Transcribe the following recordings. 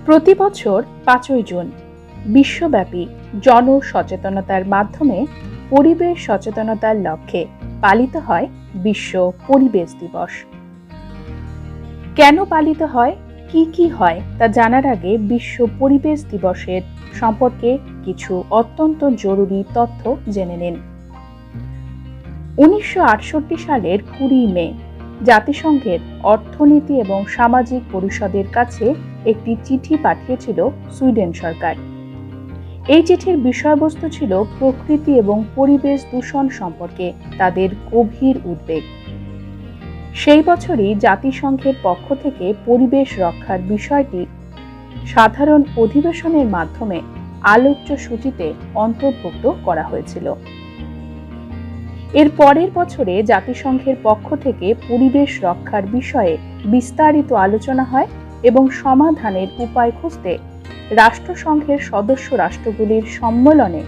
প্রতি বছর ৫ই জুন বিশ্বব্যাপী জনসচেতনতার মাধ্যমে পরিবেশ সচেতনতার লক্ষ্যে পালিত হয় বিশ্ব পরিবেশ দিবস। কেন পালিত হয়, কি হয় তা জানার আগে বিশ্ব পরিবেশ দিবসের সম্পর্কে কিছু অত্যন্ত জরুরি তথ্য জেনে নিন। ১৯৬৮ সালের ২০ মে জাতিসংঘের অর্থনীতি এবং সামাজিক পরিষদের কাছে একটি চিঠি পাঠিয়েছিল সুইডেন সরকার। এই চিঠির বিষয়বস্তু ছিল প্রকৃতি এবং পরিবেশ দূষণ সম্পর্কে তাদের গভীর উদ্বেগ। সেই বছরই জাতিসংঘের পক্ষ থেকে পরিবেশ রক্ষার বিষয়টি সাধারণ অধিবেশনের মাধ্যমে আলোচ্য সূচিতে অন্তর্ভুক্ত করা হয়েছিল। এর পরের বছরে জাতিসংঘের পক্ষ থেকে পরিবেশ রক্ষার বিষয়ে বিস্তারিত আলোচনা হয় এবং সমাধানের উপায় খুঁজতে রাষ্ট্রসংঘের সদস্য রাষ্ট্রগুলির সম্মেলনে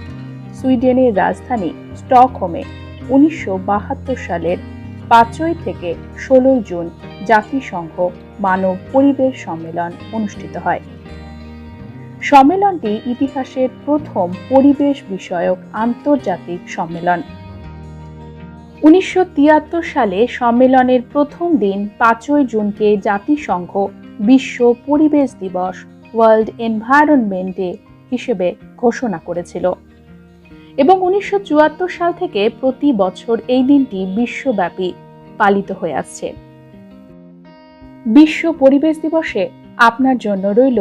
সুইডেনের রাজধানী স্টকহোমে ১৯৭২ সালের ৫ই থেকে ১৬ জুন জাতিসংঘ মানব পরিবেশ সম্মেলন অনুষ্ঠিত হয়। সম্মেলনটি ইতিহাসের প্রথম পরিবেশ বিষয়ক আন্তর্জাতিক সম্মেলন। ১৯৭৩ সালে সম্মেলনের প্রথম দিন ৫ই জুনকে জাতিসংঘ বিশ্ব পরিবেশ দিবস ওয়ার্ল্ড এনভায়রনমেন্ট ডে হিসেবে ঘোষণা করেছিল এবং ১৯৭৪ সাল থেকে প্রতি বছর এই দিনটি বিশ্বব্যাপী পালিত হয়ে আসছে। বিশ্ব পরিবেশ দিবসে আপনার জন্য রইল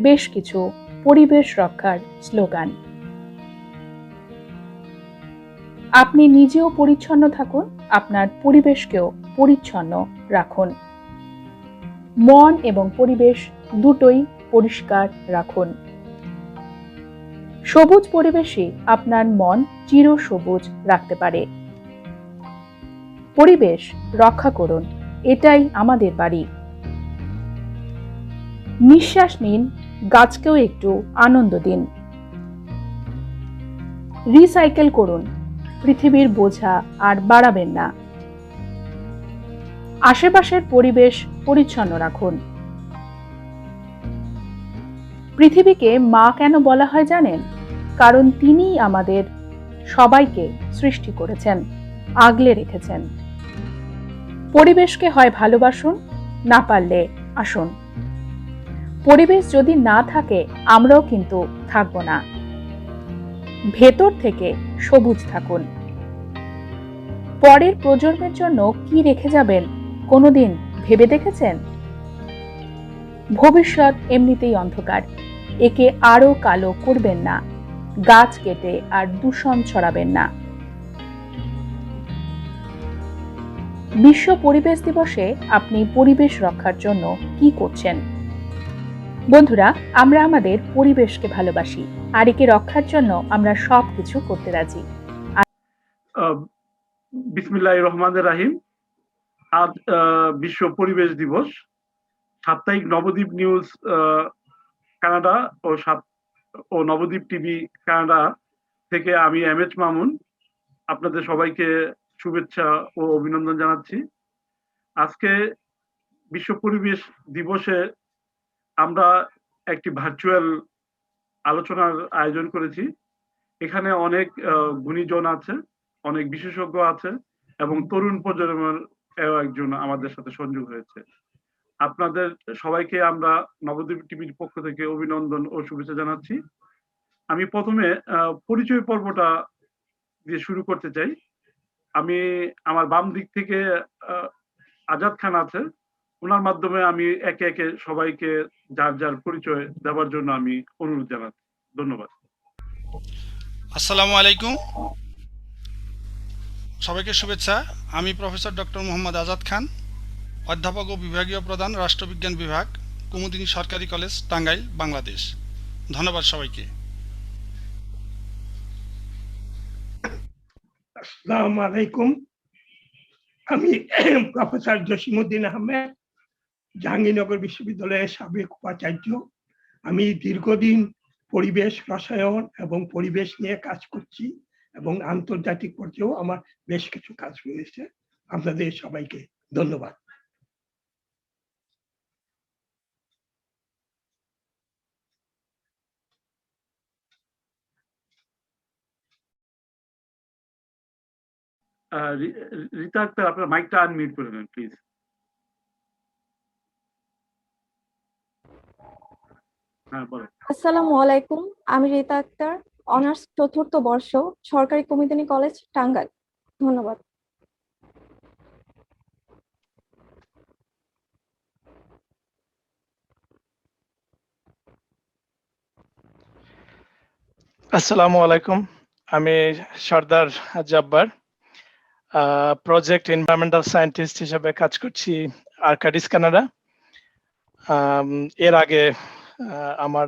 বেশ কিছু পরিবেশ রক্ষার স্লোগান। আপনি নিজেও পরিচ্ছন্ন থাকুন, আপনার পরিবেশকেও পরিচ্ছন্ন রাখুন। মন এবং পরিবেশ দুটোই পরিষ্কার রাখুন। সবুজ পরিবেশই আপনার মন চিরসবুজ রাখতে পারে। পরিবেশ রক্ষা করুন, এটাই আমাদের বাড়ি। নিঃশ্বাস নিন, গাছকেও একটু আনন্দ দিন। রিসাইকেল করুন, পৃথিবীর বোঝা আর বাড়াবেন না। আশেপাশের পরিবেশ পরিচ্ছন্ন রাখুন। পৃথিবীকে মা কেন বলা হয় জানেন? কারণ তিনিই আমাদের সবাইকে সৃষ্টি করেছেন, আগলে রেখেছেন। পরিবেশকে হয় ভালোবাসুন, না পারলে আসুন। পরিবেশ যদি না থাকে আমরাও কিন্তু থাকব না। ভেতর থেকে সবুজ থাকুন। পরের প্রজন্মের জন্য কি রেখে যাবেন কোনোদিন ভেবে দেখেছেন? ভবিষ্যৎ এমনিতেই অন্ধকার, একে আরো কালো করবেন না। গাছ কেটে আর দূষণ ছড়াবেন না। বিশ্ব পরিবেশ দিবসে আপনি পরিবেশ রক্ষার জন্য কি করছেন? বন্ধুরা, আমরা আমাদের পরিবেশকে ভালোবাসি আর একে রক্ষার জন্য আমরা সবকিছু করতে রাজি। বিসমিল্লাহির রহমানির রহিম। আজ বিশ্ব পরিবেশ দিবস। সাপ্তাহিক নবদ্বীপ নিউজ কানাডা ও নবদ্বীপ টিভি কানাডা থেকে আমি এমএচ মামুন আপনাদের সবাইকে শুভেচ্ছা ও অভিনন্দন জানাচ্ছি। আজকে বিশ্ব পরিবেশ দিবসে আমরা একটি ভার্চুয়াল আলোচনার আয়োজন করেছি। এখানে অনেক গুণীজন আছে, অনেক বিশেষজ্ঞ আছে এবং তরুণ প্রজন্মের একজন আমাদের সাথে সংযোগ হয়েছে। আপনাদের সবাইকে আমরা নবদ্বীপ টিভির পক্ষ থেকে অভিনন্দন ও শুভেচ্ছা জানাচ্ছি। আমি প্রথমে পরিচয় পর্বটা দিয়ে শুরু করতে চাই। আমি আমার বাম দিক থেকে আজাদ খান আছে, ওনার মাধ্যমে আমি একে একে সবাইকে যার যার পরিচয় দেওয়ার জন্য আমি অনুরোধ জানাচ্ছি। ধন্যবাদ। আসসালামু আলাইকুম, সবাইকে শুভেচ্ছা। আমি প্রফেসর ডক্টর মোহাম্মদ আজাদ খান, অধ্যাপক ও বিভাগীয় প্রধান, রাষ্ট্রবিজ্ঞান বিভাগ, কুমুদিনী সরকারি কলেজ, টাঙ্গাইল, বাংলাদেশ। ধন্যবাদ সবাইকে। আসসালামু আলাইকুম, আমি প্রফেসর জসিমউদ্দিন আহমেদ, জাহাঙ্গীরনগর বিশ্ববিদ্যালয়ের সাবেক উপাচার্য। আমি দীর্ঘদিন পরিবেশ রসায়ন এবং পরিবেশ নিয়ে কাজ করছি এবং আন্তর্জাতিক পর্যায়েও আমার বেশ কিছু কাজ রয়েছে। আপনাদের সবাইকে ধন্যবাদ। রীতা আক্তার, আপনার মাইকটা আনমিউট করে নেন প্লিজ। হ্যাঁ বলেন। আসসালামু আলাইকুম, আমি রীতা আক্তার, অনার্স চতুর্থ বর্ষ, সরকারি কুমুদিনী কলেজ, টাঙ্গাইল। ধন্যবাদ। আসসালামু আলাইকুম, আমি সর্দার জব্বার, প্রজেক্ট এনভায়রনমেন্টাল সায়েন্টিস্ট হিসেবে কাজ করছি আর্কাডিস কানাডা। এর আগে আমার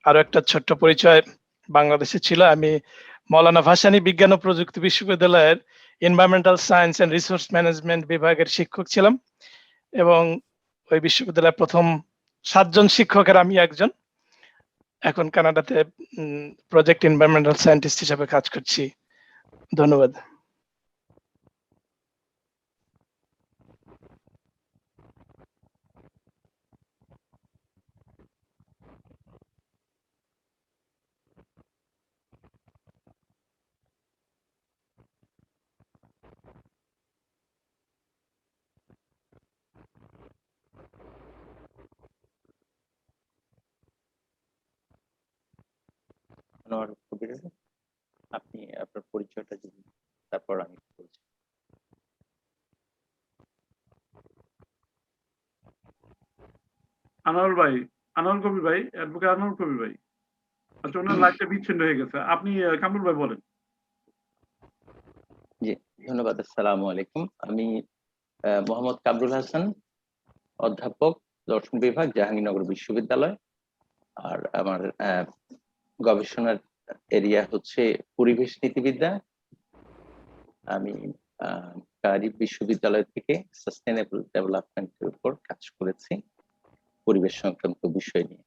আরো একটা ছোট্ট পরিচয় বাংলাদেশে ছিল। আমি মৌলানা ভাসানী বিজ্ঞান ও প্রযুক্তি বিশ্ববিদ্যালয়ের environmental science and resource management বিভাগের শিক্ষক ছিলাম এবং ওই বিশ্ববিদ্যালয়ের প্রথম 7 জন শিক্ষকের আমি একজন। এখন কানাডাতে প্রজেক্ট এনভায়রনমেন্টাল সায়েন্টিস্ট হিসেবে কাজ করছি। ধন্যবাদ। আপনি আপনার পরিচয়টা যদি তারপর আমি বলছি। আনোয়ার ভাই, আনোয়ার কবির ভাই, অ্যাডভোকেট আনোয়ার কবির ভাই, আচ্ছা ওনার লাইনটা বিচ্ছিন্ন হয়ে গেছে, আপনি কামরুল ভাই বলেন। জি ধন্যবাদ। আসসালামু আলাইকুম, আমি মোহাম্মদ কামরুল হাসান, অধ্যাপক, দর্শন বিভাগ, জাহাঙ্গীরনগর বিশ্ববিদ্যালয়। আর আমার গবেষণার এরিয়া হচ্ছে পরিবেশ নীতিবিদ্যা। আমি কারিব বিশ্ববিদ্যালয় থেকে সাস্টেনেবল ডেভেলপমেন্টের উপর কাজ করেছি পরিবেশ সংক্রান্ত বিষয় নিয়ে।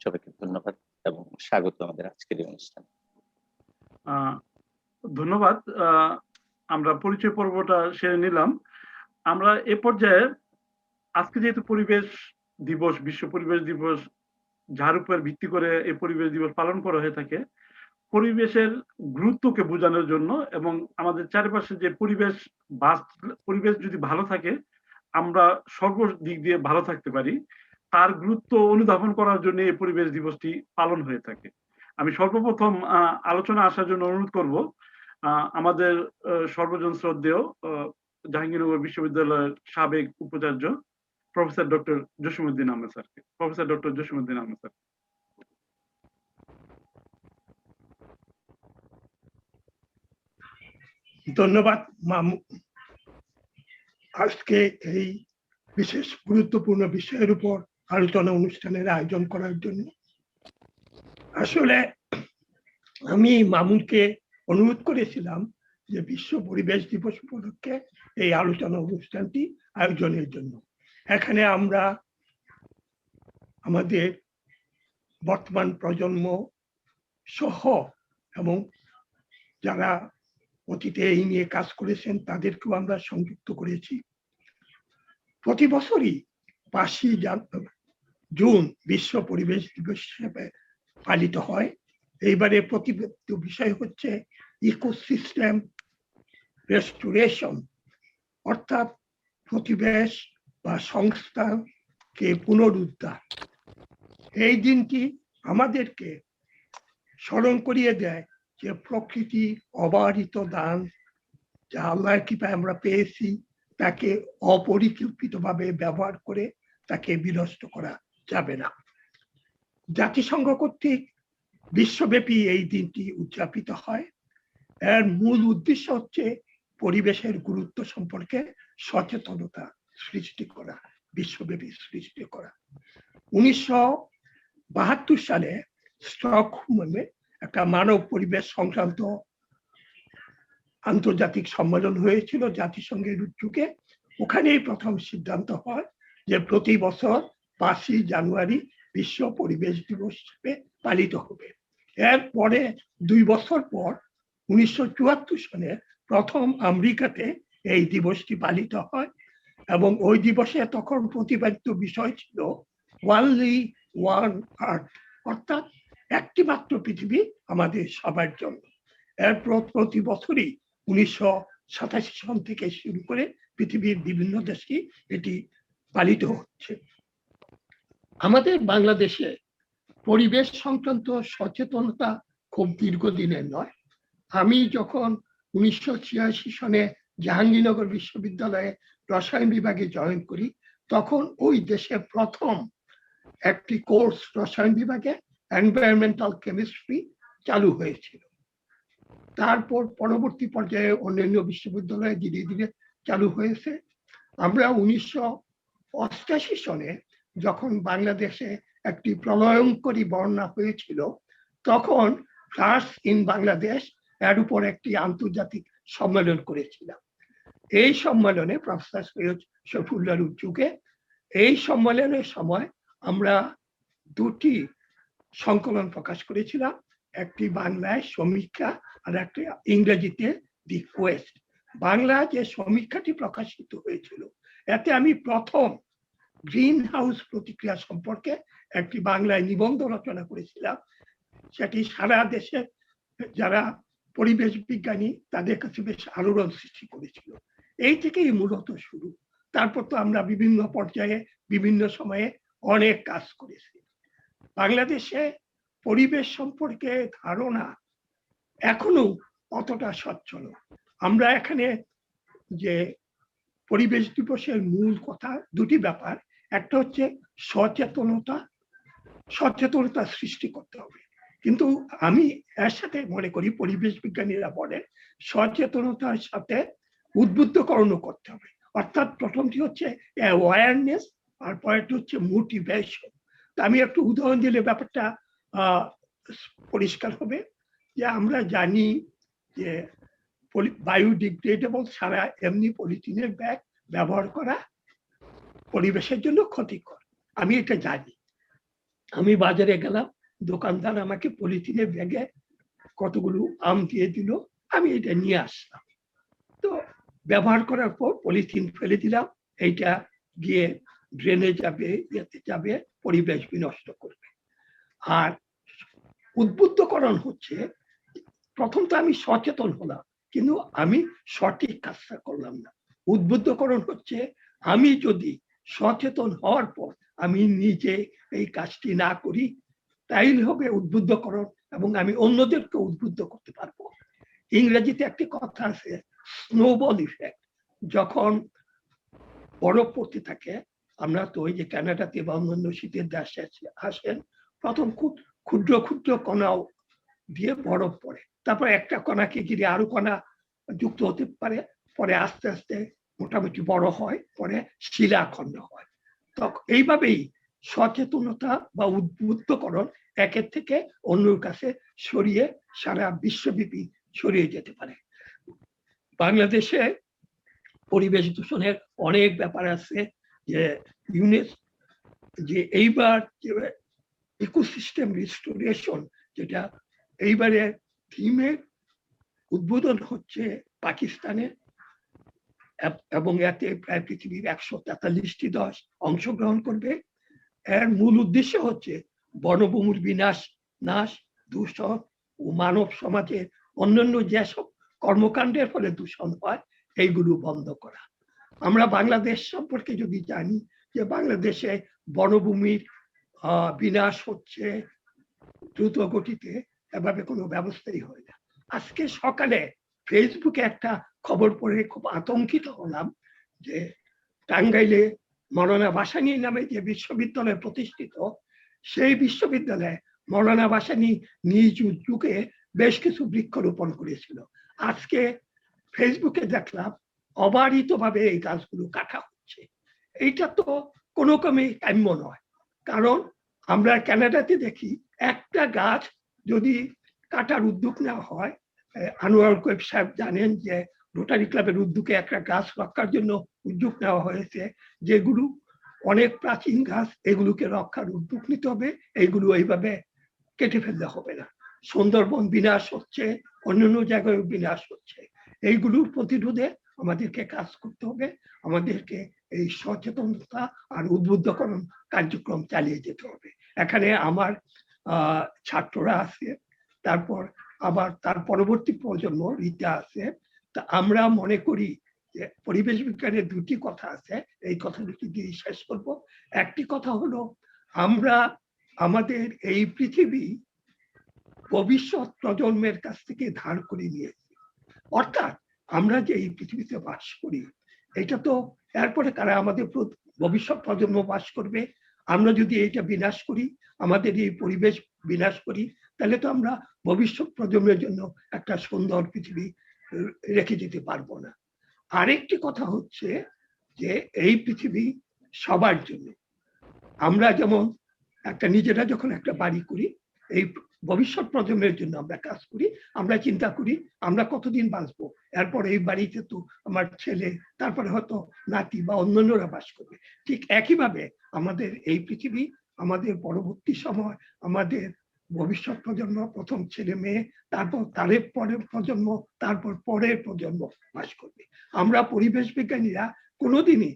সবাইকে ধন্যবাদ এবং স্বাগত আমাদের আজকের এই অনুষ্ঠানে। ধন্যবাদ। আমরা পরিচয় পর্বটা সেরে নিলাম। আমরা এ পর্যায়ে আজকে যেহেতু পরিবেশ দিবস, বিশ্ব পরিবেশ দিবস, যার উপর ভিত্তি করে এই পরিবেশ দিবস পালন করা হয়ে থাকে, পরিবেশের গুরুত্বকে বোঝানোর জন্য এবং আমাদের চারপাশে যে পরিবেশ যদি ভালো থাকে আমরা সর্বদিক দিয়ে ভালো থাকতে পারি, তার গুরুত্ব অনুধাবন করার জন্য এই পরিবেশ দিবসটি পালন হয়ে থাকে। আমি সর্বপ্রথম আলোচনা আসার জন্য অনুরোধ করব আমাদের সর্বজন শ্রদ্ধেয় জাহাঙ্গীরনগর বিশ্ববিদ্যালয়ের সাবেক উপাচার্য প্রফেসর ডক্টর জসিমউদ্দিন আহমেদ স্যারকে। Professor doctor Jasimuddin Ahmed sir. ধন্যবাদ মামু, আজকে এই বিশেষ গুরুত্বপূর্ণ বিষয়ের উপর আলোচনা অনুষ্ঠানের আয়োজন করার জন্য। আসলে আমি মামুনকে অনুরোধ করেছিলাম যে বিশ্ব পরিবেশ দিবস উপলক্ষে এই আলোচনা অনুষ্ঠানটি আয়োজনের জন্য। এখানে আমরা আমাদের বর্তমান প্রজন্ম সহ এবং যারা অতীতে এই নিয়ে কাজ করেছেন তাদেরকেও আমরা সংযুক্ত করেছি। প্রতি বছরই 5ই জুন বিশ্ব পরিবেশ দিবস হিসেবে পালিত হয়। এইবারে প্রতিপাদ্য বিষয় হচ্ছে ইকোসিস্টেম রেস্টোরেশন, অর্থাৎ পরিবেশ বা সংস্থাকে পুনরুদ্ধার। এই দিনটি আমাদেরকে স্মরণ করিয়ে দেয় যে প্রকৃতি অবারিত দান যা আল্লাহর কৃপায় আমরা পেয়েছি, তাকে অপরিকল্পিতভাবে ব্যবহার করে তাকে বিনষ্ট করা যাবে না। জাতিসংঘ কর্তৃক বিশ্বব্যাপী এই দিনটি উদযাপিত হয়। এর মূল উদ্দেশ্য হচ্ছে পরিবেশের গুরুত্ব সম্পর্কে সচেতনতা সৃষ্টি করা, বিশ্বব্যাপী সৃষ্টি করা। 1972 সালে স্টকহোমে একটা মানব পরিবেশ সংক্রান্ত আন্তর্জাতিক সম্মেলন হয়েছিল জাতিসংঘের উদ্যোগে। ওখানেই প্রথম সিদ্ধান্ত হয় যে প্রতি বছর 5ই জানুয়ারি বিশ্ব পরিবেশ দিবস হিসেবে পালিত হবে। এরপরে 2 বছর পর 1974 সালে প্রথম আমেরিকাতে এই দিবসটি পালিত হয় এবং ওই দিবসে তখন প্রতিপাদ্য বিষয় ছিল ওয়ানলি ওয়ান আর্থ, অর্থাৎ একটি মাত্র পৃথিবী আমাদের সবার জন্য। এরপর প্রতি বছরই 87 সন থেকে শুরু করে পৃথিবীর বিভিন্ন দেশে এটি পালিত হচ্ছে। আমাদের বাংলাদেশে পরিবেশ সংক্রান্ত সচেতনতা খুব দীর্ঘদিনের নয়। আমি যখন 1986 সনে জাহাঙ্গীরনগর বিশ্ববিদ্যালয়ে রসায়ন বিভাগে জয়েন করি, তখন ওই দেশে প্রথম একটি কোর্স রসায়ন বিভাগে এনভায়রনমেন্টাল কেমিস্ট্রি চালু হয়েছিল। তারপর পরবর্তী পর্যায়ে অন্যান্য বিশ্ববিদ্যালয়ে ধীরে ধীরে চালু হয়েছে। আমরা 1988 সনে যখন বাংলাদেশে একটি প্রলয়ঙ্করী বন্যা হয়েছিল, তখন ফ্লাডস ইন বাংলাদেশ এর উপর একটি আন্তর্জাতিক সম্মেলন করেছিলাম। এই সম্মেলনে প্রফেসর সৈয়দ শফিউল্লাহর উদ্যোগে এই সম্মেলনের সময় আমরা দুটি সংকলন প্রকাশ করেছিলাম, একটি বাংলায় সমীক্ষা আর একটি ইংরেজিতে দি কোয়েস্ট। বাংলা যে সমীক্ষাটি প্রকাশিত হয়েছিল, এতে আমি প্রথম গ্রিন হাউস প্রতিক্রিয়া সম্পর্কে একটি বাংলায় নিবন্ধ রচনা করেছিলাম। সেটি সারা দেশে যারা পরিবেশ বিজ্ঞানী তাদের কাছে বেশ আলোড়ন সৃষ্টি করেছিল। এই থেকেই মূলত শুরু। তারপর তো আমরা বিভিন্ন পর্যায়ে বিভিন্ন সময়ে অনেক কাজ করেছি। বাংলাদেশে পরিবেশ সম্পর্কে ধারণা এখনো অতটা সচ্ছল। আমরা এখানে যে পরিবেশ দিবসের মূল কথা দুটি ব্যাপার, একটা হচ্ছে সচেতনতা সৃষ্টি করতে হবে, কিন্তু আমি এর সাথে মনে করি পরিবেশ বিজ্ঞানীরা বলেন সচেতনতার সাথে উদ্বুদ্ধকরণও করতে হবে। অর্থাৎ প্রথমটি হচ্ছে অ্যাওয়ারনেস আর পরেরটি হচ্ছে মোটিভেশন। আমি একটু উদাহরণ দিলে ব্যাপারটা পরিষ্কার হবে। যে আমরা জানি যে বায়োডিগ্রেডেবল ছাড়া এমনি পলিথিনের ব্যাগ ব্যবহার করা পরিবেশের জন্য ক্ষতিকর, আমি এটা জানি। আমি বাজারে গেলাম, দোকানদার আমাকে পলিথিনের ব্যাগে কতগুলো আম দিয়ে দিল, আমি এটা নিয়ে আসলাম। তো ব্যবহার করার পর পলিথিন ফেলে দিলাম, এইটা গিয়ে ড্রেনে যাবে, ইয়েতে যাবে, পরিবেশ বিনষ্ট করবে। আর উদ্বুদ্ধকরণ হচ্ছে, প্রথম তো আমি সচেতন হলাম কিন্তু আমি সঠিক কাজটা করলাম না। উদ্বুদ্ধকরণ হচ্ছে আমি যদি সচেতন হওয়ার পর আমি নিজে এই কাজটি না করি, তাইলে হবে উদ্বুদ্ধকরণ এবং আমি অন্যদেরকে উদ্বুদ্ধ করতে পারবো। ইংরেজিতে একটি কথা আছে, স্নোবল ইফেক্ট। যখন বরফ পড়তে থাকে, আমরা তো ওই যে কানাডাতে বা অন্যান্য শীতের দেশে আসেন, প্রথম খুব ক্ষুদ্র ক্ষুদ্র কণাও দিয়ে বরফ পড়ে, তারপর একটা কণাকে ঘিরে আরো কণা যুক্ত হতে পারে, পরে আস্তে আস্তে মোটামুটি বড় হয়, পরে শিলাখণ্ড হয়। তখন এইভাবেই সচেতনতা বা উদ্বুদ্ধকরণ একের থেকে অন্যর কাছে ছড়িয়ে সারা বিশ্বব্যাপী ছড়িয়ে যেতে পারে। বাংলাদেশে পরিবেশ দূষণের অনেক ব্যাপার আছে, যে যে এইবার ইকোসিস্টেম রিস্টোরেশন, যেটা এইবারে থিমের উদ্বোধন হচ্ছে পাকিস্তানে, এবং এতে প্রায় পৃথিবীর 143টি দেশ অংশগ্রহণ করবে। এর মূল উদ্দেশ্য হচ্ছে বনভূমির নাশ, দূষণ ও মানব সমাজে অন্যান্য যেসব কর্মকাণ্ডের ফলে দূষণ হয় এইগুলো বন্ধ করা। আমরা বাংলাদেশ সম্পর্কে যদি জানি যে বাংলাদেশে বনভূমির বিনাশ হচ্ছে দ্রুত গতিতে, এভাবে কোনো ব্যবস্থাই হয় না। আজকে সকালে ফেসবুকে একটা খবর পড়ে খুব আতঙ্কিত হলাম যে টাঙ্গাইলে মৌলানা ভাসানী নামে যে বিশ্ববিদ্যালয় প্রতিষ্ঠিত, সেই বিশ্ববিদ্যালয়ে মৌলানা ভাসানী নিজ উদ্যোগে বেশ কিছু বৃক্ষরোপণ করেছিল। আজকে ফেসবুকে দেখলাম অবারিতভাবে এই গাছগুলো কাটা হচ্ছে। এইটা তো কোনো ক্রমেই কাম্য নয়, কারণ আমরা কানাডাতে দেখি একটা গাছ যদি কাটার উদ্যোগ নেওয়া হয়, আনোয়ার কোয়েব সাহেব জানেন যে রোটারি ক্লাবের উদ্যোগে একটা গাছ রক্ষার জন্য উদ্যোগ নেওয়া হয়েছে, যেগুলো অনেক প্রাচীন গাছ, এগুলোকে রক্ষার উদ্যোগ নিতে হবে, এইগুলো এইভাবে কেটে ফেললে হবে না। সুন্দরবন বিনাশ হচ্ছে, অন্যান্য জায়গায় বিনাশ হচ্ছে, এইগুলোর প্রতিরোধে আমাদেরকে কাজ করতে হবে। আমাদেরকে এই সচেতনতা আর উদ্বুদ্ধকরণ কার্যক্রম চালিয়ে যেতে হবে। এখানে আমার ছাত্ররা আছে, তারপর আবার তার পরবর্তী প্রজন্ম রীতা আছে, তা আমরা মনে করি যে পরিবেশ বিজ্ঞানের দুটি কথা আছে, এই কথা দুটি দিয়ে শেষ করব। একটি কথা হলো, আমরা আমাদের এই পৃথিবী ভবিষ্যৎ প্রজন্মের কাছ থেকে ধার করে নিয়েছি। অর্থাৎ আমরা যে এই পৃথিবীতে বাস করি, এটা তো এরপরে কারা আমাদের ভবিষ্যৎ প্রজন্ম বাস করবে। আমরা যদি এইটা বিনাশ করি, আমাদের এই পরিবেশ বিনাশ করি, তাহলে তো আমরা ভবিষ্যৎ প্রজন্মের জন্য একটা সুন্দর পৃথিবী রেখে যেতে পারবো না। আরেকটি কথা হচ্ছে যে এই পৃথিবী সবার জন্য। আমরা যেমন নিজেরা যখন একটা বাড়ি করি, এই ভবিষ্যৎ প্রজন্মের জন্য আমরা কাজ করি, আমরা চিন্তা করি আমরা কতদিন বাঁচবো, এরপর এই বাড়িতে তো আমার ছেলে, তারপরে হয়তো নাতি বা অন্যান্যরা বাস করবে। ঠিক একইভাবে আমাদের এই পৃথিবী, আমাদের পরবর্তী সময়, আমাদের ভবিষ্যৎ প্রজন্ম, প্রথম ছেলে মেয়ে, তারপর তাদের পরের প্রজন্ম, তারপর পরের প্রজন্ম বাস করবে। আমরা পরিবেশ বিজ্ঞানীরা কোনোদিনই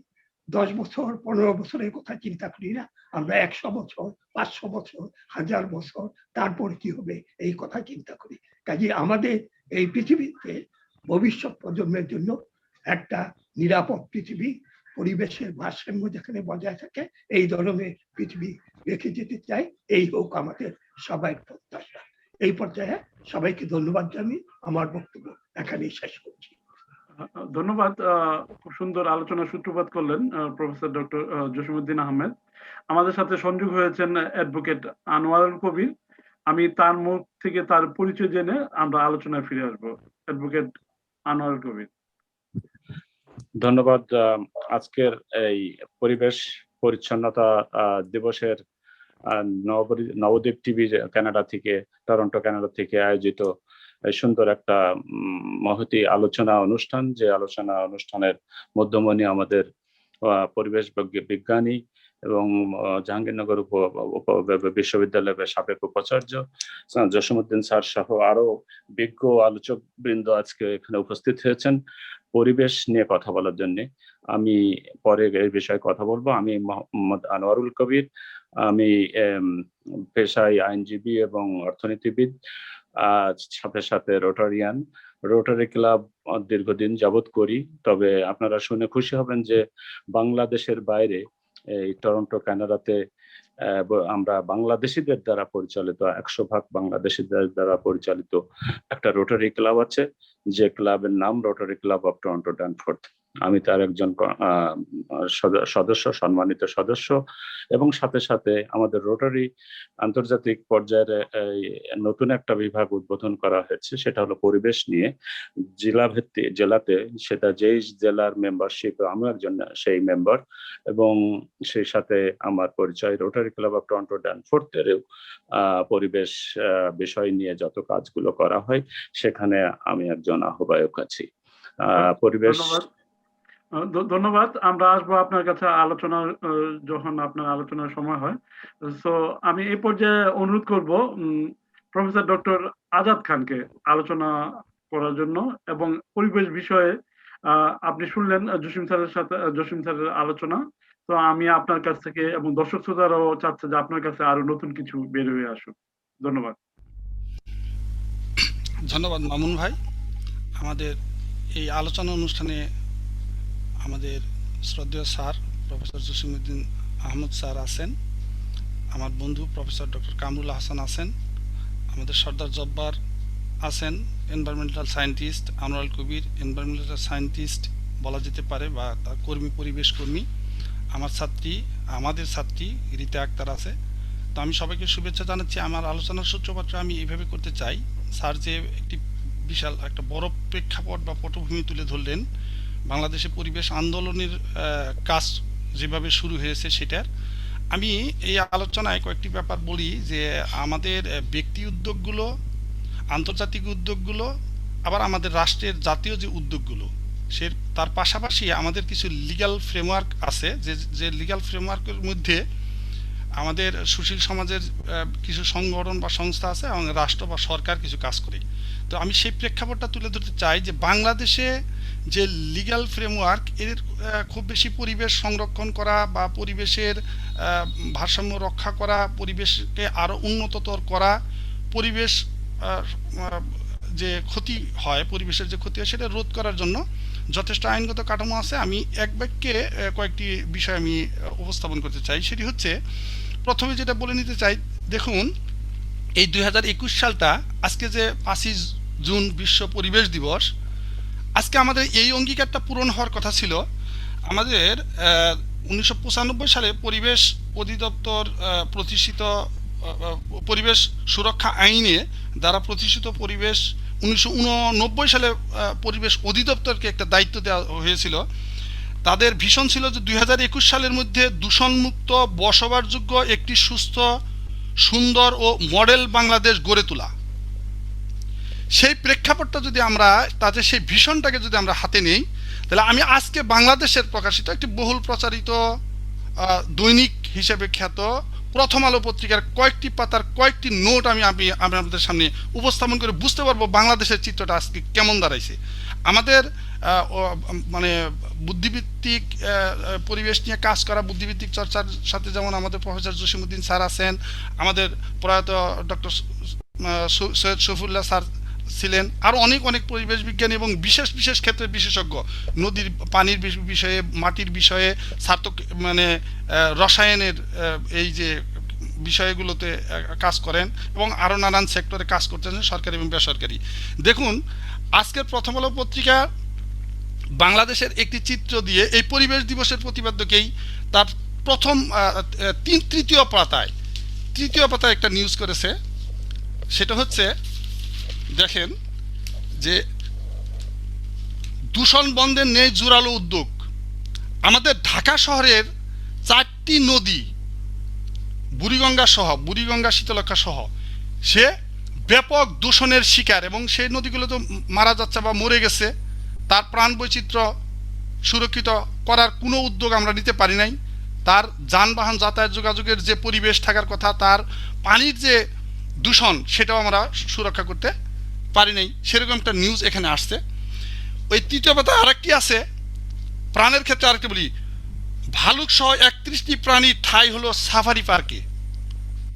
10 বছর 15 বছরের কথা চিন্তা করি না, আমরা 100 বছর, 500 বছর, 1000 বছর, তারপর কি হবে এই কথা চিন্তা করি। কাজে আমাদের এই পৃথিবীতে ভবিষ্যৎ প্রজন্মের জন্য একটা নিরাপদ পৃথিবী, পরিবেশের ভারসাম্য যেখানে বজায় থাকে, এই ধরনের পৃথিবী রেখে যেতে চাই। এই হোক আমাদের সবাই প্রত্যাশা। এই পর্যায়ে সবাইকে ধন্যবাদ জানিয়ে আমার বক্তব্য এখানেই শেষ করছি। ধন্যবাদ। খুব সুন্দর আলোচনার সূত্রপাত করলেন প্রফেসর ডক্টর জসিমউদ্দিন আহমেদ। আমাদের সাথে সংযোগ হয়েছেন অ্যাডভোকেট আনোয়ারুল কবির। আমি তার মুখ থেকে তার পরিচয় জেনে আমরা আলোচনায় ফিরে আসবো। অ্যাডভোকেট আনোয়ারুল কবির। ধন্যবাদ। আজকের এই পরিবেশ পরিচ্ছন্নতা দিবসের নবদ্বীপ টিভি কানাডা থেকে, টরন্টো কানাডা থেকে আয়োজিত সুন্দর একটা মহতী আলোচনা অনুষ্ঠান, যে আলোচনা অনুষ্ঠানের মধ্যমণি আমাদের পরিবেশ বিজ্ঞানী এবং জাহাঙ্গীরনগর বিশ্ববিদ্যালয়ের সাবেক উপাচার্য জসিমউদ্দিন স্যার সহ আরো বিজ্ঞ আলোচক বৃন্দ আজকে এখানে উপস্থিত হয়েছেন পরিবেশ নিয়ে কথা বলার জন্য। আমি পরে এই বিষয়ে কথা বলবো। আমি মোহাম্মদ আনোয়ারুল কবির, আমি পেশায় আইনজীবী এবং অর্থনীতিবিদ, সাথে সাথে রোটারিয়ান। রোটারি ক্লাব দীর্ঘদিন যাবত করি। তবে আপনারা শুনে খুশি হবেন যে বাংলাদেশের বাইরে এই টরন্টো কানাডাতে আমরা বাংলাদেশিদের দ্বারা পরিচালিত, 100% বাংলাদেশিদের দ্বারা পরিচালিত একটা রোটারি ক্লাব আছে, যে ক্লাবের নাম rotary Club of Toronto Danforth. আমি তার একজন সদস্য, সম্মানিত সদস্য। এবং সাথে সাথে আমাদের রোটারি আন্তর্জাতিক পর্যায়ে নতুন একটা বিভাগ উদ্বোধন করা হয়েছে, সেটা হলো পরিবেশ নিয়ে। জেলাতে সেটা যেই জেলার মেম্বারশিপ, আমি একজন সেই মেম্বার, এবং সেই সাথে আমার পরিচয় রোটারি ক্লাব অফ টরন্টো ড্যানফোর্থেরও পরিবেশ বিষয় নিয়ে যত কাজগুলো করা হয় সেখানে আমি একজন আহ্বায়ক আছি। পরিবেশ। ধন্যবাদ। আমরা আসবো আপনার কাছে আলোচনা যখন আপনার আলোচনার সময় হয়। সো আমি এই পর্যায়ে অনুরোধ করব প্রফেসর ডক্টর আজাদ খানকে আলোচনা করার জন্য। এবং পরিবেশ বিষয়ে আপনি শুনলেন জসিম স্যারের আলোচনা। তো আমি আপনার কাছ থেকে এবং দর্শক শ্রোতারাও চাচ্ছে যে আপনার কাছে আরো নতুন কিছু বের হয়ে আসুক। ধন্যবাদ। ধন্যবাদ মামুন ভাই। আমাদের এই আলোচনা অনুষ্ঠানে আমাদের শ্রদ্ধেয় sir professor Jasimuddin Ahmed sir আছেন, আমার বন্ধু প্রফেসর ডক্টর কামরুল হাসান আছেন, আমাদের সর্দার জব্বার আছেন, এনভায়রনমেন্টাল সায়েন্টিস্ট আনোয়ারুল কবির, এনভায়রনমেন্টাল সায়েন্টিস্ট বলা যেতে পারে বা তার কর্মী, পরিবেশ কর্মী। আমাদের ছাত্রী রীতা আক্তার আছে। তো আমি সবাইকে শুভেচ্ছা জানাচ্ছি। আমার আলোচনার সূত্রপাত আমি এইভাবে করতে চাই। স্যার যে একটি বিশাল একটা বড় প্রেক্ষাপট বা পটভূমি তুলে ধরলেন, বাংলাদেশে পরিবেশ আন্দোলনের কাজ যেভাবে শুরু হয়েছে সেটার, আমি এই আলোচনায় কয়েকটি ব্যাপার বলি যে আমাদের ব্যক্তি উদ্যোগগুলো, আন্তর্জাতিক উদ্যোগগুলো, আবার আমাদের রাষ্ট্রের জাতীয় যে উদ্যোগগুলো, তার পাশাপাশি আমাদের কিছু লিগ্যাল ফ্রেমওয়ার্ক আছে, যে লিগ্যাল ফ্রেমওয়ার্কের মধ্যে আমাদের সুশীল সমাজের কিছু সংগঠন বা সংস্থা আছে এবং রাষ্ট্র বা সরকার কিছু কাজ করে। তো আমি সেই প্রেক্ষাপটটা তুলে ধরতে চাই যে বাংলাদেশে যে লিগ্যাল ফ্রেমওয়ার্ক, এর খুব বেশি পরিবেশ সংরক্ষণ করা বা পরিবেশের ভারসাম্য রক্ষা করা, পরিবেশকে আরও উন্নততর করা, পরিবেশ যে ক্ষতি হয়, পরিবেশের যে ক্ষতি হয় সেটা রোধ করার জন্য যথেষ্ট আইনগত কাঠামো আছে। আমি এক বাক্যে কয়েকটি বিষয় আমি উপস্থাপন করতে চাই। সেটি হচ্ছে, প্রথমে যেটা বলে নিতে চাই, দেখুন এই 2021 সালটা, আজকে যে 5ই জুন বিশ্ব পরিবেশ দিবস, আজকে আমাদের এই অঙ্গীকারটা পূরণ হওয়ার কথা ছিল। আমাদের 1995 সালে পরিবেশ অধিদপ্তর প্রতিষ্ঠিত পরিবেশ সুরক্ষা আইনে দ্বারা প্রতিষ্ঠিত পরিবেশ 1989 সালে পরিবেশ অধিদপ্তরকে একটা দায়িত্ব দেওয়া হয়েছিল। তাদের ভিশন ছিল যে 2021 সালের মধ্যে দূষণমুক্ত বসবাসযোগ্য একটি সুস্থ, সুন্দর ও মডেল বাংলাদেশ গড়ে তোলা। সেই প্রেক্ষাপটটা যদি আমরা, তাদের সেই ভিশনটাকে যদি আমরা হাতে নেই, তাহলে আমি আজকে বাংলাদেশের প্রকাশিত একটি বহুল প্রচারিত দৈনিক হিসেবে খ্যাত প্রথম আলো পত্রিকার কয়েকটি পাতার কয়েকটি নোট আমি আপনাদের সামনে উপস্থাপন করে বুঝতে পারবো বাংলাদেশের চিত্রটা আজকে কেমন দাঁড়াইছে। আমাদের মানে বুদ্ধিভিত্তিক পরিবেশ নিয়ে কাজ করা, বুদ্ধিভিত্তিক চর্চার সাথে যেমন আমাদের প্রফেসর জসিমউদ্দিন স্যার আছেন, আমাদের প্রয়াত ডক্টর সৈয়দ শফিউল্লাহ স্যার ছিলেন, আরও অনেক অনেক পরিবেশ বিজ্ঞানী এবং বিশেষ বিশেষ ক্ষেত্রে বিশেষজ্ঞ, নদীর পানির বিষয়ে, মাটির বিষয়ে, সার্থক মানে রসায়নের এই যে বিষয়গুলোতে কাজ করেন এবং আরও নানান সেক্টরে কাজ করতেছেন, সরকারি এবং বেসরকারি। দেখুন আজকের প্রথম আলো পত্রিকা বাংলাদেশের একটি চিত্র দিয়ে এই পরিবেশ দিবসের প্রতিপাদ্যকেই তার প্রথম তৃতীয় পাতায় একটা নিউজ করেছে। সেটা হচ্ছে, দেখেন যে দূষণ বন্ধের নেই জোরালো উদ্যোগ। আমাদের ঢাকা শহরের 4টি নদী, বুড়িগঙ্গা, শীতলক্ষা সহ, সে ব্যাপক দূষণের শিকার এবং সেই নদীগুলো তো মারা যাচ্ছে বা মরে গেছে। তার প্রাণ বৈচিত্র্য সুরক্ষিত করার কোনো উদ্যোগ আমরা নিতে পারি নাই। তার যানবাহন যাতায়াত যোগাযোগের যে পরিবেশ থাকার কথা, তার পানির যে দূষণ, সেটাও আমরা সুরক্ষা করতে পারি নাই। সেরকম একটা নিউজ এখানে আসছে। ওই তৃতীয় পাতা আরেকটি আছে, প্রাণের ক্ষেত্রে আরেকটি বলি, ভালুক সহ 31টি প্রাণীর ঠাঁই হলো সাফারি পার্কে।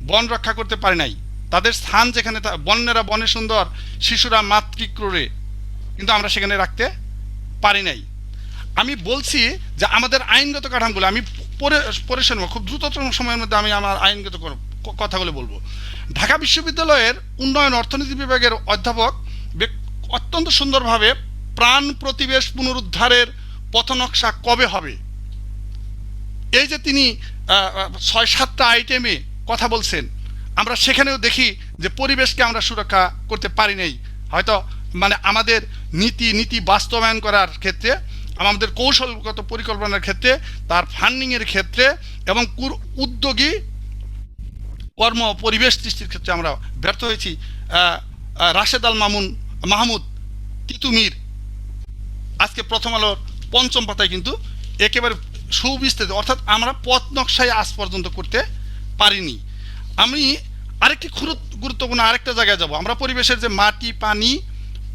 বন রক্ষা করতে পারে নাই, তাদের স্থান যেখানে, বন্যেরা বনে সুন্দর, শিশুরা মাতৃক্রোড়ে, কিন্তু আমরা সেখানে রাখতে পারি নাই। আমি বলছি যে আমাদের আইনগত কাঠামোগুলো, আমি পরে শুনবো, খুব দ্রুততম সময়ের মধ্যে আমি আমার আইনগত কথাগুলো বলবো। ঢাকা বিশ্ববিদ্যালয়ের উন্নয়ন অর্থনীতি বিভাগের অধ্যাপক অত্যন্ত সুন্দরভাবে প্রাণ পরিবেশ পুনরুদ্ধারের পথনকশা কবে হবে, এই যে তিনি 6-7টা আইটেমে কথা বলছেন, আমরা সেখানেও দেখি যে পরিবেশকে আমরা সুরক্ষা করতে পারি নাই। হয়তো মানে আমাদের নীতি বাস্তবায়ন করার ক্ষেত্রে, আমাদের কৌশলগত পরিকল্পনার ক্ষেত্রে, তার ফান্ডিংয়ের ক্ষেত্রে এবং উদ্যোগী কর্ম পরিবেশ সৃষ্টির ক্ষেত্রে আমরা ব্যর্থ হয়েছি। রাশেদ আল মাহমুদ তিতুমির আজকে প্রথম আলোর 5ম পাতায় কিন্তু একেবারে সুবিস্তৃত, অর্থাৎ আমরা পথ নকশায় আজ পর্যন্ত করতে পারিনি। আমি আরেকটি গুরুত্বপূর্ণ আরেকটা জায়গায় যাব। আমরা পরিবেশের যে মাটি, পানি,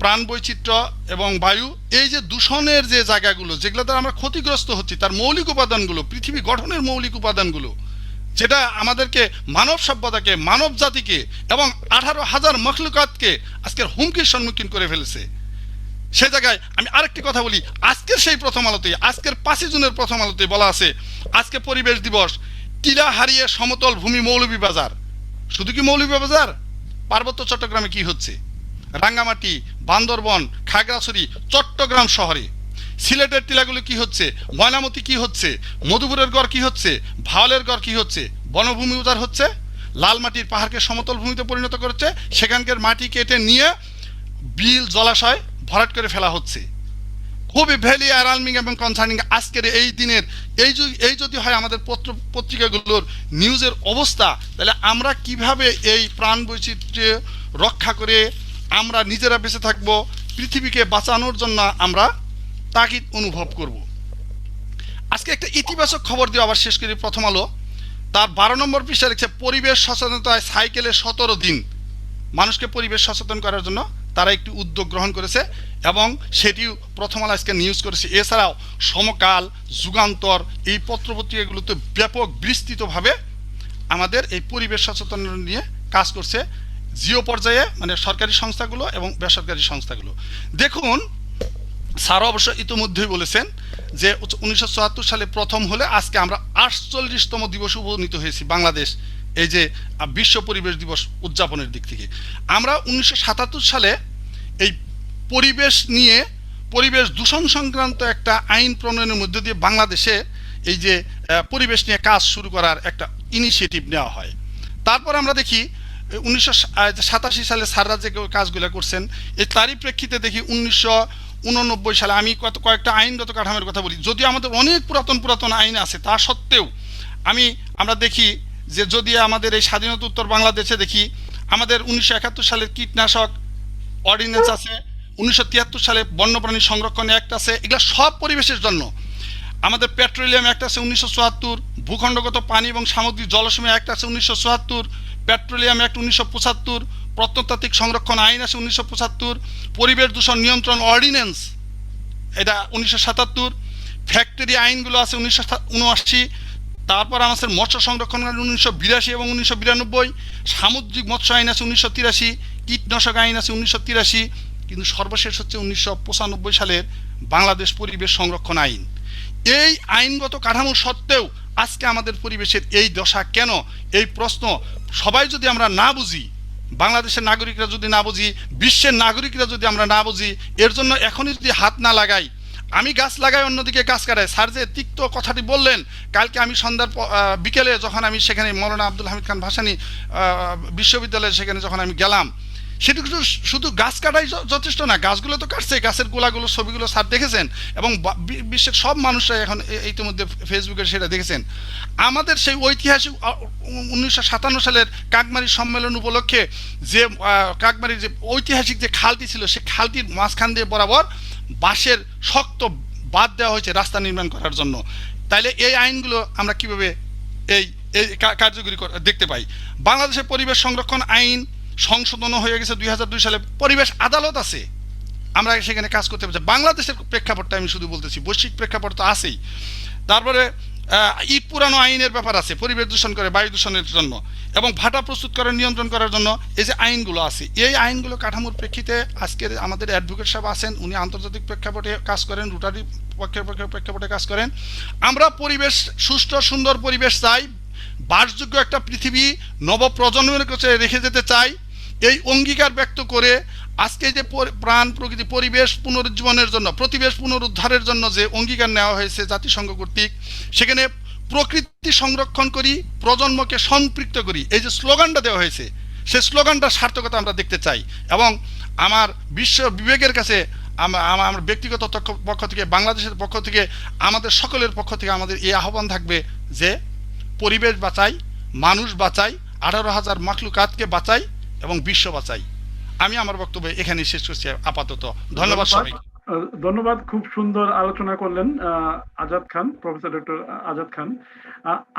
প্রাণ বৈচিত্র্য এবং বায়ু, এই যে দূষণের যে জায়গাগুলো, যেগুলো দ্বারা আমরা ক্ষতিগ্রস্ত হচ্ছি, তার মৌলিক উপাদানগুলো, পৃথিবী গঠনের মৌলিক উপাদানগুলো, যেটা আমাদেরকে, মানব সভ্যতাকে, মানব জাতিকে এবং 18,000 মখলুকাতকে আজকের হুমকির সম্মুখীন করে ফেলেছে। সে জায়গায় আমি আরেকটি কথা বলি, আজকের সেই প্রথম আলোতে, আজকের 5ই জুনের প্রথম আলোতে বলা আছে, আজকে পরিবেশ দিবস, টিলা হারিয়ে সমতল ভূমি মৌলভীবাজার। শুধু কি মৌলভীবাজার, পার্বত্য চট্টগ্রামে কি হচ্ছে, রাঙ্গামাটি, বান্দরবন, খাগড়াছড়ি, চট্টগ্রাম শহরে, সিলেটের টিলাগুলো কি হচ্ছে, ময়নামতি কি হচ্ছে, মধুপুরের গড় কি হচ্ছে, ভাওয়ালের গড় কি হচ্ছে, বনভূমি উজাড় হচ্ছে, লাল মাটির পাহাড়কে সমতল ভূমিতে পরিণত করছে, সেখানকার মাটি কেটে নিয়ে বিল, জলাশয় ভরাট করে ফেলা হচ্ছে। খুবই ভ্যালি অ্যালার্মিং এবং কনসার্নিং আজকের এই দিনের এই যদি হয় আমাদের পত্রিকাগুলোর নিউজের অবস্থা, তাহলে আমরা কিভাবে এই প্রাণ বৈচিত্র্য রক্ষা করে আমরা নিজেরা বেঁচে থাকবো, পৃথিবীকে বাঁচানোর জন্য আমরা তাগিদ অনুভব করব। আজকে একটা ইতিবাচক খবর দিয়ে আবার শেষ করি। প্রথম আলো তার 12 নম্বর পৃষ্ঠায় লিখছে, পরিবেশ সচেতনতায় সাইকেলে 17 দিন। মানুষকে পরিবেশ সচেতন করার জন্য তারা একটি উদ্যোগ গ্রহণ করেছে এবং সেটিও প্রথম আলো আজকে নিউজ করেছে। এছাড়াও সমকাল, যুগান্তর, এই পত্রপত্রিকাগুলোতে ব্যাপক বিস্তৃতভাবে আমাদের এই পরিবেশ সচেতন নিয়ে কাজ করছে জিও পর্যায়ে, মানে সরকারি সংস্থাগুলো এবং বেসরকারি সংস্থাগুলো। দেখুন, স্যার অবশ্য ইতিমধ্যেই বলেছেন যে 1974 সালে প্রথম হলে আজকে আমরা 48তম দিবস উপনীত হয়েছি বাংলাদেশ এই যে বিশ্ব পরিবেশ দিবস উদযাপনের দিক থেকে। আমরা 1977 সালে এই পরিবেশ নিয়ে, পরিবেশ দূষণ সংক্রান্ত একটা আইন প্রণয়নের মধ্যে দিয়ে বাংলাদেশে এই যে পরিবেশ নিয়ে কাজ শুরু করার একটা ইনিশিয়েটিভ নেওয়া হয়। তারপর আমরা দেখি 1987 সালে স্যাররা যে কাজগুলো করছেন, এই তারই প্রেক্ষিতে দেখি 1989 সালে, আমি কয়েকটা আইনগত কাঠামোর কথা বলি, যদিও আমাদের অনেক পুরাতন আইন আছে, তা সত্ত্বেও আমরা দেখি যে যদি আমাদের এই স্বাধীনতা উত্তর বাংলাদেশে দেখি আমাদের 1971 সালের কীটনাশক অর্ডিন্যান্স আছে, 1973 সালে বন্যপ্রাণী সংরক্ষণ অ্যাক্ট আছে, এগুলো সব পরিবেশের জন্য। আমাদের পেট্রোলিয়াম অ্যাক্ট আছে 1974, ভূখণ্ডগত পানি এবং সামুদ্রিক জলসীমা অ্যাক্ট আছে 1974, পেট্রোলিয়াম অ্যাক্ট 1975, প্রত্নতাত্ত্বিক সংরক্ষণ আইন আছে 1975, পরিবেশ দূষণ নিয়ন্ত্রণ অর্ডিন্যান্স এটা 1977, ফ্যাক্টরি আইনগুলো আছে 1979, তারপর আমাদের মৎস্য সংরক্ষণ আইন 1982 এবং 1992, সামুদ্রিক মৎস্য আইন আছে 1983, কীটনাশক আইন আছে 1983, কিন্তু সর্বশেষ হচ্ছে 1995 সালের বাংলাদেশ পরিবেশ সংরক্ষণ আইন। এই আইনগত কাঠামো সত্ত্বেও আজকে আমাদের পরিবেশের এই দশা কেন? এই প্রশ্ন সবাই যদি আমরা না বুঝি, বাংলাদেশের নাগরিকরা যদি না বুঝি, বিশ্বের নাগরিকরা যদি আমরা না বুঝি, এর জন্য এখনই যদি হাত না লাগাই, আমি গাছ লাগাই অন্যদিকে গাছ কাটাই। স্যার যে তিক্ত কথাটি বললেন, কালকে আমি সন্ধ্যার বিকেলে যখন আমি সেখানে মৌলানা আব্দুল হামিদ খান ভাসানী বিশ্ববিদ্যালয়ে সেখানে যখন আমি গেলাম, সেটা শুধু গাছ কাটাই যথেষ্ট না, গাছগুলো তো কাটছে, গাছের গোলাগুলো ছবিগুলো স্যার দেখেছেন এবং বিশ্বের সব মানুষরা এখন ইতিমধ্যে ফেসবুকে সেটা দেখেছেন। আমাদের সেই ঐতিহাসিক 1957 সালের কাকমারি সম্মেলন উপলক্ষে যে কাকমারির যে ঐতিহাসিক যে খালটি ছিল, সেই খালটির মাঝখান দিয়ে বরাবর বাঁশের শক্ত বাঁধ দেওয়া হয়েছে রাস্তা নির্মাণ করার জন্য। তাইলে এই আইনগুলো আমরা কিভাবে এই কার্যকরী দেখতে পাই? বাংলাদেশের পরিবেশ সংরক্ষণ আইন সংশোধনও হয়ে গেছে 2002 সালে, পরিবেশ আদালত আছে, আমরা সেখানে কাজ করতে পারছি। বাংলাদেশের প্রেক্ষাপটটা আমি শুধু বলতেছি, বৈশ্বিক প্রেক্ষাপট তো আছেই। তারপরে ইট পুরানো আইনের ব্যাপার আছে পরিবেশ দূষণ করে বায়ু দূষণের জন্য, এবং ভাটা প্রস্তুত করে নিয়ন্ত্রণ করার জন্য এই যে আইনগুলো আছে, এই আইনগুলো কাঠামোর প্রেক্ষিতে আজকে আমাদের অ্যাডভোকেট সাহেব আছেন, উনি আন্তর্জাতিক প্রেক্ষাপটে কাজ করেন, রোটারি প্রেক্ষাপটে কাজ করেন। আমরা পরিবেশ, সুষ্ঠু সুন্দর পরিবেশ চাই, বাসযোগ্য একটা পৃথিবী নবপ্রজন্মের কাছে রেখে যেতে চাই। এই অঙ্গীকার ব্যক্ত করে আজকে যে প্রাণ প্রকৃতি পরিবেশ পুনরুজ্জীবনের জন্য, প্রতিবেশ পুনরুদ্ধারের জন্য যে অঙ্গীকার নেওয়া হয়েছে জাতিসংঘ কর্তৃক, সেখানে প্রকৃতি সংরক্ষণ করি, প্রজন্মকে সম্পৃক্ত করি, এই যে স্লোগানটা দেওয়া হয়েছে, সেই স্লোগানটার সার্থকতা আমরা দেখতে চাই। এবং আমার বিশ্ব বিবেকের কাছে আমার ব্যক্তিগত পক্ষ থেকে, বাংলাদেশের পক্ষ থেকে, আমাদের সকলের পক্ষ থেকে আমাদের এই আহ্বান থাকবে যে পরিবেশ বাঁচাই, মানুষ বাঁচাই, 18,000 মাখলুকাতকে বাঁচাই এবং বিশ্ব বাঁচাই। আমি আমার বক্তব্য এখানে শেষ করছি আপাতত। ধন্যবাদ সবাই। ধন্যবাদ, খুব সুন্দর আলোচনা করলেন আজাদ খান, প্রফেসর ডক্টর আজাদ খান।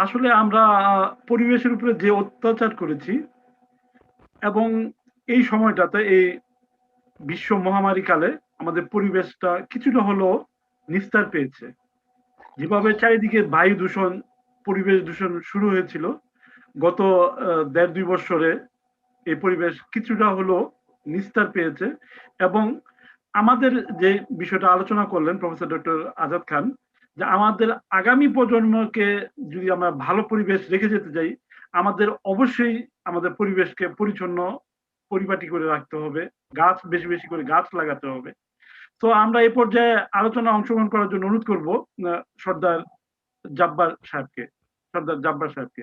আসলে আমরা পরিবেশের উপরে যে অত্যাচার করেছি এবং এই সময়টাতে, এই বিশ্ব মহামারী কালে আমাদের পরিবেশটা কিছুটা হলেও নিস্তার পেয়েছে। যেভাবে চারিদিকে বায়ু দূষণ, পরিবেশ দূষণ শুরু হয়েছিল, গত 1.5-2 বছরে এই পরিবেশ কিছুটা হলেও নিস্তার পেয়েছে। এবং আমাদের যে বিষয়টা আলোচনা করলেন প্রফেসর ডক্টর আজাদ খান, যে আমাদের আগামী প্রজন্মকে যদি আমরা ভালো পরিবেশ রেখে যেতে চাই, আমাদের অবশ্যই আমাদের পরিবেশকে পরিচ্ছন্ন, পরিপাটি করে রাখতে হবে, গাছ বেশি বেশি করে গাছ লাগাতে হবে। তো আমরা এই পর্যায়ে আলোচনা অংশগ্রহণ করার জন্য অনুরোধ করব সর্দার জাব্বার সাহেবকে।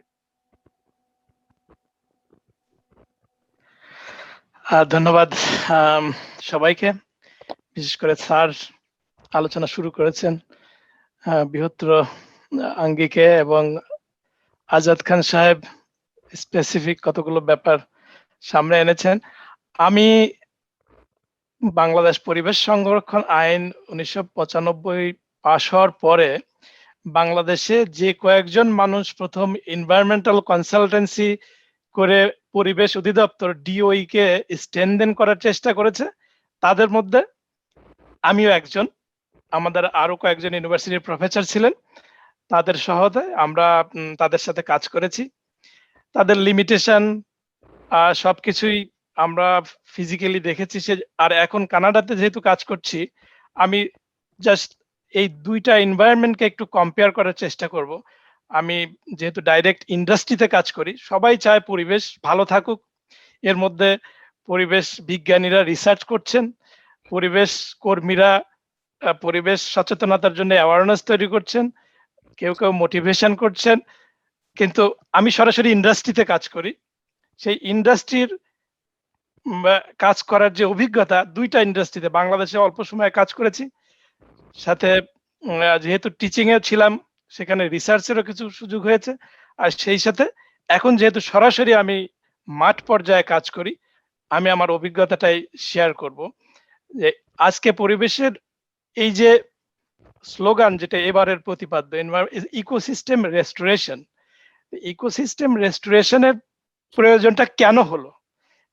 ধন্যবাদ সবাইকে, বিশেষ করে স্যার আলোচনা শুরু করেছেন বৃহত্তর আঙ্গিকে, এবং আজাদ খান সাহেব স্পেসিফিক কতগুলো ব্যাপার সামনে এনেছেন। আমি বাংলাদেশ পরিবেশ সংরক্ষণ আইন 1995 পাশ হওয়ার পরে বাংলাদেশে যে কয়েকজন মানুষ প্রথম এনভায়রনমেন্টাল কনসালটেন্সি করে পরিবেশ অধিদপ্তর DOE কে স্ট্রেনদেন করার চেষ্টা করেছে, তাদের মধ্যে আমিও একজন। আমাদের আরো কয়েকজন ইউনিভার্সিটির প্রফেসর ছিলেন, তাদের সহায়তায় আমরা তাদের সাথে কাজ করেছি। তাদের লিমিটেশন সবকিছুই আমরা ফিজিক্যালি দেখেছি সে, আর এখন কানাডাতে যেহেতু কাজ করছি, আমি জাস্ট এই দুইটা এনভায়রনমেন্টকে একটু কম্পেয়ার করার চেষ্টা করব। আমি যেহেতু ডাইরেক্ট ইন্ডাস্ট্রিতে কাজ করি, সবাই চায় পরিবেশ ভালো থাকুক। এর মধ্যে পরিবেশ বিজ্ঞানীরা রিসার্চ করছেন, পরিবেশ কর্মীরা পরিবেশ সচেতনতার জন্য অ্যাওয়ারনেস তৈরি করছেন, কেউ কেউ মোটিভেশন করছেন। কিন্তু আমি সরাসরি ইন্ডাস্ট্রিতে কাজ করি। সেই ইন্ডাস্ট্রির কাজ করার যে অভিজ্ঞতা, দুইটা ইন্ডাস্ট্রিতে বাংলাদেশে অল্প সময়ে কাজ করেছি, সাথে যেহেতু টিচিং এ ছিলাম সেখানে রিসার্চেরও কিছু সুযোগ হয়েছে, আর সেই সাথে এখন যেহেতু সরাসরি আমি মাঠ পর্যায়ে কাজ করি, আমি আমার অভিজ্ঞতাটাই শেয়ার করব। যে আজকে পরিবেশের এই যে স্লোগান, যেটা এবারের প্রতিপাদ্য ইকোসিস্টেম রেস্টোরেশন, ইকোসিস্টেম রেস্টোরেশনের প্রয়োজনটা কেন হলো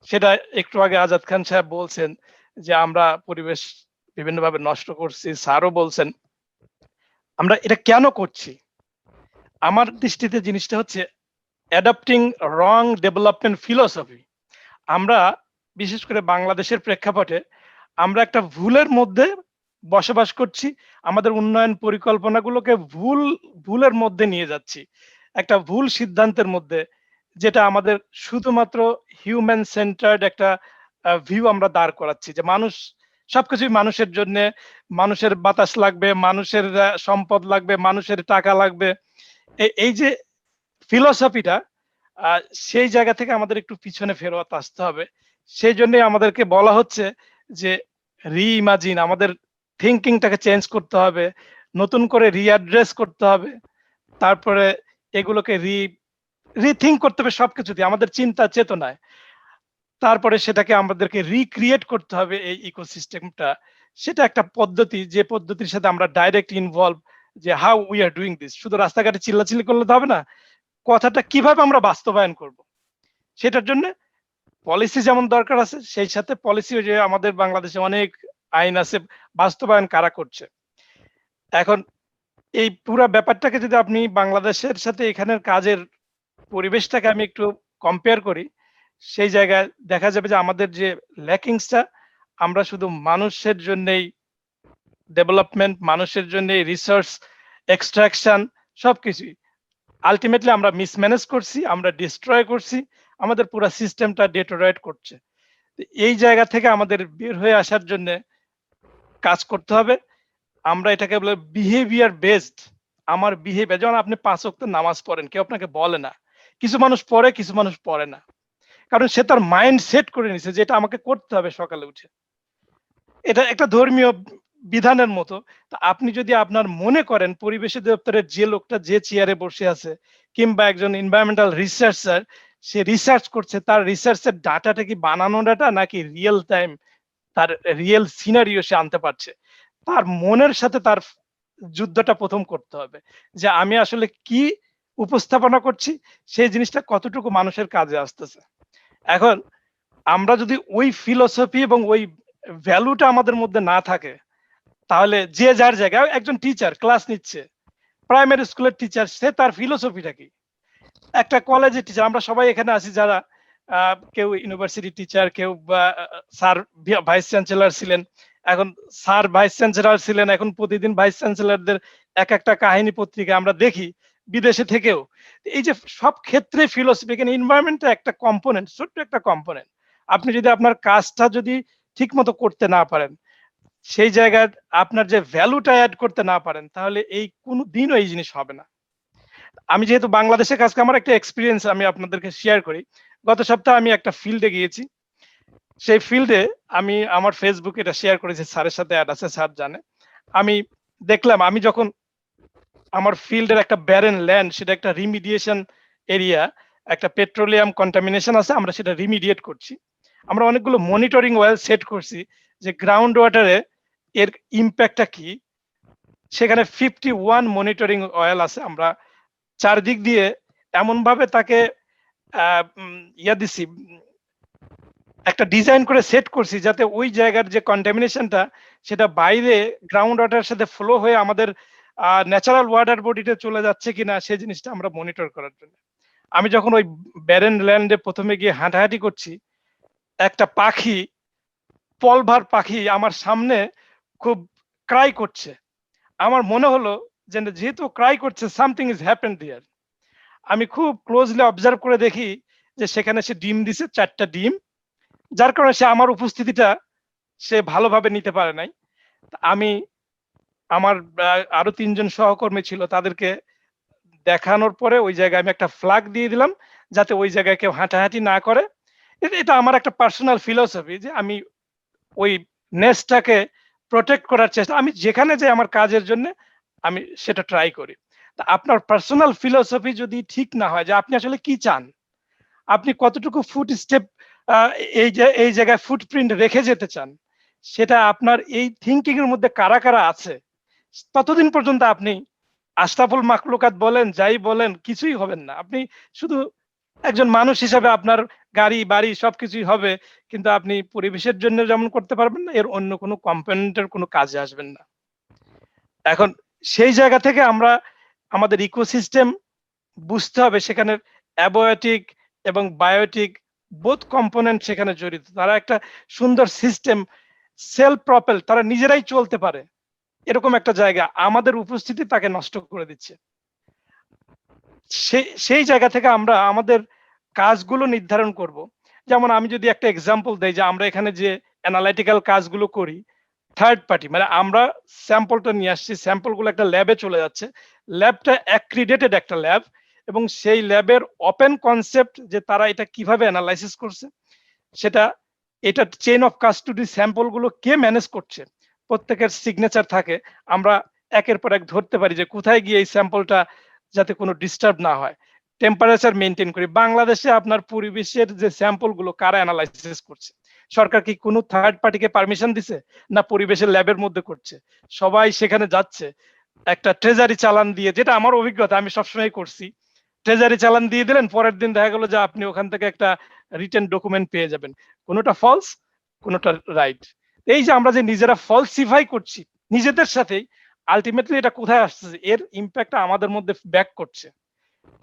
সেটা একটু আগে আজাদ খান সাহেব বলছেন যে আমরা পরিবেশ বিভিন্নভাবে নষ্ট করছি, স্যারও বলছেন। আমরা এটা কেন করছি? আমার দৃষ্টিতে জিনিসটা হচ্ছে অ্যাডাপ্টিং রং ডেভেলপমেন্ট ফিলোসফি। আমরা বিশেষ করে বাংলাদেশের প্রেক্ষাপটে আমরা একটা ভুলের মধ্যে বসবাস করছি, আমাদের উন্নয়ন পরিকল্পনাগুলোকে ভুলের মধ্যে নিয়ে যাচ্ছি, একটা ভুল সিদ্ধান্তের মধ্যে, যেটা আমাদের শুধুমাত্র হিউম্যান সেন্টার্ড একটা ভিউ আমরা দাঁড় করাচ্ছি, যে মানুষ সবকিছুই মানুষের জন্য, মানুষের বাতাস লাগবে, মানুষের সম্পদ লাগবে, মানুষের টাকা লাগবে। এই যে ফিলোসফিটা, সেই জায়গা থেকে আমাদের একটু পিছনে ফেরত আসতে হবে। সেই জন্যই আমাদেরকে বলা হচ্ছে যে রিইমাজিন, আমাদের থিঙ্কিংটাকে চেঞ্জ করতে হবে, নতুন করে রিঅ্যাড্রেস করতে হবে, তারপরে এগুলোকে রিথিঙ্ক করতে হবে সবকিছুতে, আমাদের চিন্তা চেতনায়। তারপরে সেটাকে আমাদেরকে রিক্রিয়েট করতে হবে এই ইকোসিস্টেমটা। সেটা একটা পদ্ধতি, যে পদ্ধতির সাথে আমরা ডাইরেক্ট ইনভলভ, যে how we are doing this. শুধু রাস্তাঘাটে চিল্লাচিল্লি করলে তো হবে না, কথাটা কিভাবে আমরা বাস্তবায়ন করব, সেটার জন্য পলিসি যেমন দরকার আছে, সেই সাথে পলিসি, যে আমাদের বাংলাদেশে অনেক আইন আছে, বাস্তবায়ন কারা করছে। এখন এই পুরো ব্যাপারটাকে যদি আপনি বাংলাদেশের সাথে এখানের কাজের পরিবেশটাকে আমি একটু কম্পেয়ার করি, সেই জায়গায় দেখা যাবে যে আমাদের যে ল্যাকিংসটা, আমরা শুধু মানুষের জন্যই ডেভেলপমেন্ট, মানুষের জন্যই রিসার্চ, এক্সট্রাকশন, সবকিছুই আলটিমেটলি আমরা মিসম্যানেজ করছি, আমরা ডিস্ট্রয় করছি, আমাদের পুরো সিস্টেমটা ডেটোরেট করছে। এই জায়গা থেকে আমাদের বের হয়ে আসার জন্য কাজ করতে হবে। আমরা এটাকে বলে বিহেভিয়ার বেসড। আমার বিহেভিয়ার, যেমন আপনি 5 ওয়াক্ত নামাজ পড়েন, কেউ আপনাকে বলে না, কিছু মানুষ পড়ে, কিছু মানুষ পড়ে না, কারণ সে তার মাইন্ড সেট করে নিছে যে এটা আমাকে করতে হবে সকালে উঠে। এটা একটা ধর্মীয় বিধানের মতো। তা আপনি যদি আপনার মনে করেন পরিবেশ দপ্তরের যে লোকটা যে চেয়ারে বসে আছে, কিংবা একজন এনভায়রনমেন্টাল রিসার্চার, সে রিসার্চ করছে, তার রিসার্চের ডাটাটা কি বানানো ডাটা নাকি রিয়েল টাইম, তার রিয়েল সিনারিও সে আনতে পারছে, তার মনের সাথে তার যুদ্ধটা প্রথম করতে হবে, যে আমি আসলে কি উপস্থাপনা করছি, সেই জিনিসটা কতটুকু মানুষের কাজে আসতেছে। এখন আমরা যদি ওই ফিলোসফি এবং ওই ভ্যালুটা আমাদের মধ্যে না থাকে, তাহলে যে যার জায়গায়, একজন টিচার ক্লাস নিচ্ছে, প্রাইমারি স্কুলের টিচার, সে তার ফিলোসফিটা কি, একটা কলেজের টিচার, আমরা সবাই এখানে আছি যারা কেউ ইউনিভার্সিটি টিচার, কেউ স্যার ভাইস চ্যান্সেলর ছিলেন, এখন স্যার ভাইস চ্যান্সেলর ছিলেন, এখন প্রতিদিন ভাইস চ্যান্সেলরদের এক একটা কাহিনী পত্রিকা আমরা দেখি বিদেশে থেকেও। এই যে সব ক্ষেত্রে ফিলোসফি, এখানে এনভায়রনমেন্টটা একটা কম্পোনেন্ট, ছোট্ট একটা কম্পোনেন্ট। আপনি যদি আপনার কাজটা যদি ঠিক মতো করতে না পারেন, সেই জায়গায় আপনার যে ভ্যালুটা অ্যাড করতে না পারেন, তাহলে এই কোনো দিনও এই জিনিস হবে না। আমি যেহেতু বাংলাদেশে কাজ, আমার একটা এক্সপিরিয়েন্স আমি আপনাদেরকে শেয়ার করি। গত সপ্তাহে আমি একটা ফিল্ডে গিয়েছি, সেই ফিল্ডে আমি আমার ফেসবুকে এটা শেয়ার করেছি, স্যারের সাথে অ্যাড আছে, স্যার জানে। আমি দেখলাম, আমি যখন আমার ফিল্ডের একটা ব্যারেন ল্যান্ড, সেটা একটা রিমিডিয়েশন এরিয়া, একটা পেট্রোলিয়াম কন্টামিনেশন আছে, আমরা সেটা রিমিডিয়েট করছি। আমরা অনেকগুলো মনিটরিং ওয়েল সেট করছি, যে গ্রাউন্ড ওয়াটারে এর ইম্প্যাক্টটা কি। সেখানে 51 মনিটরিং ওয়েল আছে। আমরা চারদিক দিয়ে এমন ভাবে তাকে দিছি, একটা ডিজাইন করে সেট করছি, যাতে ওই জায়গার যে কন্টামিনেশনটা, সেটা বাইরে গ্রাউন্ড ওয়াটারের সাথে ফ্লো হয়ে আমাদের ন্যাচারাল ওয়াটার বডিতে চলে যাচ্ছে কিনা, সেই জিনিসটা আমরা মনিটর করার জন্য। আমি যখন ওই ব্যারেন ল্যান্ডে প্রথমে গিয়ে হাঁটাহাঁটি করছি, একটা পাখি, পলভার পাখি আমার সামনে খুব ক্রাই করছে। আমার মনে হলো যে যেহেতু ক্রাই করছে, সামথিং ইজ হ্যাপেন দেয়ার। আমি খুব ক্লোজলি অবজার্ভ করে দেখি যে সেখানে সে ডিম দিছে, 4টা ডিম, যার কারণে সে আমার উপস্থিতিটা সে ভালোভাবে নিতে পারে নাই। আমি আমার আরো 3 জন সহকর্মী ছিল, তাদেরকে দেখানোর পরে ওই জায়গায় আমি একটা ফ্ল্যাগ দিয়ে দিলাম যাতে ওই জায়গায় কেউ হাঁটাহাঁটি না করে। এটা আমার একটা পার্সোনাল ফিলোসফি যে আমি ওই নেস্টটাকে প্রোটেক্ট করার চেষ্টা, আমি যেখানে যাই আমার কাজের জন্য আমি সেটা ট্রাই করি। তা আপনার পার্সোনাল ফিলোসফি যদি ঠিক না হয় যে আপনি আসলে কি চান, আপনি কতটুকু ফুট স্টেপ এই জায়গায় ফুটপ্রিন্ট রেখে যেতে চান, সেটা আপনার এই থিঙ্কিং এর মধ্যে কারা কারা আছে, ততদিন পর্যন্ত আপনি আশরাফুল মাখলুকাত বলেন, যাই বলেন, কিছুই হবেন না। আপনি শুধু একজন মানুষ হিসাবে আপনার গাড়ি বাড়ি সবকিছুই হবে, কিন্তু আপনি পরিবেশের জন্য যেমন করতে পারবেন না, এর অন্য কোনো কম্পোনেন্টের কোনো কাজে আসবেন না। এখন সেই জায়গা থেকে আমরা আমাদের ইকোসিস্টেম বুঝতে হবে, সেখানে অ্যাবায়োটিক এবং বায়োটিক বোথ কম্পোনেন্ট সেখানে জড়িত। তারা একটা সুন্দর সিস্টেম, সেলফ প্রপেল, তারা নিজেরাই চলতে পারে, এরকম একটা জায়গা আমাদের উপস্থিতি তাকে নষ্ট করে দিচ্ছে। সেই জায়গা থেকে আমরা আমাদের কাজগুলো নির্ধারণ করব। যেমন আমি যদি একটা এক্সাম্পল দেই, যে আমরা এখানে যে অ্যানালাইটিক্যাল কাজগুলো করি, থার্ড পার্টি, মানে আমরা স্যাম্পলটা নিয়ে আসছি, স্যাম্পলগুলো একটা ল্যাবে চলে যাচ্ছে, ল্যাবটা অ্যাক্রিডেটেড একটা ল্যাব, এবং সেই ল্যাবের ওপেন কনসেপ্ট যে তারা এটা কিভাবে অ্যানালাইসিস করছে, সেটা এটা চেইন অফ কাস্টডি, স্যাম্পলগুলো কে ম্যানেজ করছে, প্রত্যেকের সিগনেচার থাকে। আমরা একের পর এক ধরতে পারি যে কোথায় গিয়ে এই স্যাম্পলটা যাতে কোনো ডিস্টার্ব না হয়, টেম্পারেচার মেনটেন করি। বাংলাদেশে আপনার পরিবেশের যে স্যাম্পলগুলো কারা অ্যানালাইসিস করছে, সরকার কি কোনো থার্ড পার্টিকে পারমিশন দিছে, না পরিবেশের ল্যাবের মধ্যে করছে? সবাই সেখানে যাচ্ছে একটা ট্রেজারি চালান দিয়ে, যেটা আমার অভিজ্ঞতা, আমি সবসময় করছি। ট্রেজারি চালান দিয়ে দিলেন, পরের দিন দেখা গেল যে আপনি ওখান থেকে একটা রিটেন ডকুমেন্ট পেয়ে যাবেন, কোনোটা ফলস, কোনোটা রাইট। এই যে আমরা যে নিজেরা ফলসিফাই করছি নিজেদের সাথেই, আলটিমেটলি এটা কোথায় আসছে, এর ইম্প্যাক্ট আমাদের মধ্যে ব্যাক করছে,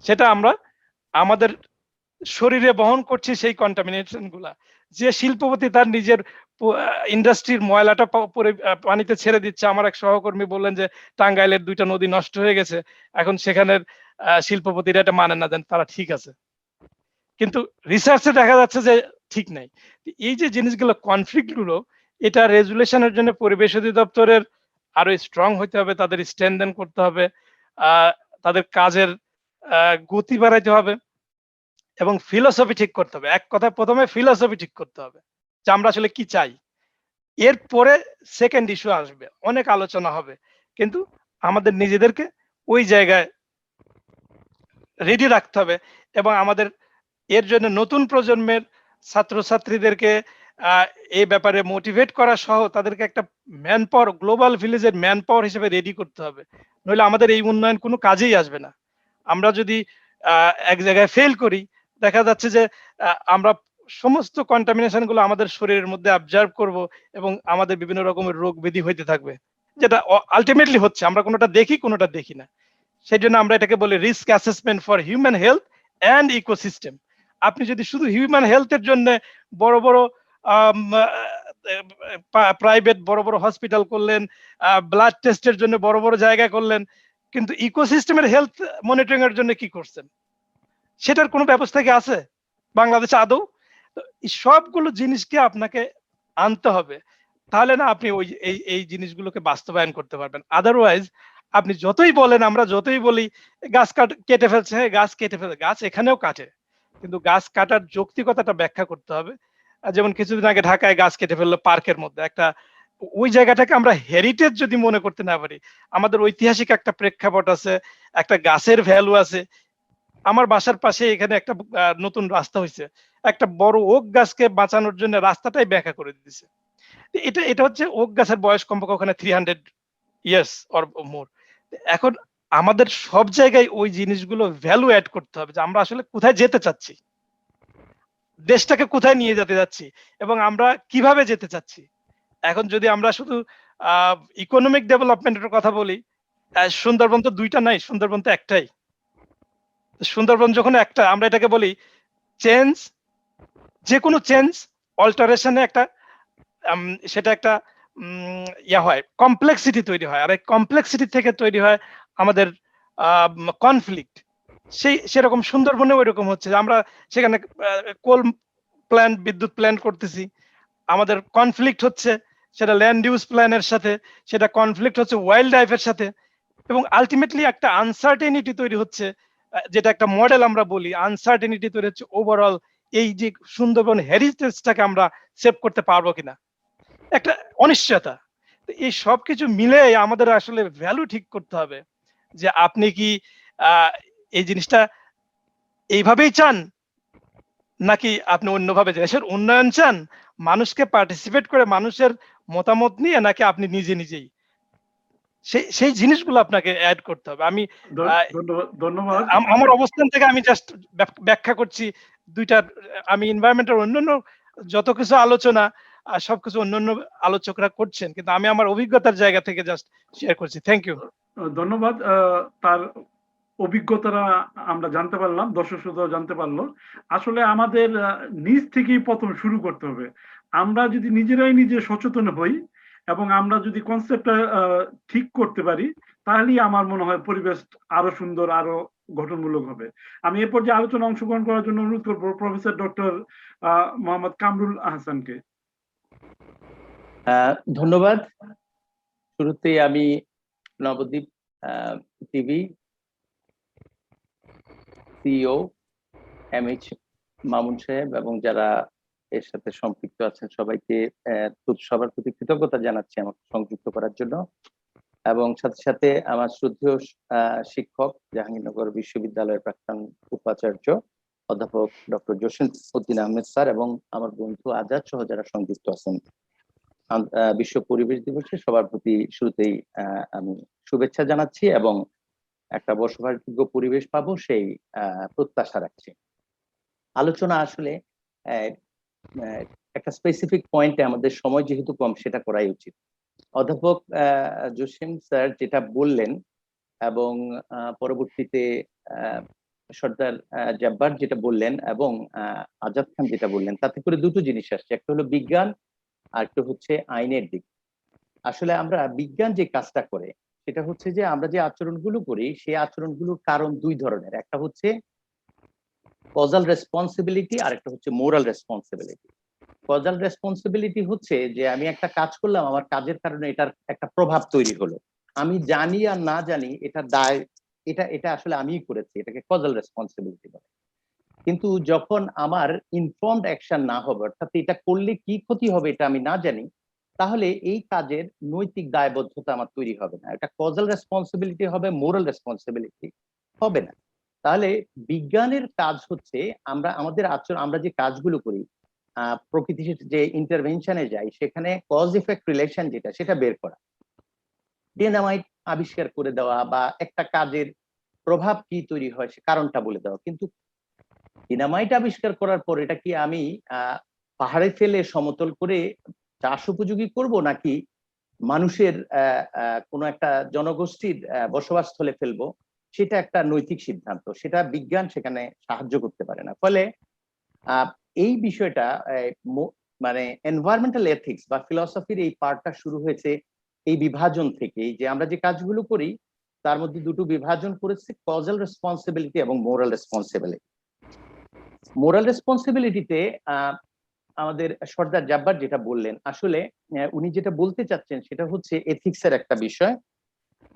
সেটা আমরা আমাদের শরীরে বহন করছি সেই কন্টামিনেশন গুলা। যে শিল্পপতি তার নিজের ইন্ডাস্ট্রির ময়লাটা পানিতে ছেড়ে দিচ্ছে। আমার এক সহকর্মী বললেন যে টাঙ্গাইলের 2টা নদী নষ্ট হয়ে গেছে, এখন সেখানের শিল্পপতিরা এটা মানে না, দেন তারা ঠিক আছে, কিন্তু রিসার্চে দেখা যাচ্ছে যে ঠিক নাই। এই যে জিনিসগুলো, কনফ্লিক্ট গুলো, এটা রেজুলেশনের জন্য পরিবেশ অধিদপ্তরের আরো স্ট্রং হইতে হবে, তাদের স্ট্রেনদেন করতে হবে, তাদের কাজের গতি বাড়াইতে হবে, এবং ফিলোসফি ঠিক করতে হবে। এক কথায় প্রথমে ফিলোসফি ঠিক করতে হবে যে আমরা আসলে কি চাই, এরপরে সেকেন্ড ইস্যু আসবে, অনেক আলোচনা হবে, কিন্তু আমাদের নিজেদেরকে ওই জায়গায় রেডি রাখতে হবে, এবং আমাদের এর জন্য নতুন প্রজন্মের ছাত্রছাত্রীদেরকে এই ব্যাপারে মোটিভেট করা সহ তাদেরকে একটা ম্যান পাওয়ার, গ্লোবাল ভিলেজের ম্যান পাওয়ার হিসেবে রেডি করতে হবে, নইলে আমাদের এই উন্নয়ন কোনো কাজেই আসবে না। আমরা যদি এক জায়গায় ফেল করি, দেখা যাচ্ছে যে আমরা সমস্ত কন্টামিনেশন গুলো আমাদের শরীরের মধ্যে অবজার্ভ করব, এবং আমাদের বিভিন্ন রকমের রোগ ব্যাধি হইতে থাকবে, যেটা আলটিমেটলি হচ্ছে, আমরা কোনোটা দেখি কোনোটা দেখি না। সেই জন্য আমরা এটাকে বলি risk assessment for human health and ecosystem. আপনি যদি শুধু হিউম্যান হেলথের জন্য বড় বড় প্রাইভেট বড় বড় হসপিটাল করলেন, ব্লাড টেস্টের জন্য বড় বড় জায়গা করলেন, কিন্তু ইকোসিস্টেমের হেলথ মনিটরিং এর জন্য কি করছেন, সেটার কোনো ব্যবস্থা কি আছে বাংলাদেশে আদৌ? সবগুলো জিনিসকে আপনাকে আনতে হবে, তাহলে না আপনি ওই এই জিনিসগুলোকে বাস্তবায়ন করতে পারবেন। আদারওয়াইজ আপনি যতই বলেন, আমরা যতই বলি গাছ কেটে ফেলছে, হ্যাঁ গাছ কেটে ফেলছে, গাছ এখানেও কাটে, কিন্তু গাছ কাটার যৌক্তিকতাটা ব্যাখ্যা করতে হবে। যেমন কিছুদিন আগে ঢাকায় গাছ কেটে ফেললো পার্কের মধ্যে, একটা ওই জায়গাটাকে আমরা হেরিটেজ যদি মনে করতে না পারি, আমাদের ঐতিহাসিক একটা প্রেক্ষাপট আছে, একটা গাছের ভ্যালু আছে। আমার বাসার পাশে এখানে একটা নতুন রাস্তা হয়েছে, একটা বড় ওক গাছকে বাঁচানোর জন্য রাস্তাটাই ব্যাখ্যা করে দিয়েছে। এটা হচ্ছে ওক গাছের বয়স কমপক্ষে ওখানে 300 ইয়ার্স অর মোর। এখন আমাদের সব জায়গায় ওই জিনিসগুলো ভ্যালু অ্যাড করতে হবে, যে আমরা আসলে কোথায় যেতে চাচ্ছি, দেশটাকে কোথায় নিয়ে যেতে যাচ্ছি, এবং আমরা কিভাবে যেতে চাচ্ছি। এখন যদি আমরা শুধু ইকোনমিক ডেভেলপমেন্টের কথা বলি, সুন্দরবন তো 2টা নাই, সুন্দরবন তো একটাই। সুন্দরবন যখন একটা, আমরা এটাকে বলি চেঞ্জ, যে কোনো চেঞ্জ অল্টারেশনে একটা সেটা একটা ইয়া হয়, কমপ্লেক্সিটি তৈরি হয়, আর এই কমপ্লেক্সিটি থেকে তৈরি হয় আমাদের কনফ্লিক্ট। সেরকম সুন্দরবনে ওই রকম হচ্ছে যে আমরা সেখানে কোল প্ল্যান্ট, বিদ্যুৎ প্ল্যান্ট করতেছি, আমাদের কনফ্লিক্ট হচ্ছে সেটা ল্যান্ড ইউজ প্ল্যানের সাথে, সেটা কনফ্লিক্ট হচ্ছে ওয়াইল্ড লাইফের সাথে, এবং আলটিমেটলি একটা আনসার্টেনিটি তৈরি হচ্ছে, যেটা একটা মডেল আমরা বলি, আনসার্টেনিটি তৈরি হচ্ছে ওভারঅল এই যে সুন্দরবন হেরিটেজটাকে আমরা সেভ করতে পারবো কিনা, একটা অনিশ্চয়তা। তো এই সবকিছু মিলে আমাদের আসলে ভ্যালু ঠিক করতে হবে যে আপনি কি এই জিনিসটা এইভাবেই চান, নাকি আপনি অন্যভাবে দেশের উন্নয়ন চান, মানুষকে পার্টিসিপেট করে মানুষের মতামত নিয়ে, নাকি আপনি নিজে নিজেই সেই জিনিসগুলো আপনাকে অ্যাড করতে হবে। আমি ধন্যবাদ। আমার অবস্থান থেকে আমি জাস্ট ব্যাখ্যা করছি দুইটা। আমি এনভায়রনমেন্টের অন্যান্য যত কিছু আলোচনা সবকিছু অন্যান্য আলোচকরা করছেন, কিন্তু আমি আমার অভিজ্ঞতার জায়গা থেকে জাস্ট শেয়ার করছি। Thank you. ধন্যবাদ। তার অভিজ্ঞতাটা আমরা জানতে পারলাম, দর্শক শ্রোতাও জানতে পারলো। আসলে আমাদের নিজ থেকেই প্রথম শুরু করতে হবে। আমরা যদি নিজেরাই নিজে সচেতন হই এবং আমরা যদি কনসেপ্টটা ঠিক করতে পারি, তাহলেই আমার মনে হয় পরিবেশ আরো সুন্দর, আরো গঠনমূলক হবে। আমি এ পর্যায়ে আলোচনা অংশগ্রহণ করার জন্য অনুরোধ করবো প্রফেসর ডক্টর মোহাম্মদ কামরুল আহসানকে। ধন্যবাদ। শুরুতেই আমি Nabadwip TV CEO MH Mamun সাহেব এবং যারা এর সাথে সম্পৃক্ত আছেন সবাইকে সবার প্রতি কৃতজ্ঞতা জানাচ্ছি আমাকে সংযুক্ত করার জন্য, এবং সাথে সাথে আমার শ্রদ্ধেয় শিক্ষক জাহাঙ্গীরনগর বিশ্ববিদ্যালয়ের প্রাক্তন উপাচার্য অধ্যাপক ডক্টর জসিম উদ্দিন আহমেদ স্যার এবং আমার বন্ধু আজাদ সহ যারা সংযুক্ত আছেন বিশ্ব পরিবেশ দিবসে, সবার প্রতি শুরুতেই আমি শুভেচ্ছা জানাচ্ছি এবং একটা বসবাসযোগ্য পরিবেশ পাবো সেই প্রত্যাশা রাখছি। আলোচনা আসলে একটা স্পেসিফিক পয়েন্টে, আমাদের সময় যেহেতু কম, সেটা করাই উচিত। অধ্যাপক জসিম স্যার যেটা বললেন এবং পরবর্তীতে সর্দার জাব্বার যেটা বললেন এবং আজাদ খান যেটা বললেন, তাতে করে দুটো জিনিস আসছে, একটা হলো বিজ্ঞান আর একটা হচ্ছে আইনের দিক। আসলে আমরা বিজ্ঞান যে কাজটা করে সেটা হচ্ছে যে আমরা যে আচরণগুলো করি সেই আচরণগুলোর কারণ দুই ধরনের, একটা হচ্ছে কজাল রেসপন্সিবিলিটি আর একটা হচ্ছে মোরাল রেসপন্সিবিলিটি। কজাল রেসপন্সিবিলিটি হচ্ছে যে আমি একটা কাজ করলাম, আমার কাজের কারণে এটার একটা প্রভাব তৈরি হলো, আমি জানি আর না জানি এটা দায়, এটা আসলে আমিই করেছি, এটাকে কজাল রেসপন্সিবিলিটি বলে। কিন্তু যখন আমার ইনফর্মড অ্যাকশন না হবে, অর্থাৎ এটা করলে কি ক্ষতি হবে এটা আমি না জানি, তাহলে এই কাজের নৈতিক দায়বদ্ধতা আমার তৈরি হবে না, এটা কজাল রেসপন্সিবিলিটি হবে, মোরাল রেসপন্সিবিলিটি হবে না। তাহলে বিজ্ঞানের কাজ হচ্ছে আমরা আমাদের আচরণ, আমরা যে কাজগুলো করি, প্রকৃতির যে ইন্টারভেনশনে যাই, সেখানে কজ ইফেক্ট রিলেশন যেটা, সেটা বের করা, ডিনামাইট আবিষ্কার করে দেওয়া বা একটা কাজের প্রভাব কি তৈরি হয় সে কারণটা বলে দেওয়া। কিন্তু ডিনামাইট আবিষ্কার করার পর এটা কি আমি পাহাড়ে ফেলে সমতল করে চাষ উপযোগী করব, নাকি মানুষের কোনো একটা জনগোষ্ঠীর বসবাসস্থলে ফেলবো, সেটা একটা নৈতিক সিদ্ধান্ত, সেটা বিজ্ঞান সেখানে সাহায্য করতে পারে না। ফলে এই বিষয়টা মানে এনভায়রনমেন্টাল এথিক্স বা ফিলসফির এই পার্টটা শুরু হয়েছে এই বিভাজন থেকেই, যে আমরা যে কাজগুলো করি তার মধ্যে দুটো বিভাজন করেছে, কজাল রেসপন্সিবিলিটি এবং মোরাল রেসপন্সিবিলিটি। মোরাল রেসপন্সিবিলিটিতে আমাদের সর্দার জাব্বার যেটা বললেন, আসলে উনি যেটা বলতে চাচ্ছেন সেটা হচ্ছে এথিক্সের একটা বিষয়,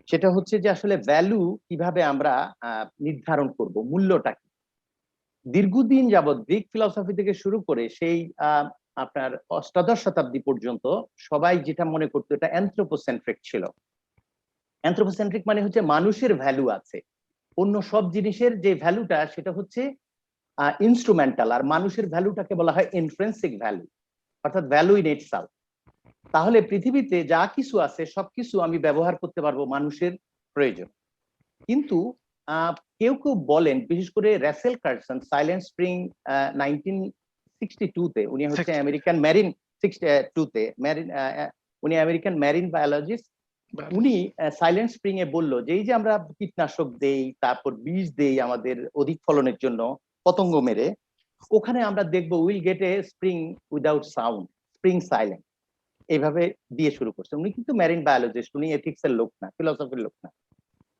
সেটা হচ্ছে যে আসলে ভ্যালু কিভাবে আমরা নির্ধারণ করব, মূল্যটা কি। দীর্ঘদিন যাবৎ গ্রিক ফিলসফি থেকে শুরু করে সেই আপনার অষ্টাদশ শতাব্দী পর্যন্ত সবাই যেটা মনে করতো এটা অ্যানথ্রোপোসেন্ট্রিক ছিল। অ্যানথ্রোপোসেন্ট্রিক মানে হচ্ছে মানুষের ভ্যালু আছে, অন্য সব জিনিসের যে ভ্যালুটা সেটা হচ্ছে ইনস্ট্রুমেন্টাল, আর মানুষের ভ্যালুটাকে বলা হয় ইন্ট্রিনসিক ভ্যালু, অর্থাৎ ভ্যালু ইন ইটসেলফ। তাহলে পৃথিবীতে যা কিছু আছে সবকিছু আমি ব্যবহার করতে পারবো মানুষের প্রয়োজন। কিন্তু কেউ কেউ বলেন, বিশেষ করে রাসেল কার্সন সাইলেন্ট স্প্রিং 1962-তে, উনি হচ্ছে আমেরিকান মেরিন 62-তে উনি আমেরিকান মেরিন বায়োলজিস্ট, উনি সাইলেন্ট স্প্রিং এ বললো যে এই যে আমরা কীটনাশক দেই, তারপর বীজ দেই আমাদের অধিক ফলনের জন্য পতঙ্গ মেরে, ওখানে আমরা দেখবো will get A spring without sound, spring silent, এইভাবে দিয়ে শুরু করছে। উনি কিন্তু ম্যারিন বায়োলজিস্ট, উনি এথিক্স এর লোক না, ফিলসফির লোক না।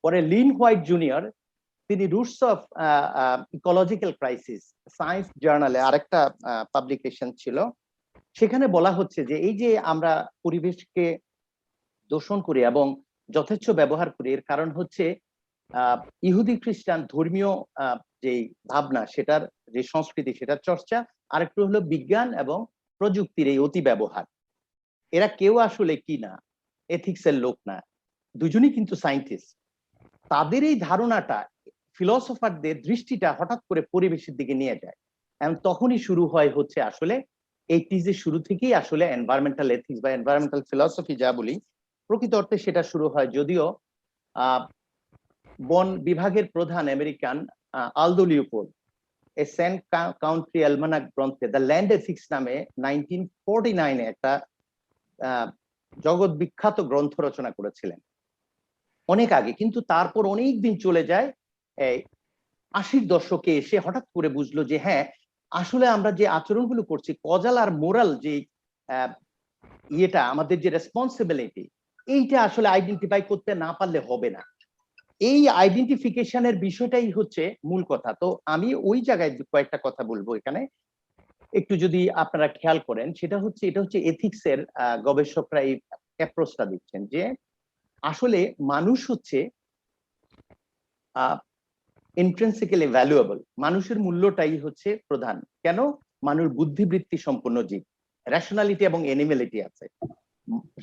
পরে লিন হোয়াইট জুনিয়র, তিনি roots of ecological crisis science জার্নালে আরেকটা পাবলিকেশন ছিল, সেখানে বলা হচ্ছে যে এই যে আমরা পরিবেশকে দূষণ করি এবং যথেচ্ছ ব্যবহার করি, এর কারণ হচ্ছে ইহুদি খ্রিস্টান ধর্মীয় যেই ভাবনা, সেটার যে সংস্কৃতি, সেটার চর্চা, আরেকটু হলো বিজ্ঞান এবং প্রযুক্তির এই অতি ব্যবহার। এরা কেউ আসলে কি না, এথিক্স এর লোক না, দুজনই কিন্তু সায়েন্টিস্ট। তাদের এই ধারণাটা, ফিলসফারদের দৃষ্টিটা হঠাৎ করে পরিবেশের দিকে নিয়ে যায়, এবং তখনই শুরু হয় হচ্ছে আসলে 80s শুরু থেকেই আসলে এনভায়রনমেন্টাল এথিক্স বা এনভায়রনমেন্টাল ফিলসফি যা বলি, প্রকৃত অর্থে সেটা শুরু হয়। যদিও বন বিভাগের প্রধান আমেরিকান আলদো লিওপোল্ড এ সেন্ট কাউন্ট্রি অ্যালমানাক গ্রন্থে দ্য ল্যান্ড এথিক্স নামে 1949 একটা জগৎ বিখ্যাত গ্রন্থ রচনা করেছিলেন, অনেক আগে। কিন্তু তারপর অনেক দিন চলে যায়, এই 80-র দশকে এসে হঠাৎ করে বুঝলো যে হ্যাঁ, আসলে আমরা যে আচরণগুলো করছি, কজাল আর মোরাল যে ইয়েটা, আমাদের যে রেসপন্সিবিলিটি, এইটা আসলে আইডেন্টিফাই করতে না পারলে হবে না। এই আইডেন্টিফিকেশনের বিষয়টাই হচ্ছে মূল কথা। তো আমি ওই জায়গায় কয়েকটা কথা বলবো এখানে, একটু যদি আপনারা খেয়াল করেন, সেটা হচ্ছে, এটা হচ্ছে এথিক্স এর গবেষকরা এই অ্যাপ্রোচটা দিচ্ছেন যে আসলে মানুষ হচ্ছে ইন্ট্রিনসিক্যালি ভ্যালুয়েবল, মানুষের মূল্যটাই হচ্ছে প্রধান। কেন? মানুষ বুদ্ধিবৃত্তি সম্পন্ন জীব, রেশনালিটি এবং এনিমেলিটি আছে।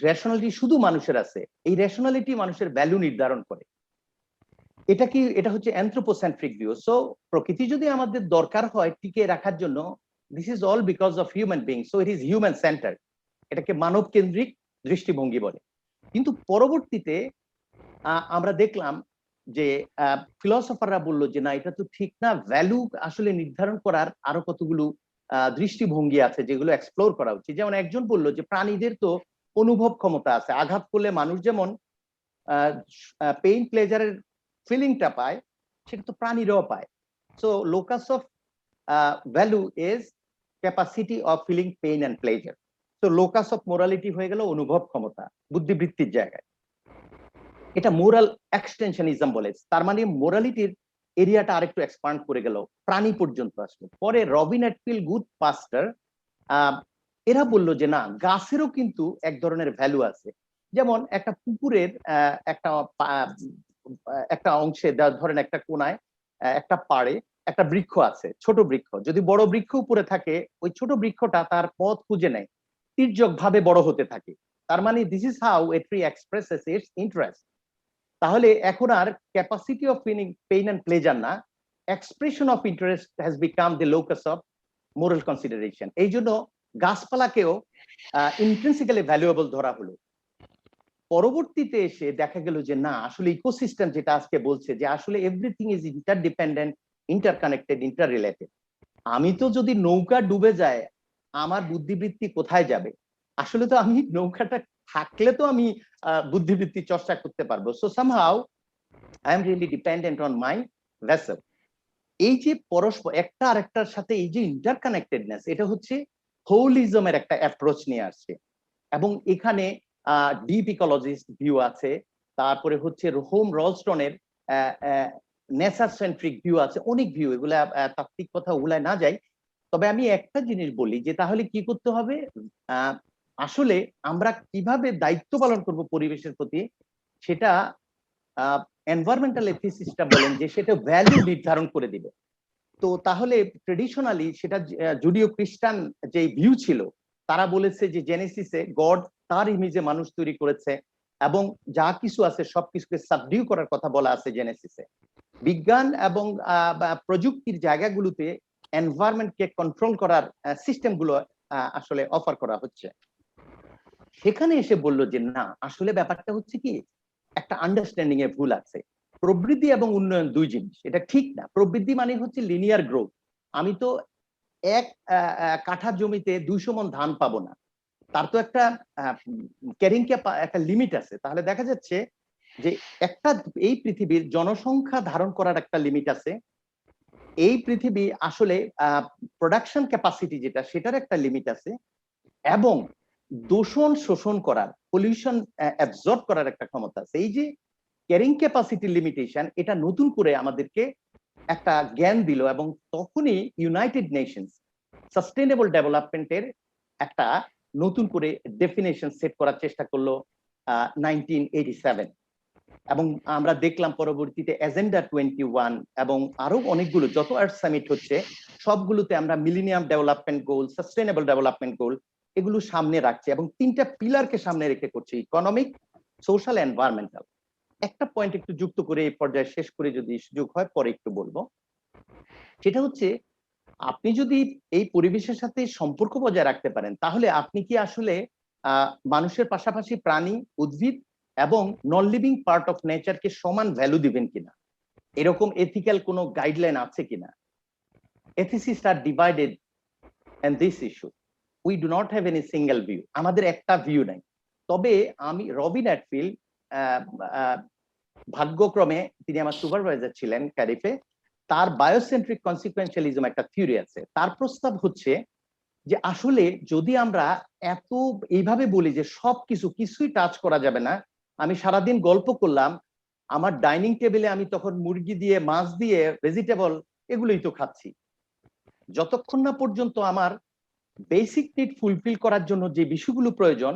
রেশনালিটি শুধু মানুষের আছে, এই রেশনালিটি মানুষের ভ্যালু নির্ধারণ করে। এটা হচ্ছে অ্যানথ্রোপোসেন্ট্রিক ভিউ। সো প্রকৃতি যদি আমাদের দরকার হয় টিকে রাখার জন্য, this is all because of human being, so it is human centre, এটাকে মানব কেন্দ্রিক দৃষ্টিভঙ্গি বলে। কিন্তু পরবর্তীতে আমরা দেখলাম যে ফিলসফাররা বললো যে না, এটা তো ঠিক না, ভ্যালু আসলে নির্ধারণ করার আরো কতগুলো দৃষ্টিভঙ্গি আছে যেগুলো এক্সপ্লোর করা উচিত। যেমন একজন বললো যে প্রাণীদের তো অনুভব ক্ষমতা আছে, আঘাত করলে মানুষ যেমন পেইন প্লেজারের ফিলিংটা পায়, সেটা তো প্রাণীরাও পায়। So locus of value is capacity of feeling pain and pleasure. তো লোকাস অফ মোরালিটি হয়ে গেল অনুভব ক্ষমতা, বুদ্ধিবৃত্তির জায়গায়। এটা মোরাল এক্সটেনশনিজম বলে, তার মানে মোরালিটির এরিয়াটা আরেকটু এক্সপান্ড করে গেল, প্রাণী পর্যন্ত আসলো। পরে রবিন অ্যাটফিল গুড পাস্টার এরা বলল যে না, গাছেরও কিন্তু এক ধরনের ভ্যালু আছে। যেমন একটা পুকুরের একটা অংশে, ধরেন একটা কোনায়, একটা পাড়ে একটা বৃক্ষ আছে, ছোট বৃক্ষ। যদি বড় বৃক্ষ উপরে থাকে, ওই ছোট বৃক্ষটা তার পথ খুঁজে নেয়, তির্যক ভাবে বড় হতে থাকে। তার মানে this is how a tree expresses its interest. তাহলে এখন আর capacity of feeling pain and pleasure না, expression of interest has become the locus of moral consideration. এই জন্য গাছপালাকেও ইন্ট্রিনসিক্যালি ভ্যালুয়েবল ধরা হলো। পরবর্তীতে এসে দেখা গেল যে না, আসলে ইকোসিস্টেম যেটা আজকে বলছে যে আসলে everything is interdependent, interconnected, inter related. আমি তো যদি নৌকা ডুবে যায়, আমার বুদ্ধিবৃত্তি কোথায় যাবে? আসলে তো আমি নৌকাটা থাকলে তো আমি বুদ্ধিবৃত্তি চর্চা করতে পারবো। So somehow I am really dependent on my vessel. এই যে পরস্পর একটা আরেকটার সাথে এই যে ইন্টারকানেক্টেডনেস, এটা হচ্ছে হোলিজমের একটা অ্যাপ্রোচ নিয়ে আসছে। এবং এখানে ডিপ ইকোলজিস্ট ভিউ আছে, তারপরে হচ্ছে হোম রলস্টনের নেচার সেন্ট্রিক ভিউ আছে, অনেক ভিউ। এগুলা তাত্ত্বিক কথা ওগুলায় না যাই, তবে আমি একটা জিনিস বলি যে তাহলে কি করতে হবে, আসলে আমরা কিভাবে দায়িত্ব পালন করব পরিবেশের প্রতি, সেটা এনভায়রনমেন্টাল এথিসিস্টরা বলেন যে সেটা ভ্যালু নির্ধারণ করে দিবে। তো তাহলে ট্রেডিশনালি সেটা জুডিও খ্রিস্টান যে ভিউ ছিল, তারা বলেছে যে জেনেসিসে গড তার ইমেজে মানুষ তৈরি করেছে এবং যা কিছু আছে সবকিছুকে সাবডিউ করার কথা বলা আছে জেনেসিসে। বিজ্ঞান এবং প্রযুক্তির জায়গাগুলোতে এনভায়রনমেন্টকে কন্ট্রোল করার সিস্টেমগুলো আসলে অফার করা হচ্ছে। সেখানে এসে বললো যে না, আসলে ব্যাপারটা হচ্ছে কি, একটা আন্ডারস্ট্যান্ডিং এ ভুল আছে। প্রবৃদ্ধি এবং উন্নয়ন দুই জিনিস, এটা ঠিক না। প্রবৃদ্ধি মানে হচ্ছে লিনিয়ার গ্রোথ। আমি তো এক কাঠা জমিতে 200 মণ ধান পাবো না, তার তো একটা ক্যারিং একটা লিমিট আছে। তাহলে দেখা যাচ্ছে যে একটা এই পৃথিবীর জনসংখ্যা ধারণ করার একটা লিমিট আছে, এই পৃথিবী আসলে প্রোডাকশন ক্যাপাসিটি যেটা, সেটার একটা লিমিট আছে, এবং দূষণ শোষণ করার, পলিউশন অ্যাবজর্ব করার একটা ক্ষমতা আছে। এই যে ক্যারিং ক্যাপাসিটি লিমিটেশন, এটা নতুন করে আমাদেরকে একটা জ্ঞান দিল, এবং তখনই ইউনাইটেড নেশনস সাস্টেইনেবল ডেভেলপমেন্টের একটা নতুন করে ডেফিনেশন সেট করার চেষ্টা করলো 1987, এবং আমরা দেখলাম পরবর্তীতে এজেন্ডা 21 এবং আরো অনেকগুলো যত আর্থ সামিট হচ্ছে সবগুলোতে আমরা millennium development goal, sustainable development goal এগুলো সামনে রাখছে, এবং 3টা পিলারকে সামনে রেখে করছে, ইকোনমিক, সোশ্যাল, এনভায়রনমেন্টাল। একটা পয়েন্ট একটু যুক্ত করে এই পর্যায়ে শেষ করে যদি সুযোগ হয় পরে একটু বলবো, সেটা হচ্ছে আপনি যদি এই পরিবেশের সাথে সম্পর্ক বজায় রাখতে পারেন, তাহলে আপনি কি আসলে মানুষের পাশাপাশি প্রাণী, উদ্ভিদ এবং নন লিভিং পার্ট অফ নেচারকে সমান ভ্যালু দিবেন কিনা, এরকম এথিক্যাল কোনো গাইডলাইন আছে কিনা। Ethicists are divided in this issue. We do not have any single view. আমাদের একটা ভিউ নাই। তবে আমি রবিন অ্যাটফিল্ড, ভাগ্যক্রমে তিনি আমার সুপারভাইজার ছিলেন ক্যারিফে, তার বায়োসেন্ট্রিক কনসিকুয়েন্সিয়ালিজম একটা থিওরি আছে। তার প্রস্তাব হচ্ছে যে আসলে যদি আমরা এত এইভাবে বলি যে কিছুই টাচ করা যাবে না, আমি সারাদিন গল্প করলাম, আমার ডাইনিং টেবিলে আমি তখন মুরগি দিয়ে, মাছ দিয়ে, ভেজিটেবল এগুলোই তো খাচ্ছি, যতক্ষণ না পর্যন্ত আমার বেসিক নিড ফুলফিল করার জন্য যে বিষয়গুলো প্রয়োজন,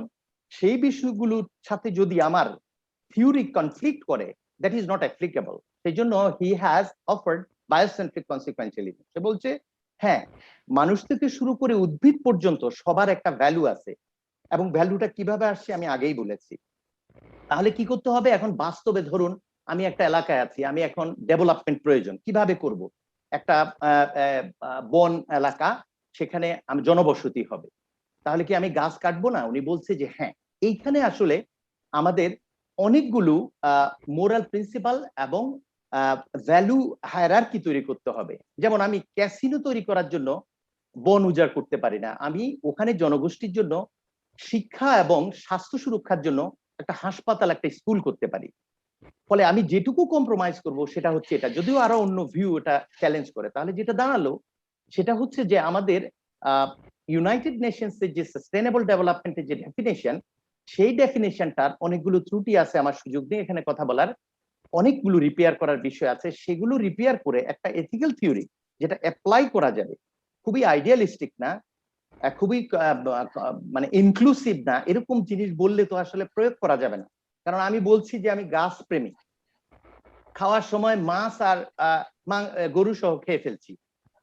সেই বিষয়গুলোর সাথে যদি আমার থিওরি কনফ্লিক্ট করে, দ্যাট ইজ নট অ্যাপ্লিকেবল। সেই জন্য হি হ্যাজ অফার্ড বায়োসেন্ট্রিক কনসিকুয়েন্সিয়ালিজম। সে বলছে হ্যাঁ, মানুষ থেকে শুরু করে উদ্ভিদ পর্যন্ত সবার একটা ভ্যালু আছে, এবং ভ্যালুটা কিভাবে আসছে আমি আগেই বলেছি। তাহলে কি করতে হবে এখন বাস্তবে? ধরুন আমি একটা এলাকায় আছি, আমি এখন ডেভেলপমেন্ট প্রয়োজন, কিভাবে করব? একটা বন এলাকা, সেখানে আমি জনবসতি হবে, তাহলে কি আমি গাছ কাটবো না? উনি বলছে যে হ্যাঁ, এইখানে আসলে আমাদের অনেকগুলো মোরাল প্রিন্সিপাল এবং ভ্যালু হায়ারার্কি তৈরি করতে হবে। যেমন আমি ক্যাসিনো তৈরি করার জন্য বন উজাড় করতে পারি না, আমি ওখানে জনগোষ্ঠীর জন্য শিক্ষা এবং স্বাস্থ্য সুরক্ষার জন্য একটা হাসপাতাল, একটা স্কুল করতে পারি। ফলে আমি যেটুকু কম্প্রোমাইজ করব সেটা হচ্ছে এটা, যদিও আরো অন্য ভিউ এটা চ্যালেঞ্জ করে। তাহলে যেটা দাঁড়ালো সেটা হচ্ছে যে আমাদের ইউনাইটেড নেশনস এর যে সাস্টেইনেবল ডেভেলপমেন্টের যে ডেফিনেশন, সেই ডেফিনেশনটার অনেকগুলো ত্রুটি আছে। আমার সুযোগ নেই এখানে কথা বলার, অনেকগুলো রিপেয়ার করার বিষয় আছে। সেগুলো রিপেয়ার করে একটা এথিক্যাল থিওরি যেটা অ্যাপ্লাই করা যাবে, খুবই আইডিয়ালিস্টিক না, খুবই মানে ইনক্লুসিভ না, এরকম জিনিস বললে তো আসলে প্রয়োগ করা যাবে না। কারণ আমি বলছি যে আমি গাছ প্রেমী, খাওয়ার সময় মাছ আর গরু সহ খেয়ে ফেলছি,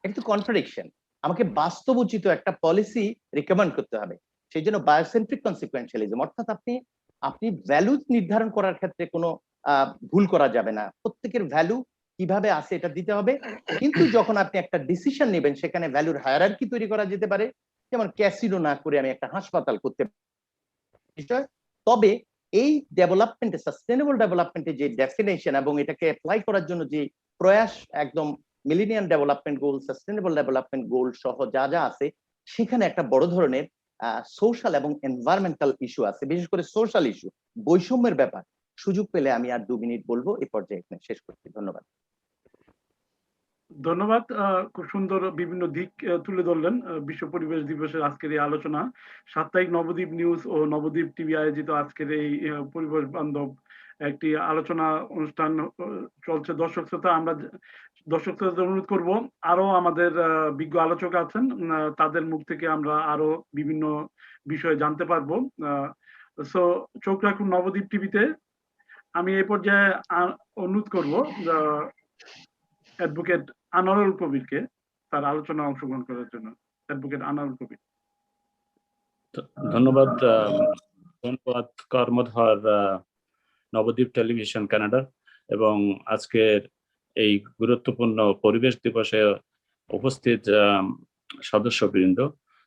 এটা তো কন্ট্রাডিকশন। আমাকে বাস্তবোচিত একটা পলিসি রিকমেন্ড করতে হবে। সেই জন্য বায়োসেন্ট্রিক কনসিকুয়েন্সিয়ালিজম, অর্থাৎ আপনি ভ্যালু নির্ধারণ করার ক্ষেত্রে কোনো ভুল করা যাবে না, প্রত্যেকের ভ্যালু কিভাবে আছে এটা দিতে হবে। কিন্তু যখন আপনি একটা ডিসিশন নেবেন, সেখানে ভ্যালুর হায়ারার্কি তৈরি করা যেতে পারে, যেমন ক্যাসিনো না করে আমি একটা হাসপাতাল করতে বিষয়। তবে এই ডেভেলপমেন্টে, সাস্টেইনেবল ডেভেলপমেন্টের যে ডেফিনেশন এবং এটাকে অ্যাপ্লাই করার জন্য যে প্রয়াস, একদম millennium development goal, sustainable development goal সহ যা যা আছে, সেখানে একটা বড় ধরনের সোশ্যাল এবং এনভায়রনমেন্টাল ইস্যু আছে, বিশেষ করে সোশ্যাল ইস্যু, বৈষম্যের ব্যাপার। সুযোগ পেলে আমি আর 2 মিনিট বলবো, এই পর্যায়ে এখানে শেষ করছি। ধন্যবাদ। ধন্যবাদ। খুব সুন্দর বিভিন্ন দিক তুলে ধরলেন বিশ্ব পরিবেশ দিবসের আজকের এই আলোচনা। সাপ্তাহিক নবদ্বীপ নিউজ ও নবদ্বীপ টিভি আয়োজিত আজকের এই পরিবেশ বান্ধব একটি আলোচনা অনুষ্ঠান চলছে। দর্শক শ্রোতা, আমরা দর্শক শ্রোতাদের অনুরোধ করব, আরো আমাদের বিজ্ঞ আলোচক আছেন, তাদের মুখ থেকে আমরা আরো বিভিন্ন বিষয় জানতে পারবো। সো চোখ রাখুন নবদ্বীপ টিভিতে। আমি এই পর্যায়ে অনুরোধ করব অ্যাডভোকেট আনোয়ারুল কবিরকে তার আলোচনা অংশগ্রহণ করার জন্য। অ্যাডভোকেট আনোয়ারুল কবির। ধন্যবাদ কর্মধর নবদ্বীপ টেলিভিশন কানাডা এবং আজকের এই গুরুত্বপূর্ণ পরিবেশ দিবসে উপস্থিত সদস্যবৃন্দ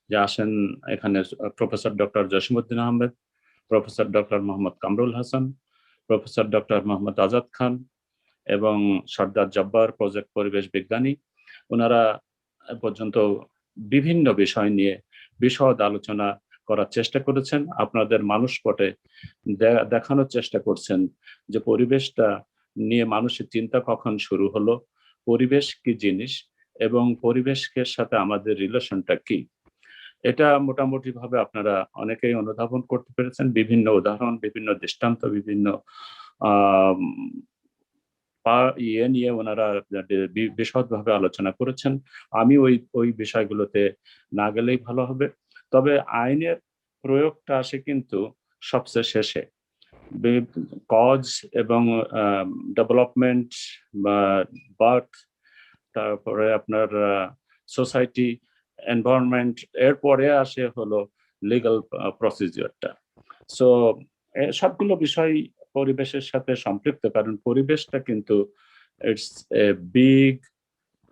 যে আসেন এখানে, professor doctor Jasimuddin Ahmed, professor doctor Mohammad Kamrul Hasan, professor doctor Mohammad Azad Khan এবং সর্দার জব্বার প্রজেক্ট পরিবেশ বিজ্ঞানী। ওনারা পর্যন্ত বিভিন্ন বিষয় নিয়ে বিশদ আলোচনা করার চেষ্টা করেছেন, আপনাদের মানুষপটে দেখানোর চেষ্টা করছেন যে পরিবেশটা নিয়ে মানুষের চিন্তা কখন শুরু হলো, পরিবেশ কি জিনিস, এবং পরিবেশের সাথে আমাদের রিলেশনটা কি, এটা মোটামুটি ভাবে আপনারা অনেকেই অনুধাবন করতে পেরেছেন। বিভিন্ন উদাহরণ, বিভিন্ন দৃষ্টান্ত, বিভিন্ন ইয়ে নিয়ে ওনারা বিশদভাবে আলোচনা করেছেন। আমি ওই বিষয়গুলোতে না গেলেই ভালো হবে। তবে আইনের প্রয়োগটা আসে কিন্তু সবচেয়ে শেষে। কজ এবং ডেভেলপমেন্ট বা বার্থ, তারপরে আপনার সোসাইটি, এনভায়রনমেন্ট, এরপরে আসে হলো লিগাল প্রসিজিওরটা। সো সবগুলো বিষয় পরিবেশের সাথে সম্পৃক্ত, কারণ পরিবেশটা কিন্তু it's a big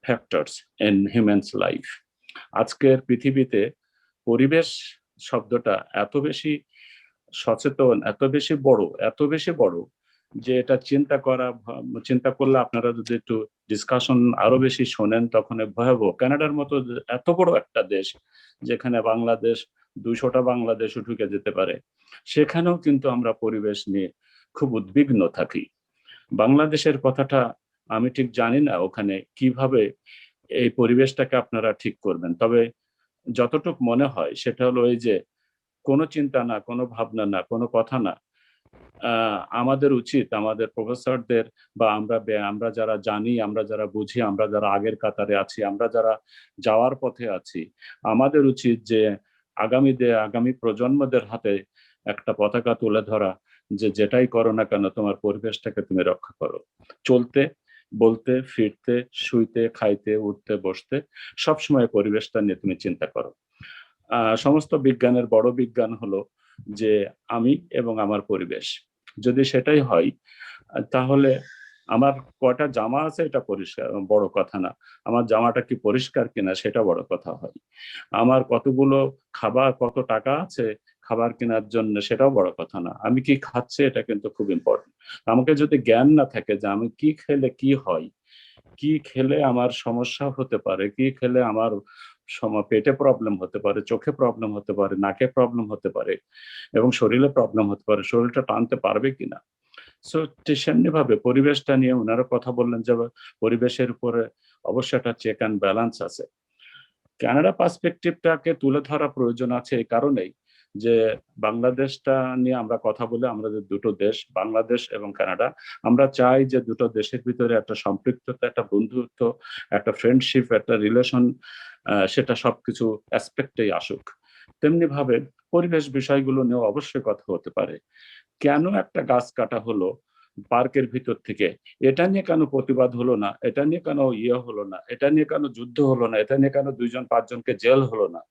factors in humans life. আজকের পৃথিবীতে পরিবেশ শব্দটা এত বেশি সচেতন, এত বেশি বড় যে এটা চিন্তা করলে আপনারা যদি একটু ডিসকাশন আরো বেশি শোনেন তখন ভয়াবহ। কানাডার মতো এত বড় একটা দেশ, যেখানে বাংলাদেশ 200টা বাংলাদেশও ঢুকে যেতে পারে, সেখানেও কিন্তু আমরা পরিবেশ নিয়ে খুব উদ্বিগ্ন থাকি। বাংলাদেশের কথাটা আমি ঠিক জানি না ওখানে কিভাবে এই পরিবেশটাকে আপনারা ঠিক করবেন। তবে যতটুক মনে হয় সেটা হলো এই যে কোনো চিন্তা না, কোনো ভাবনা না, কোনো কথা না, আমাদের উচিত আমাদের প্রফেসরদের বা আমরা যারা জানি, আমরা যারা বুঝি, আমরা যারা আগের কাতারে আছি, আমরা যারা যাওয়ার পথে আছি, আমাদের উচিত যে আগামী প্রজন্মদের হাতে একটা পতাকা তুলে ধরা, যে যেটাই করো না কেন তোমার পরিবেশটাকে তুমি রক্ষা করো। চলতে, বলতে, ফিরতে, শুইতে, খাইতে, উঠতে, বসতে সবসময় পরিবেশটা নিয়ে তুমি চিন্তা করো। সমস্ত বিজ্ঞানের বড় বিজ্ঞান হলো যে আমি এবং আমার পরিবেশ। যদি সেটাই হয় তাহলে আমার কয়টা জামা আছে এটা পরিষ্কার বড় কথা না, আমার জামাটা কি পরিষ্কার কিনা সেটা বড় কথা হয়। আমার কতগুলো খাবার, কত টাকা আছে খাবার কেনার জন্য সেটাও বড় কথা না, আমি কি খাচ্ছি এটা কিন্তু খুব ইম্পর্টেন্ট। আমাকে যদি জ্ঞান না থাকে যে আমি কি খেলে কি হয়, কি খেলে আমার সমস্যা হতে পারে, কি খেলে আমার পেটে প্রবলেম হতে পারে, চোখে প্রবলেম হতে পারে, নাকে প্রবলেম হতে পারে এবং শরীরে প্রবলেম হতে পারে, শরীরটা টানতে পারবে কিনা। সো সেমনি ভাবে পরিবেশটা নিয়ে ওনারা কথা বললেন যে পরিবেশের উপরে অবশ্যই একটা চেক অ্যান্ড ব্যালেন্স আছে। কানাডা পার্সপেক্টিভটাকে তুলে ধরা প্রয়োজন আছে এই কারণেই যে বাংলাদেশটা নিয়ে আমরা কথা বলে, আমরা যে দুটো দেশ, বাংলাদেশ এবং কানাডা, আমরা চাই যে দুটো দেশের ভিতরে একটা সম্পৃক্ততা, একটা বন্ধুত্ব, একটা ফ্রেন্ডশিপ, একটা রিলেশন, সেটা সবকিছু অ্যাসপেক্টেই আসুক। তেমনি ভাবে পরিবেশ বিষয়গুলো নিয়ে অবশ্যই কথা হতে পারে। কেন একটা গাছ কাটা হলো পার্কের ভিতর থেকে, এটা নিয়ে কেন প্রতিবাদ হলো না, এটা নিয়ে কেন হলো না, এটা নিয়ে কেন যুদ্ধ হলো না, এটা নিয়ে কেন 2-5 জনকে জেল হলো না,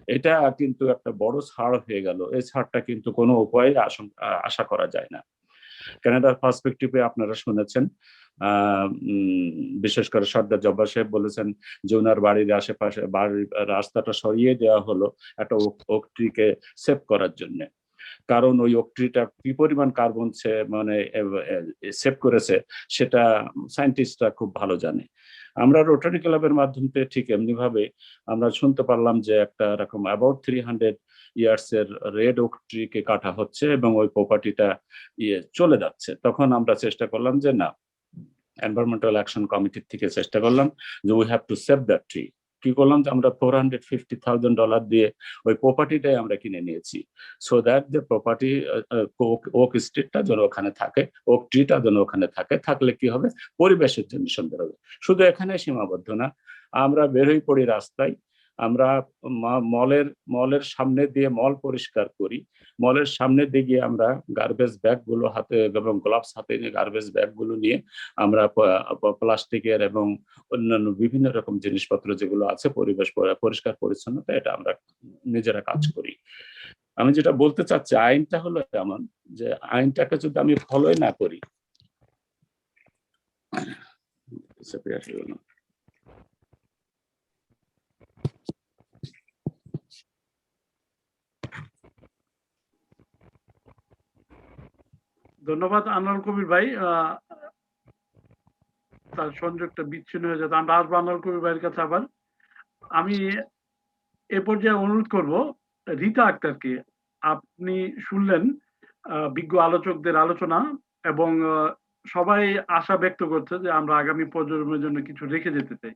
এটা কিন্তু একটা বড় ছাড় হয়ে গেল। এই ছাড়টা কিন্তু কোনো উপায়ে আশা করা যায় না। কানাডার পার্সপেক্টিভে আপনারা শুনেছেন, বিশেষ করে সর্দার জব্বার সাহেব বলেছেন যে ওনার বাড়ির আশেপাশে রাস্তাটা সরিয়ে দেওয়া হলো একটা ওক ট্রিকে সেভ করার জন্য। কারণ ওই ওক ট্রিটা কি পরিমাণ কার্বন সেভ করেছে সেটা সায়েন্টিস্টরা খুব ভালো জানে। আমরা রোটারি ক্লাবের মাধ্যমে ঠিক এমনি ভাবে আমরা শুনতে পারলাম যে একটা এরকম অ্যাবাউট 300 ইয়ার্স এর রেড ওক ট্রিকে কাটা হচ্ছে এবং ওই প্রপার্টিটা চলে যাচ্ছে। তখন আমরা চেষ্টা করলাম যে না, এনভায়রনমেন্টাল অ্যাকশন কমিটির থেকে চেষ্টা করলাম যে we have to save that tree. কি করলাম যে আমরা $450,000 দিয়ে ওই প্রপার্টিটাই আমরা কিনে নিয়েছি, so that the property Oak স্ট্রিটটা যেন ওখানে থাকে, ওক ট্রিটা যেন ওখানে থাকে। থাকলে কি হবে, পরিবেশের জন্য সুন্দর হবে। শুধু এখানে সীমাবদ্ধ না, আমরা বেরোই পড়ি রাস্তায়, আমরা মলের সামনে দিয়ে মল পরিষ্কার করি, মলের সামনে দিয়ে গিয়ে আমরা গার্বেজ ব্যাগ গুলো হাতে এবং গ্লাভস হাতে নিয়ে গার্বেজ ব্যাগ গুলো নিয়ে আমরা প্লাস্টিকের এবং অন্যান্য বিভিন্ন রকম জিনিসপত্র যেগুলো আছে পরিবেশ পরিষ্কার পরিচ্ছন্নতা, এটা আমরা নিজেরা কাজ করি। আমি যেটা বলতে চাচ্ছি, আইনটা হলো এমন যে আইনটাকে যদি আমি ফলোই না করি, ধন্যবাদ আনোয়ার কবির ভাই। তার সংযোগটা বিচ্ছিন্ন হয়ে যেত, আমরা আসবো আনোয়ার কবির ভাইয়ের কাছে আবার। আমি এ পর্যায়ে অনুরোধ করব রীতা আক্তারকে। আপনি শুনলেন বিজ্ঞ আলোচকদের আলোচনা এবং সবাই আশা ব্যক্ত করছে যে আমরা আগামী প্রজন্মের জন্য কিছু রেখে যেতে চাই।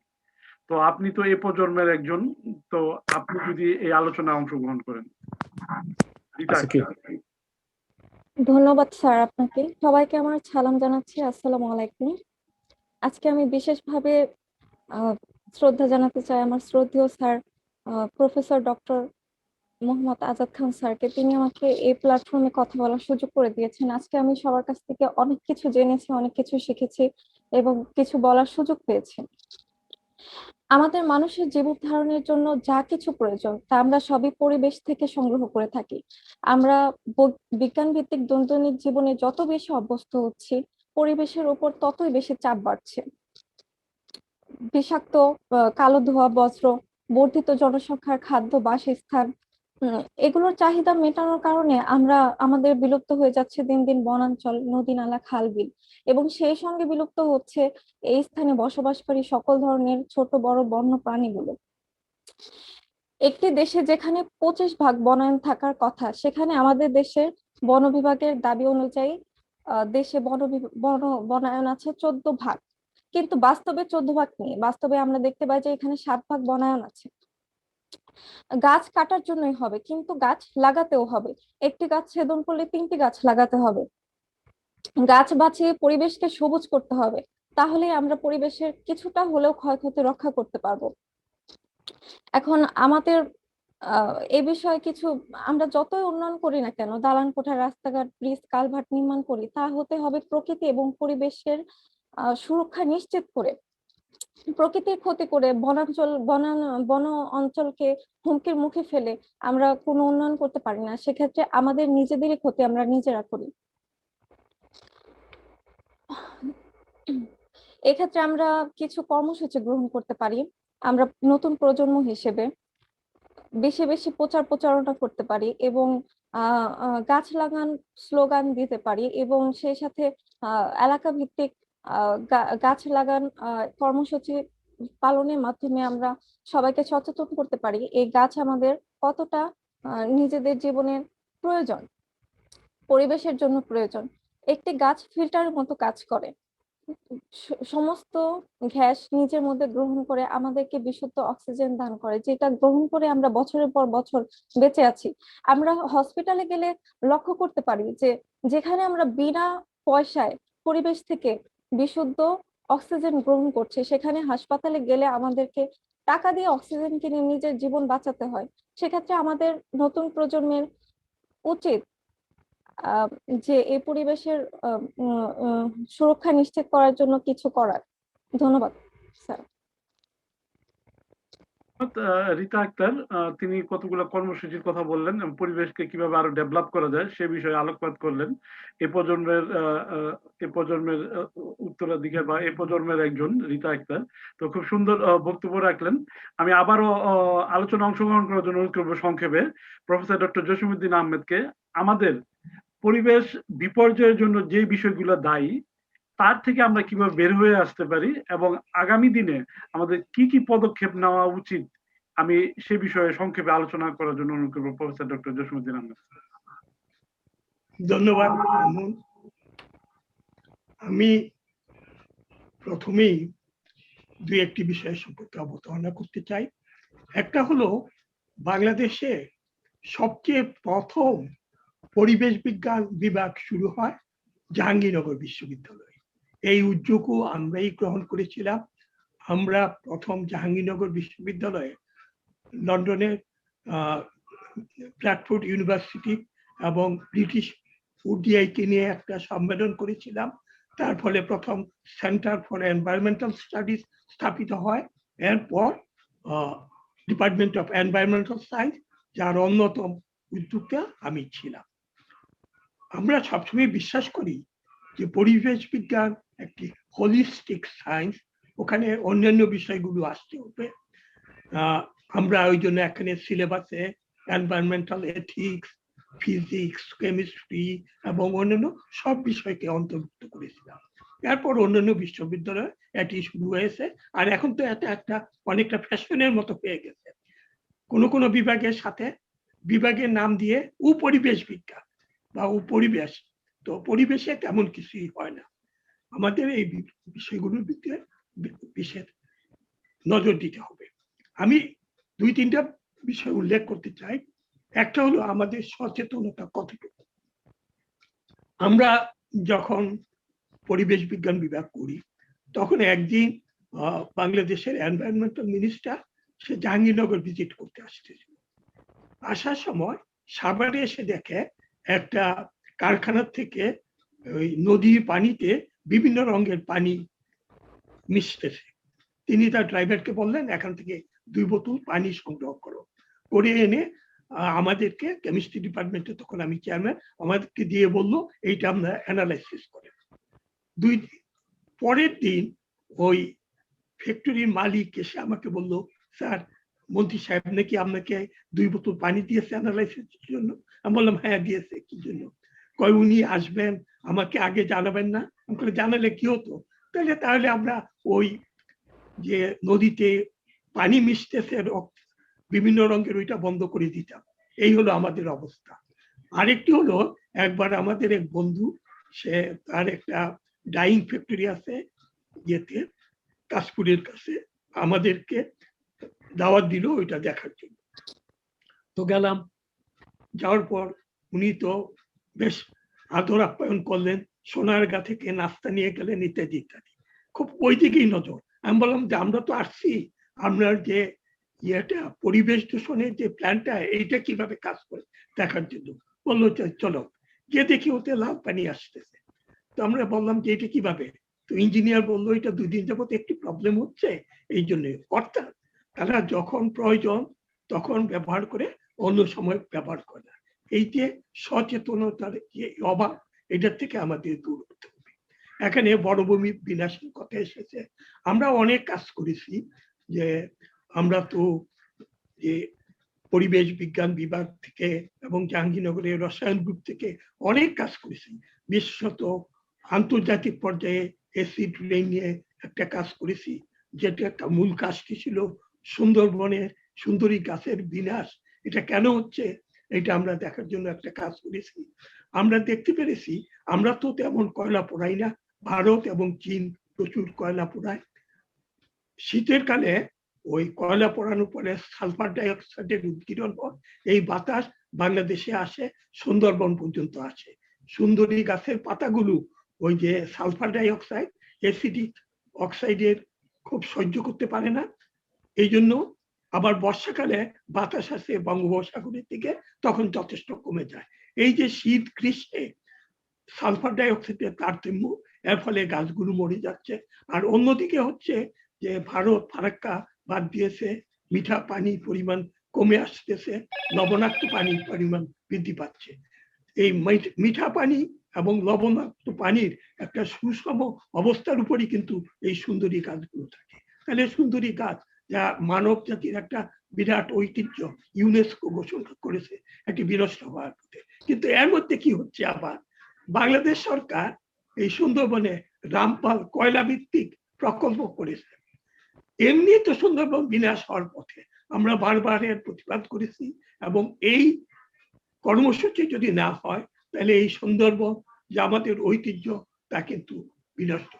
তো আপনি তো এই প্রজন্মের একজন, তো আপনি যদি এই আলোচনায় অংশগ্রহণ করেন। রিতা আচ্ছা, কি আক্তার। ধন্যবাদ স্যার আপনাকে। সবাইকে আমার সালাম জানাচ্ছি, আসসালামু আলাইকুম। আজকে আমি বিশেষভাবে আহ, শ্রদ্ধা জানাতে চাই আমার শ্রদ্ধেয় sir professor doctor Mohammad Azad Khan স্যারকে। তিনি আমাকে এই প্ল্যাটফর্মে কথা বলার সুযোগ করে দিয়েছেন। আজকে আমি সবার কাছ থেকে অনেক কিছু জেনেছি, অনেক কিছু শিখেছি এবং কিছু বলার সুযোগ পেয়েছি। আমাদের মানুষের জীবন ধারণের জন্য যা কিছু প্রয়োজন তা আমরা সবই পরিবেশ থেকে সংগ্রহ করে থাকি। আমরা বিজ্ঞান ভিত্তিক দৈনন্দিন জীবনে যত বেশি অভ্যস্ত হচ্ছি, পরিবেশের উপর ততই বেশি চাপ বাড়ছে। বিষাক্ত কালো ধোঁয়া, বজ্র, বর্ধিত জনসংখ্যার খাদ্য, বাসস্থান, এগুলোর চাহিদা মেটানোর কারণে আমরা আমাদের বিলুপ্ত হয়ে যাচ্ছে দিন দিন বনাঞ্চল, নদী নালা, খাল বিল, এবং সেই সঙ্গে বিলুপ্ত হচ্ছে এই স্থানে বসবাসকারী সকল ধরনের ছোট বড় বন্য প্রাণীগুলো। একটি দেশে যেখানে 25% বনায়ন থাকার কথা, সেখানে আমাদের দেশের বন বিভাগের দাবি অনুযায়ী দেশে বনায়ন আছে 14%, কিন্তু বাস্তবে 14% নেই। বাস্তবে আমরা দেখতে পাই যে এখানে 7% বনায়ন আছে। গাছ কাটার জন্যই হবে, কিন্তু গাছ লাগাতেও হবে। একটি গাছ ছেদন করলে 3টি গাছ লাগাতে হবে। গাছ বাঁচিয়ে পরিবেশকে সবুজ করতে হবে, তাহলে আমরা পরিবেশের কিছুটা হলেও ক্ষয়ক্ষতি রক্ষা করতে পারবো। এখন আমাদের এ বিষয়ে কিছু, আমরা যতই উন্নয়ন করি না কেন, দালান কোঠা, রাস্তাঘাট, ব্রিজ, কালভার্ট নির্মাণ করি, তা হতে হবে প্রকৃতি এবং পরিবেশের সুরক্ষা নিশ্চিত করে। প্রকৃতির ক্ষতি করে বন অঞ্চলকে হুমকির মুখে ফেলে আমরা কোনো উন্নয়ন করতে পারি না। সেক্ষেত্রে আমাদের নিজেদেরই ক্ষতি আমরা নিজেরা করি। এক্ষেত্রে আমরা কিছু কর্মসূচি গ্রহণ করতে পারি। আমরা নতুন প্রজন্ম হিসেবে বেশি বেশি প্রচারণা করতে পারি এবং গাছ লাগান স্লোগান দিতে পারি, এবং সেই সাথে এলাকা ভিত্তিক গাছ লাগান কর্মসূচি পালনের মাধ্যমে আমরা সবাইকে সচেতন করতে পারি এই গাছ আমাদের কতটা নিজেদের জীবনের প্রয়োজন, পরিবেশের জন্য প্রয়োজন। একটি গাছ ফিল্টারের মতো কাজ করে, সমস্ত গ্যাস নিজের মধ্যে গ্রহণ করে আমাদেরকে বিশুদ্ধ অক্সিজেন দান করে, যেটা গ্রহণ করে আমরা বছরের পর বছর বেঁচে আছি। আমরা হসপিটালে গেলে লক্ষ্য করতে পারি যে যেখানে আমরা বিনা পয়সায় পরিবেশ থেকে বিশুদ্ধ অক্সিজেন গ্রহণ করছি, সেখানে হাসপাতালে গেলে আমাদেরকে টাকা দিয়ে অক্সিজেন কিনে নিজের জীবন বাঁচাতে হয়। সেক্ষেত্রে আমাদের নতুন প্রজন্মের উচিত যে এই পরিবেশের সুরক্ষা নিশ্চিত করার জন্য কিছু করার। ধন্যবাদ স্যার। রিতা আক্তার, তিনি কতগুলো কর্মসূচির কথা বললেন এবং পরিবেশকে কিভাবে আরো ডেভেলপ করা যায় সে বিষয়ে আলোকপাত করলেন। এই প্রজন্মের উত্তরাধিকার বা এই প্রজন্মের একজন রিতা আক্তার, তো খুব সুন্দর বক্তব্য রাখলেন। আমি আবারও আলোচনা অংশগ্রহণ করার জন্য অনুরোধ করবো সংক্ষেপে প্রফেসর ডক্টর জসিমউদ্দিন আহমেদকে। আমাদের পরিবেশ বিপর্যয়ের জন্য যে বিষয়গুলো দায়ী, তার থেকে আমরা কিভাবে বের হয়ে আসতে পারি এবং আগামী দিনে আমাদের কি কি পদক্ষেপ নেওয়া উচিত, আমি সে বিষয়ে সংক্ষেপে আলোচনা করার জন্য অনুরোধ করবো প্রফেসর ডক্টর জসিমউদ্দিন আহমেদ। ধন্যবাদ মামুন। আমি প্রথমেই দুই একটি বিষয় সম্পর্কে অবতারণা করতে চাই। একটা হলো বাংলাদেশে সবচেয়ে প্রথম পরিবেশ বিজ্ঞান বিভাগ শুরু হয় জাহাঙ্গীরনগর বিশ্ববিদ্যালয়ে। এই উদ্যোগও আমরাই গ্রহণ করেছিলাম। আমরা প্রথম জাহাঙ্গীরনগর বিশ্ববিদ্যালয়ে লন্ডনের ব্র্যাডফোর্ড ইউনিভার্সিটি এবং ব্রিটিশ ওডিআইকে নিয়ে একটা সম্মেলন করেছিলাম। তার ফলে প্রথম সেন্টার ফর এনভায়রনমেন্টাল স্টাডিজ স্থাপিত হয়। এরপর ডিপার্টমেন্ট অফ এনভায়রনমেন্টাল সায়েন্স, যার অন্যতম উদ্যোক্তা আমি ছিলাম। আমরা সবসময় বিশ্বাস করি যে পরিবেশ বিজ্ঞান একটি হোলিস্টিক সায়েন্স, ওখানে অন্যান্য বিষয়গুলো আসতে হবে। আমরা ওই জন্য এখানে সিলেবাসে এনভায়রনমেন্টাল এথিক্স, ফিজিক্স, কেমিস্ট্রি এবং অন্যান্য সব বিষয়কে অন্তর্ভুক্ত করেছিলাম। এরপর অন্যান্য বিশ্ববিদ্যালয়ে এটি শুরু হয়েছে, আর এখন তো এটা একটা অনেকটা ফ্যাশনের মতো হয়ে গেছে। কোনো কোনো বিভাগের সাথে বিভাগের নাম দিয়ে উপরিবেশ বিজ্ঞান বা উপরিবেশ, তো পরিবেশে তেমন কিছুই হয় না। আমাদের এই বিষয়গুলোর বিশেষ নজর দিতে হবে। আমি 2-3টা বিষয় উল্লেখ করতে চাই। একটা হলো আমাদের সচেতনতা কতটুকু। আমরা যখন পরিবেশ বিজ্ঞান বিভাগ করি তখন একদিন বাংলাদেশের এনভায়রনমেন্টাল মিনিস্টার সে জাহাঙ্গীরনগর ভিজিট করতে আসতেছিল। আসার সময় সাভারে এসে দেখে একটা কারখানার থেকে ওই নদীর পানিতে বিভিন্ন রঙের পানি মিশতেছে। তিনি তার ড্রাইভারকে বললেন, এখান থেকে 2 বোতল পানি সংগ্রহ করো, করে এনে আমাদেরকে, কেমিস্ট্রি ডিপার্টমেন্টে তখন আমি চেয়ারম্যান, আমাদেরকে দিয়ে বললো এইটা আমরা অ্যানালাইসিস করে। পরের দিন ওই ফ্যাক্টরির মালিক এসে আমাকে বললো, স্যার মন্ত্রী সাহেব নাকি আপনাকে 2 বোতল পানি দিয়েছে অ্যানালাইসিসের জন্য। আমি বললাম হ্যাঁ দিয়েছে। কি জন্য? কয় উনি আসবেন, আমাকে আগে জানাবেন না? আমি বললাম জানালে কি হতো? তাহলে আমরা ওই যে নদীতে পানি মিশতেছে বিভিন্ন রঙের ওইটা বন্ধ করে দিতাম। এই হলো আমাদের অবস্থা। আরেকটি হলো, একবার আমাদের এক বন্ধু, সে তার একটা ডাইং ফ্যাক্টরি আছে ইয়েতে কাশপুরের কাছে, আমাদেরকে দাওয়াত দিল ওইটা দেখার জন্য। তো গেলাম, যাওয়ার পর উনি তো বেশ আদর আপ্যায়ন করলেন, সোনারগাঁ থেকে নাস্তা নিয়ে গেলেন ইত্যাদি ইত্যাদি, খুব ওই দিকেই নজর। আমি বললাম যে আমরা তো আসছি আপনার যে ইয়েটা পরিবেশ দূষণের যে প্ল্যানটা এইটা কিভাবে কাজ করে দেখার জন্য। বললো চলো গিয়ে দেখি ওতে লাল পানি আসতেছে। তো আমরা বললাম যে এটা কিভাবে? তো ইঞ্জিনিয়ার বললো এটা 2 দিন যাবত একটি প্রবলেম হচ্ছে, এই জন্য। অর্থাৎ তারা যখন প্রয়োজন তখন ব্যবহার করে, অন্য সময় ব্যবহার করে না। এই যে সচেতনতার যে অভাব, এটার থেকে আমাদের দূর হতে হবে। এখানে বনভূমি বিনাশের কথা এসেছে। আমরা অনেক কাজ করেছি, যে আমরা তো যে পরিবেশ বিজ্ঞান বিভাগ থেকে এবং জাহাঙ্গীরনগরের রসায়ন গ্রুপ থেকে অনেক কাজ করেছি। বিশেষত আন্তর্জাতিক পর্যায়ে অ্যাসিড রেইন নিয়ে একটা কাজ করেছি, যেটা একটা মূল কাজটি ছিল সুন্দরবনের সুন্দরী গাছের বিনাশ, এটা কেন হচ্ছে এটা আমরা দেখার জন্য একটা কাজ করেছি। আমরা দেখতে পেরেছি, আমরা তো তেমন কয়লা পোড়াই না, ভারত এবং চীন প্রচুর কয়লা পোড়ায়। শীতের কালে ওই কয়লা পোড়ানোর পরে সালফার ডাইঅক্সাইডের উৎকিরণ হয়, এই বাতাস বাংলাদেশে আসে, সুন্দরবন পর্যন্ত আসে। সুন্দরী গাছের পাতাগুলো ওই যে সালফার ডাইঅক্সাইড, অ্যাসিডিক অক্সাইডের খুব সহ্য করতে পারে না, এই জন্য আবার বর্ষাকালে বাতাস আসে বঙ্গোপসাগরের দিকে, তখন যথেষ্ট কমে যায়। এই যে শীত গ্রীষ্মে সালফার ডাইঅক্সাইডের তারতম্য, এর ফলে গাছগুলো মরে যাচ্ছে। আর অন্যদিকে হচ্ছে যে ভারত ফারাক্কা বাদ দিয়েছে, মিঠা পানির পরিমাণ কমে আসতেছে, লবণাক্ত পানির পরিমাণ বৃদ্ধি পাচ্ছে। এই মিঠা পানি এবং লবণাক্ত পানির একটা সুষম অবস্থার উপরই কিন্তু এই সুন্দরী গাছগুলো থাকে। তাহলে সুন্দরী গাছ, যা মানব জাতির একটা বিরাট ঐতিহ্য, ইউনেস্কো ঘোষণা করেছে একটি বিনষ্ট হওয়ার পথে। কিন্তু এর মধ্যে কি হচ্ছে, আবার বাংলাদেশ সরকার এই সুন্দরবনে রামপাল কয়লা ভিত্তিক প্রকল্প করেছে। এমনি তো সুন্দরবন বিনাশ হওয়ার পথে, আমরা বারবার এর প্রতিবাদ করেছি, এবং এই কর্মসূচি যদি না হয় তাহলে এই সুন্দরবন যে আমাদের ঐতিহ্য, তা কিন্তু বিনষ্ট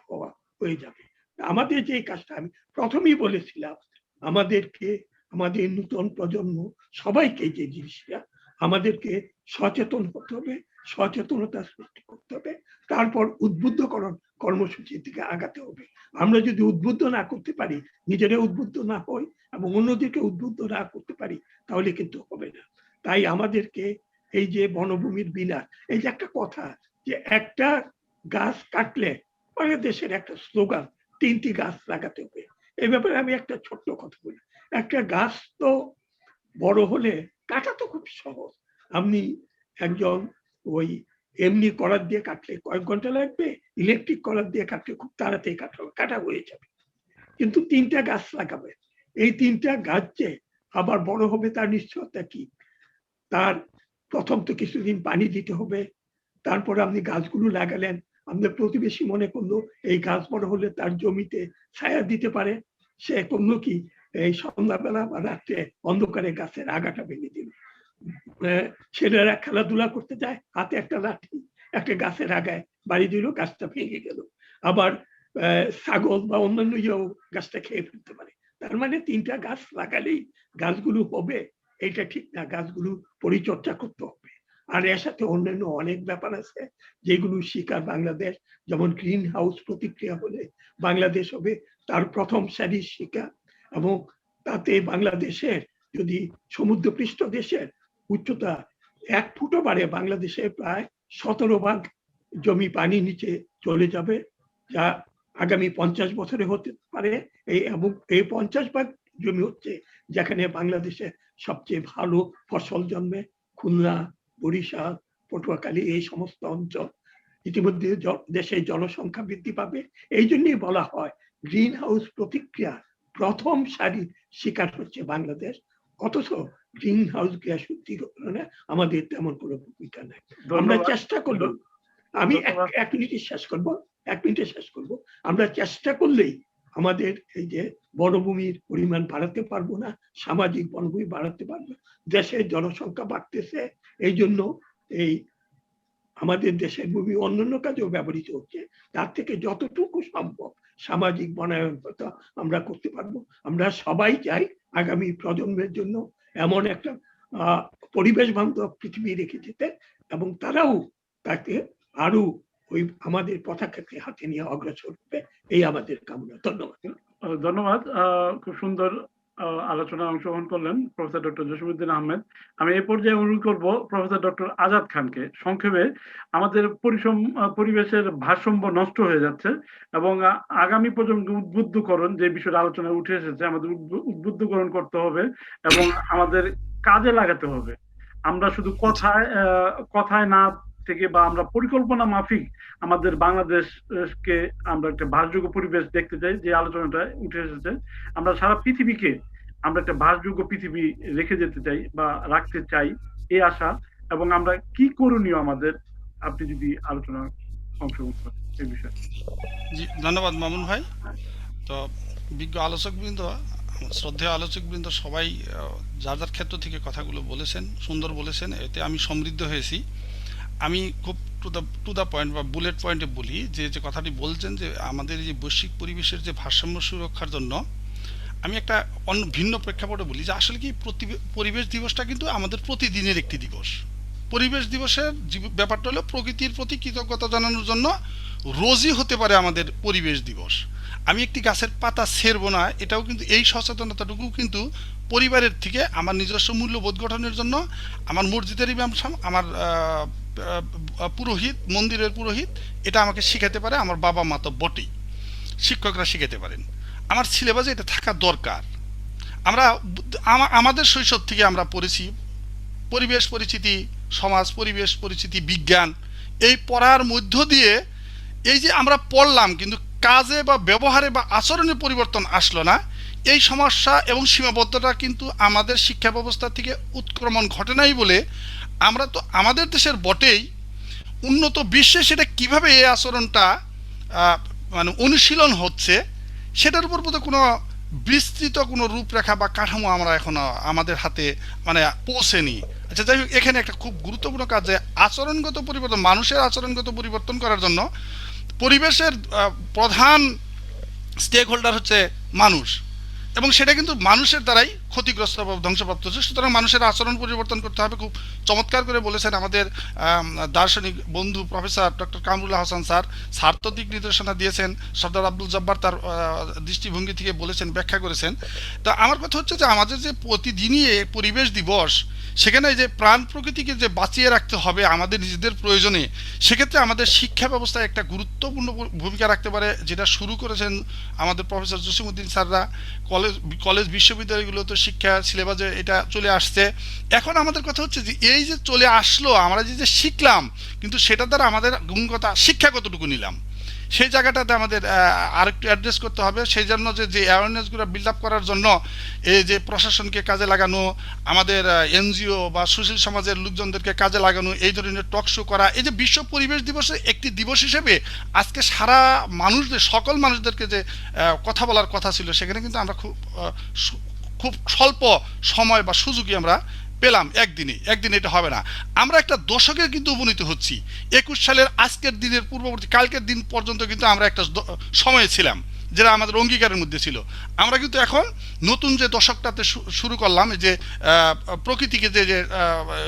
হয়ে যাবে। আমাদের যে কাজটা আমি প্রথমেই বলেছিলাম, আমাদেরকে, আমাদের নতুন প্রজন্ম সবাইকে যে জিনিসটা, আমাদেরকে সচেতন হতে হবে, সচেতনতা সৃষ্টি করতে হবে, তারপর উদ্বুদ্ধকরণ কর্মসূচির দিকে আগাতে হবে। আমরা যদি উদ্বুদ্ধ না করতে পারি, নিজেরা উদ্বুদ্ধ না হই এবং অন্যদেরকে উদ্বুদ্ধ না করতে পারি, তাহলে কিন্তু হবে না। তাই আমাদেরকে এই যে বনভূমির বিনাশ, এই যে একটা কথা যে একটা গাছ কাটলে বাংলাদেশের একটা স্লোগান 3টি গাছ লাগাতে হবে, এই ব্যাপারে আমি একটা ছোট্ট কথা বলি। একটা গাছ তো বড় হলে কাটা তো খুব সহজ, আপনি একজন ওই এমনি করার দিয়ে কাটলে কয়েক ঘন্টা লাগবে, ইলেকট্রিক করার দিয়ে কাটলে খুব তাড়াতাড়ি কাটা হয়ে যাবে। কিন্তু 3টা গাছ লাগাবে, এই 3টা গাছ যে আবার বড় হবে তার নিশ্চয়তা কি? তার প্রথম তো কিছুদিন পানি দিতে হবে, তারপরে আপনি গাছগুলো লাগালেন, আমাদের প্রতিবেশী মনে করলো এই গাছ বড় হলে তার জমিতে ছায়া দিতে পারে, সে করলো কি এই সন্ধ্যাবেলা বা রাত্রে অন্ধকারে গাছের আগাটা ভেঙে দিল। ছেলেরা খেলাধুলা করতে যায়, হাতে একটা লাঠি একটা গাছের আগায় বাড়ি দিল, গাছটা ভেঙে গেল। আবার ছাগল বা অন্যান্য গাছটা খেয়ে ফেলতে পারে। তার মানে 3টা গাছ লাগালেই গাছগুলো হবে এটা ঠিক না, গাছগুলো পরিচর্যা করতে হবে। আর এর সাথে অন্যান্য অনেক ব্যাপার আছে যেগুলো শিকার বাংলাদেশ, যেমন গ্রিন হাউস প্রতিক্রিয়া হলে বাংলাদেশ হবে তার প্রথম সারির শিকার, এবং তাতে বাংলাদেশের যদি সমুদ্রপৃষ্ঠ দেশের উচ্চতা 1 ফুটও বাড়ে, বাংলাদেশে প্রায় 17 ভাগ জমি পানি নিচে চলে যাবে, যা আগামী 50 বছরে হতে পারে। এবং এই 50 ভাগ জমি হচ্ছে যেখানে বাংলাদেশে সবচেয়ে ভালো ফসল জন্মে, খুলনা, বরিশাল, পটুয়াখালী, এই সমস্ত অঞ্চল। ইতিমধ্যে দেশে জনসংখ্যা বৃদ্ধি পাবে, এই জন্যই বলা হয় গ্রিন হাউস প্রতিক্রিয়া প্রথম সারির শিকার হচ্ছে বাংলাদেশ, অথচ গ্রিন হাউস গ্যাস উদ্দীপনে আমাদের তেমন কোনো ভূমিকা নেই। আমরা চেষ্টা করলাম, আমি এক মিনিটে শেষ করব, আমরা চেষ্টা করলেই আমাদের এই যে বনভূমির পরিমাণ বাড়াতে পারবো না, সামাজিক বনভূমি বাড়াতে পারবো। দেশের জনসংখ্যা বাড়তেছে, এই জন্য এই আমাদের দেশের ভূমি অন্যান্য কাজেও ব্যবহৃত হচ্ছে, তার থেকে যতটুকু সম্ভব সামাজিক বনায়ন আমরা করতে পারবো। আমরা সবাই চাই আগামী প্রজন্মের জন্য এমন একটা পরিবেশ বান্ধব পৃথিবী রেখে যেতে, এবং তারাও তাকে আরো ওই আমাদের পতাকাকে হাতে নিয়ে অগ্রসর হবে, এই আমাদের কামনা। ধন্যবাদ। ধন্যবাদ। খুব সুন্দর আলোচনায় অংশগ্রহণ করলেন প্রফেসর ডক্টর জসিমউদ্দিন আহমেদ। আমি এই পর্যায়ে অনুরোধ করব প্রফেসর ডক্টর আজাদ খানকে সংক্ষেপে, আমাদের পরিবেশের ভারসাম্য নষ্ট হয়ে যাচ্ছে এবং আগামী প্রজন্মকে উদ্বুদ্ধকরণ, যে বিষয়টা আলোচনায় উঠে এসেছে, আমাদের উদ্বুদ্ধকরণ করতে হবে এবং আমাদের কাজে লাগাতে হবে। আমরা শুধু কথায় না থেকে বা আমরা পরিকল্পনা মাফিক আমাদের বাংলাদেশকে আমরা একটা বাসযোগ্য পরিবেশ দেখতে চাই, যে আলোচনাটা উঠে এসেছে। আমরা সারা পৃথিবীকে আমরা একটা বাসযোগ্য পৃথিবী রেখে যেতে চাই বা রাখতে চাই, এই আশা। এবং আমরা কি করণীয় আমাদের, আপনি যদি আলোচনা অংশগ্রহণ করেন এই বিষয়ে। জি, ধন্যবাদ মামুন ভাই। তো বিজ্ঞ আলোচকবৃন্দ, শ্রদ্ধেয় আলোচকবৃন্দ সবাই যার যার ক্ষেত্র থেকে কথাগুলো বলেছেন, সুন্দর বলেছেন, এতে আমি সমৃদ্ধ হয়েছি। আমি খুব টু দ্য পয়েন্ট বা বুলেট পয়েন্টে বলি যে কথাটি বলছেন যে আমাদের এই যে বৈশ্বিক পরিবেশের যে ভারসাম্য সুরক্ষার জন্য আমি একটা অন্য ভিন্ন প্রেক্ষাপটে বলি যে আসলে কি পরিবেশ দিবসটা কিন্তু আমাদের প্রতিদিনের একটি দিবস। পরিবেশ দিবসের ব্যাপারটা হলো প্রকৃতির প্রতি কৃতজ্ঞতা জানানোর জন্য রোজই হতে পারে আমাদের পরিবেশ দিবস। আমি একটি গাছের পাতা ছেড়ব না, এটাও কিন্তু এই সচেতনতাটুকু কিন্তু পরিবারের থেকে আমার নিজস্ব মূল্যবোধ গঠনের জন্য আমার মসজিদের ইমাম, আমার পুরোহিত, মন্দিরের পুরোহিত এটা আমাকে শিখাতে পারে, আমার বাবা মা তো বটেই, শিক্ষকরা শিখাতে পারেন। আমার সিলেবাসে এটা থাকা দরকার। আমরা আমাদের শৈশব থেকে আমরা পড়েছি পরিবেশ পরিচিতি, সমাজ পরিবেশ পরিচিতি, বিজ্ঞান, এই পড়ার মধ্য দিয়ে এই যে আমরা পড়লাম কিন্তু কাজে বা ব্যবহারে বা আচরণে পরিবর্তন আসলো না, এই সমস্যা এবং সীমাবদ্ধতা কিন্তু আমাদের শিক্ষা ব্যবস্থা থেকে উৎক্রমণ ঘটে নাই বলে আমরা তো আমাদের দেশের বটেই, উন্নত বিশ্বে সেটা কিভাবে এই আচরণটা মানে অনুশীলন হচ্ছে সেটার উপর বোধহয় কোনো বিস্তৃত কোনো রূপরেখা বা কাঠামো আমরা এখনো আমাদের হাতে মানে পৌঁছেনি। আচ্ছা, যাই হোক, এখানে একটা খুব গুরুত্বপূর্ণ কাজ যে আচরণগত পরিবর্তন, মানুষের আচরণগত পরিবর্তন করার জন্য পরিবেশের প্রধান স্টেক হোল্ডার হচ্ছে মানুষ, এবং সেটা কিন্তু মানুষের দ্বারাই ক্ষতিগ্রস্ত বা ধ্বংসপ্রাপ্ত হচ্ছে। সুতরাং মানুষের আচরণ পরিবর্তন করতে হবে। খুব চমৎকার করে বলেছেন আমাদের দার্শনিক বন্ধু professor doctor Kamrul Hasan sir তো দিক নির্দেশনা দিয়েছেন, সর্দার আব্দুল জব্বার তার দৃষ্টিভঙ্গি থেকে বলেছেন, ব্যাখ্যা করেছেন। তো আমার কথা হচ্ছে যে আমাদের যে প্রতিদিনই পরিবেশ দিবস, সেখানে যে প্রাণ প্রকৃতিকে যে বাঁচিয়ে রাখতে হবে আমাদের নিজেদের প্রয়োজনে, সেক্ষেত্রে আমাদের শিক্ষা ব্যবস্থায় একটা গুরুত্বপূর্ণ ভূমিকা রাখতে পারে, যেটা শুরু করেছেন আমাদের প্রফেসর জসিমউদ্দিন স্যাররা। কলেজ বিশ্ববিদ্যালয়গুলোতে শিক্ষা সিলেবাসে এটা চলে আসছে। এখন আমাদের কথা হচ্ছে যে এই যে চলে আসলো, আমরা যে শিখলাম, কিন্তু সেটা দ্বারা আমাদের গুণগত শিক্ষা কতটুকু নিলাম, সেই জায়গাটাতে আমাদের আরেকটু অ্যাড্রেস করতে হবে। সেই জন্য যে অ্যাওয়ারনেসগুলো বিল্ড আপ করার জন্য এই যে প্রশাসনকে কাজে লাগানো, আমাদের এনজিও বা সুশীল সমাজের লোকজনদেরকে কাজে লাগানো, এই ধরনের টক শো করা, এই যে বিশ্ব পরিবেশ দিবসের একটি দিবস হিসেবে আজকে সারা মানুষদের, সকল মানুষদেরকে যে কথা বলার কথা ছিল, সেখানে কিন্তু আমরা খুব স্বল্প সময় বা সুযোগই আমরা পেলাম। একদিনে এটা হবে না, আমরা একটা দশকের কিন্তু উপনীত হচ্ছি। 21 সালের আজকের দিনের পূর্ববর্তী কালকের দিন পর্যন্ত কিন্তু আমরা একটা সময়ে ছিলাম। যেটা আমাদের অঙ্গীকারের মধ্যে ছিল। আমরা কিন্তু এখন নতুন যে দশকটাতে শুরু করলাম যে প্রকৃতিকে যে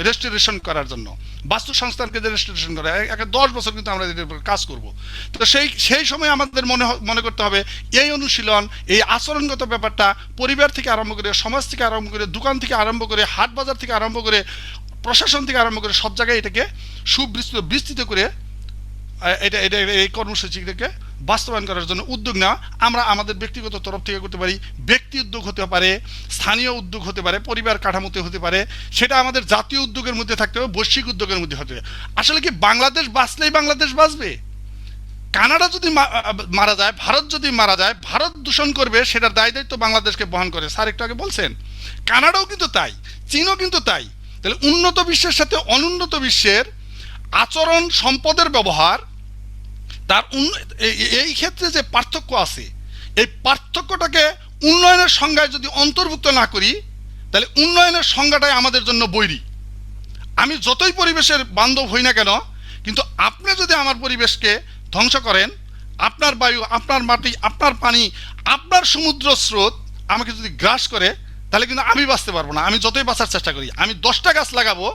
রেস্টোরেশন করার জন্য, বাস্তু সংস্থানকে যে রেস্টোরেশন করা, 10 বছর কিন্তু আমরা এটার উপর কাজ করব। তো সেই সময় আমাদের মনে করতে হবে এই অনুশীলন, এই আচরণগত ব্যাপারটা পরিবার থেকে আরম্ভ করে, সমাজ থেকে আরম্ভ করে, দোকান থেকে আরম্ভ করে, হাট বাজার থেকে আরম্ভ করে, প্রশাসন থেকে আরম্ভ করে সব জায়গায় এটাকে বিস্তৃত করে এটা এটা এই কর্মসূচিটাকে বাস্তবায়ন করার জন্য উদ্যোগ নেওয়া আমরা আমাদের ব্যক্তিগত তরফ থেকে করতে পারি। ব্যক্তি উদ্যোগ হতে পারে, স্থানীয় উদ্যোগ হতে পারে, পরিবার কাঠামোতে হতে পারে, সেটা আমাদের জাতীয় উদ্যোগের মধ্যে থাকতে হবে, বৈশ্বিক উদ্যোগের মধ্যে হতে হবে। আসলে কি বাংলাদেশ বাঁচলেই বাংলাদেশ বাঁচবে? কানাডা যদি মারা যায়, ভারত যদি মারা যায়, ভারত দূষণ করবে, সেটার দায়িত্ব বাংলাদেশকে বহন করে। স্যার একটু আগে বলছেন, কানাডাও কিন্তু তাই, চীনও কিন্তু তাই। তাহলে উন্নত বিশ্বের সাথে অনুন্নত বিশ্বের আচরণ, সম্পদের ব্যবহার, তার এই ক্ষেত্রে যে পার্থক্য আছে, এই পার্থক্যটাকে উন্নয়নের সংজ্ঞায় যদি অন্তর্ভুক্ত না করি, তাহলে উন্নয়নের সংজ্ঞাটাই আমাদের জন্য বৈরী। আমি যতই পরিবেশের বান্ধব হই না কেন, কিন্তু আপনি যদি আমার পরিবেশকে ধ্বংস করেন, আপনার বায়ু, আপনার মাটি, আপনার পানি, আপনার সমুদ্র স্রোত আমাকে যদি গ্রাস করে, তাহলে কিন্তু আমি বাঁচতে পারবো না। আমি যতই বাঁচার চেষ্টা করি, আমি 10টা গাছ লাগাবো,